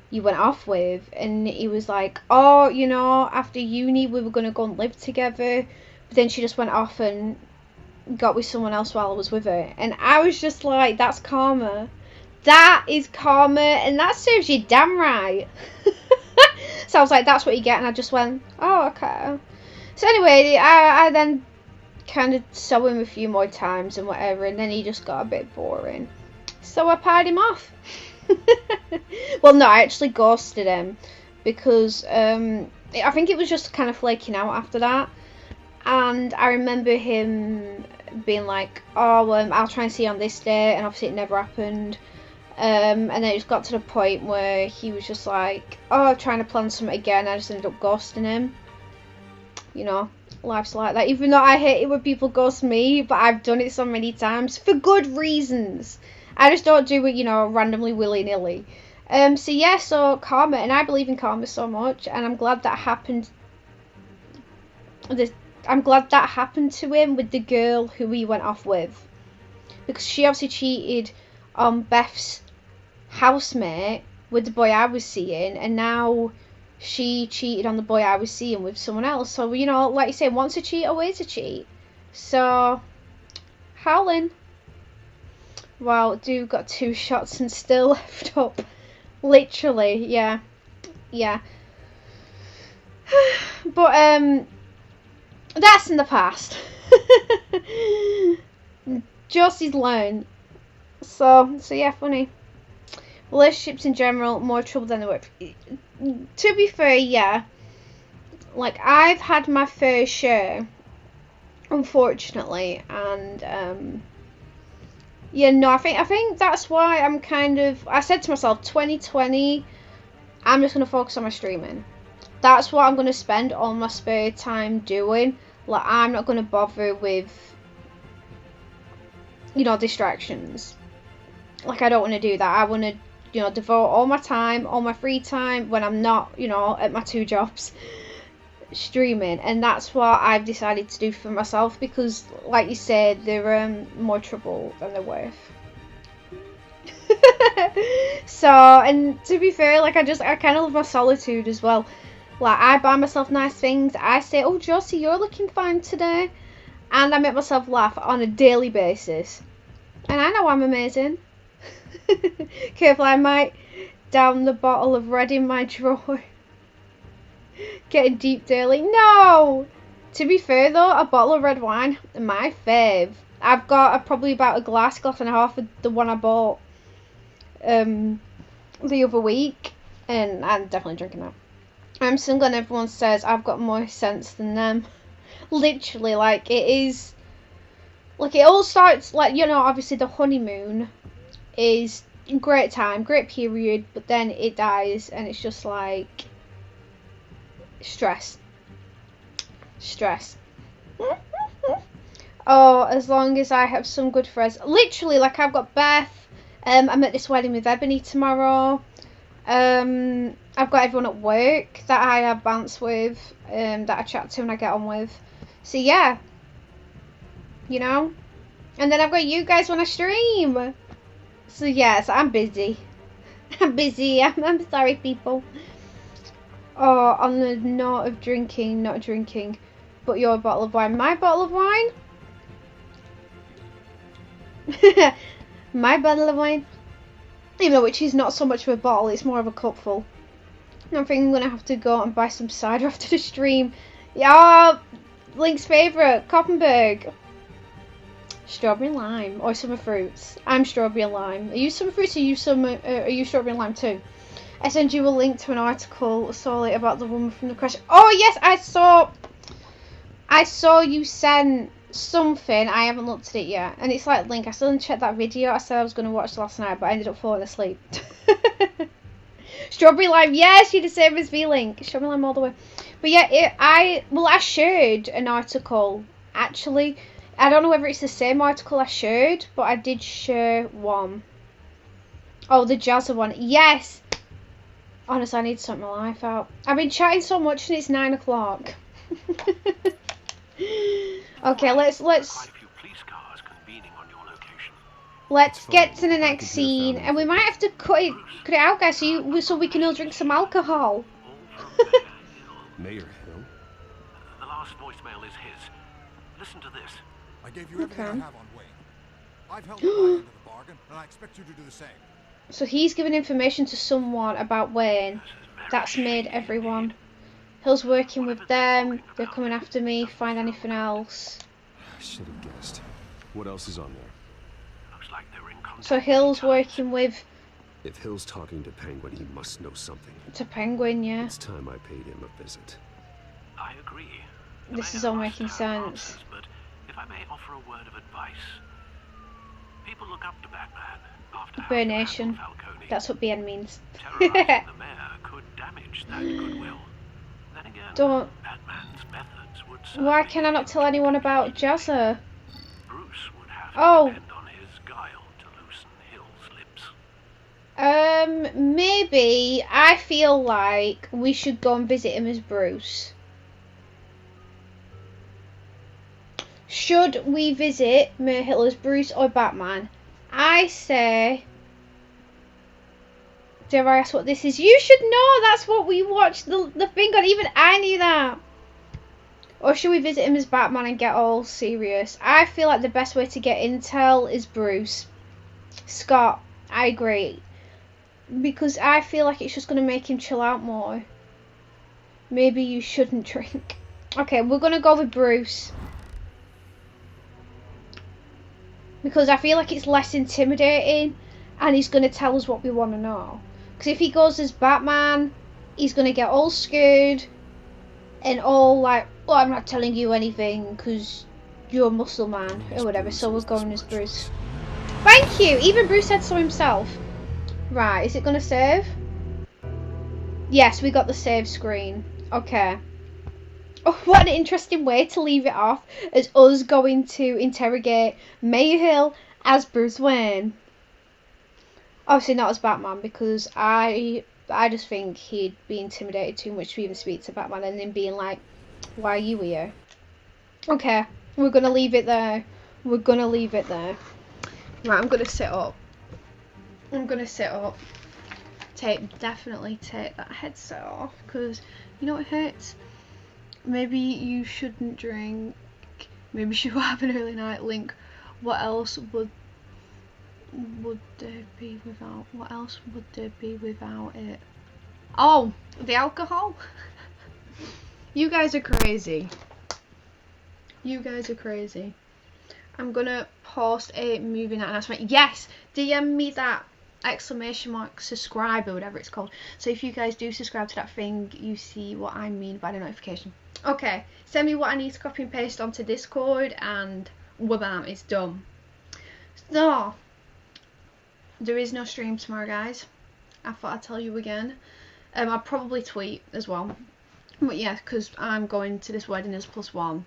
you went off with? And he was like, oh, you know, after uni we were going to go and live together, but then she just went off and got with someone else while I was with her. And I was just like, that's karma. That is karma, and that serves you damn right. So I was like, that's what you get, and I just went, oh, okay. So anyway, I then kind of saw him a few more times and whatever, and then he just got a bit boring. So I paired him off. Well, no, I actually ghosted him, because I think it was just kind of flaking out after that. And I remember him being like, oh, I'll try and see you on this day, and obviously it never happened. And then it just got to the point where he was just like, oh, trying to plan something again. I just ended up ghosting him. You know, life's like that. Even though I hate it when people ghost me, but I've done it so many times for good reasons. I just don't do it, you know, randomly willy-nilly. So yeah, so karma, and I believe in karma so much, and I'm glad that happened. I'm glad that happened to him with the girl who he went off with, because she obviously cheated on Beth's housemate with the boy I was seeing, and now she cheated on the boy I was seeing with someone else. So, you know, like you say, once a cheat, always a cheat. So, howling. Wow, dude got 2 shots and still left up. Literally, yeah. Yeah. But, that's in the past. Josie's learned. So yeah, funny. Relationships in general, more trouble than they were. To be fair, yeah. Like, I've had my fair share, unfortunately, and yeah, no, I think that's why I'm kind of. I said to myself, 2020, I'm just gonna focus on my streaming. That's what I'm gonna spend all my spare time doing. Like, I'm not gonna bother with, you know, distractions. Like, I don't want to do that. I want to, you know, devote all my time, all my free time when I'm not, you know, at my 2 jobs, streaming. And that's what I've decided to do for myself, because, like you said, they're more trouble than they're worth. So, and to be fair, like, I kind of love my solitude as well. Like, I buy myself nice things. I say, oh, Josie, you're looking fine today. And I make myself laugh on a daily basis. And I know I'm amazing. Careful, I might down the bottle of red in my drawer. Getting deep daily. No! To be fair though, a bottle of red wine, my fave. I've got probably about a glass and a half of the one I bought the other week, and I'm definitely drinking that. I'm single and everyone says I've got more sense than them. Literally, like, it is, like, it all starts, like, you know, obviously the honeymoon is great time, great period, but then it dies and it's just like stress. Oh, as long as I have some good friends. Literally, like, I've got Beth, I'm at this wedding with Ebony tomorrow. I've got everyone at work that I have bounce with, that I chat to and I get on with. So yeah, you know, and then I've got you guys when I stream. So yes, I'm busy. I'm sorry, people. Oh, on the note of drinking, not drinking, but your bottle of wine. My bottle of wine? My bottle of wine? Even though which is not so much of a bottle, it's more of a cupful. I think I'm going to have to go and buy some cider after the stream. Yeah, Link's favourite, Koppenberg. Strawberry and lime, or summer fruits. I'm strawberry and lime. Are you summer fruits, or are you strawberry and lime too? I sent you a link to an article solely about the woman from the crash. Oh yes, I saw you send something. I haven't looked at it yet, and it's like, Link, I still didn't check that video I said I was going to watch last night, but I ended up falling asleep. Strawberry lime, yes, you're the same as V-Link. Strawberry lime all the way. But yeah, I shared an article, actually. I don't know whether it's the same article I shared, but I did share one. Oh, the Jazza one. Yes! Honestly, I need to sort my life out. I've been chatting so much and it's 9 o'clock. Okay, let's get to the next scene, and we might have to cut it out, guys, so we can all drink some alcohol. Mayor Hill? The last voicemail is his. Listen to this. I gave you everything I have on Wayne. I've held my end of the bargain, and I expect you to do the same. So he's given information to someone about Wayne. That's made everyone. Hill's working with them. They're coming after me. Find anything else. I should have guessed. What else is on there? Looks like they're in contact. So Hill's working with... If Hill's talking to Penguin, he must know something. To Penguin, yeah. It's time I paid him a visit. I agree. This is all making sense. Answers, but if I may offer a word of advice, people look up to Batman after Burr Nation. That's what BN means. Terrorizing the mayor could damage that goodwill. Then again, Don't. Batman's methods would. Why can I not tell anyone about Jazza? Bruce would have to depend on his guile to loosen Hill's lips. Maybe I feel like we should go and visit him as Bruce. Should we visit Mayhill as Bruce or Batman? I say... Dare I ask what this is? You should know, that's what we watched the thing on. Even I knew that. Or should we visit him as Batman and get all serious? I feel like the best way to get intel is Bruce. Scott, I agree. Because I feel like it's just going to make him chill out more. Maybe you shouldn't drink. Okay, we're going to go with Bruce. Because I feel like it's less intimidating. And he's going to tell us what we want to know. Because if he goes as Batman, he's going to get all scared. And all like, oh, I'm not telling you anything because you're a muscle man. Or whatever. So we're going as Bruce. Thank you! Even Bruce said so himself. Right, is it going to save? Yes, we got the save screen. Okay. Oh, what an interesting way to leave it off as us going to interrogate Mayhill as Bruce Wayne. Obviously not as Batman because I just think he'd be intimidated too much to even speak to Batman and then being like, why are you here? Okay, we're going to leave it there. We're going to leave it there. Right, I'm going to sit up. Definitely take that headset off because you know what hurts. Maybe you shouldn't drink. Maybe you should have an early night. Link. What else would there be without? What else would there be without it? Oh, the alcohol. You guys are crazy. You guys are crazy. I'm gonna post a movie night announcement. Yes, DM me that exclamation mark subscribe or whatever it's called. So if you guys do subscribe to that thing, you see what I mean by the notification. Okay, send me what I need to copy and paste onto Discord and whabam, it's done. So, there is no stream tomorrow, guys. I thought I'd tell you again. I'll probably tweet as well. But yeah, because I'm going to this wedding as +1.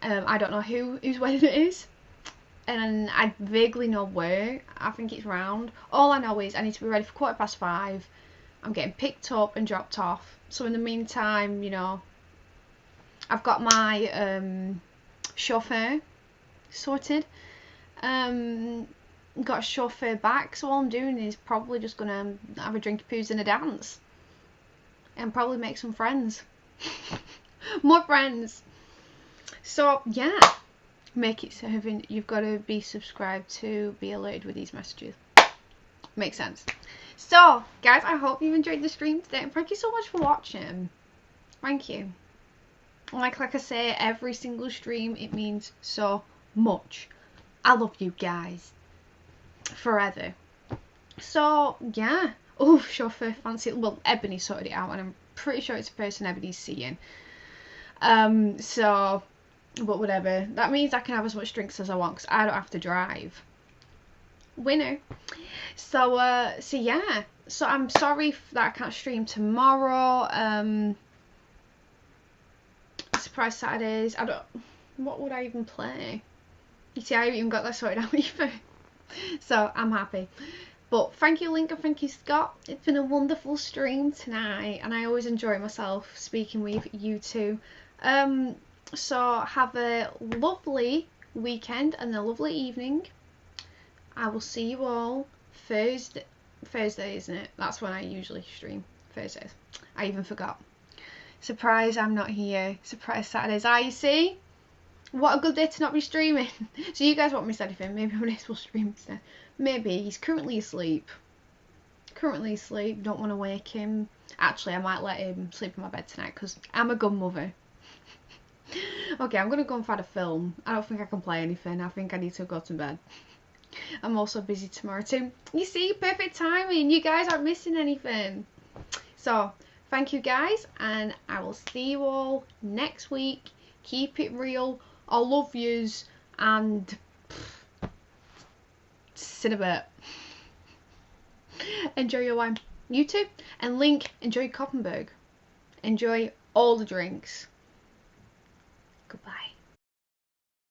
I don't know whose wedding it is. And I vaguely know where. I think it's round. All I know is I need to be ready for 5:15. I'm getting picked up and dropped off. So in the meantime, you know, I've got my chauffeur sorted. Got a chauffeur back. So all I'm doing is probably just gonna have a drink of poos and a dance. And probably make some friends. More friends. So yeah. Make it serving. You've got to be subscribed to be alerted with these messages. Makes sense. So guys, I hope you enjoyed the stream today and thank you so much for watching. Thank you. Like I say, every single stream, it means so much. I love you guys forever. So yeah. Oh, chauffeur fancy. Well, Ebony sorted it out and I'm pretty sure it's a person Ebony's seeing. So but whatever, that means I can have as much drinks as I want because I don't have to drive. Winner. So yeah, so I'm sorry that I can't stream tomorrow. Surprise Saturdays, I don't, what would I even play? You see, I haven't even got that sorted out either. So I'm happy. But thank you, Link, and thank you, Scott. It's been a wonderful stream tonight and I always enjoy myself speaking with you two. So have a lovely weekend and a lovely evening. I will see you all Thursday, isn't it? That's when I usually stream. Thursdays. I even forgot. Surprise, I'm not here. Surprise Saturdays. You see? What a good day to not be streaming. So you guys won't miss anything. Maybe Vanessa will stream instead. Maybe. He's currently asleep. Don't want to wake him. Actually, I might let him sleep in my bed tonight because I'm a good mother. Okay, I'm gonna go and find a film. I don't think I can play anything. I think I need to go to bed. I'm also busy tomorrow too. You see, perfect timing. You guys aren't missing anything. So, thank you guys, and I will see you all next week. Keep it real. I love yous, and see you in a bit. Enjoy your wine. You too. And Link, enjoy Koppenberg. Enjoy all the drinks. Goodbye.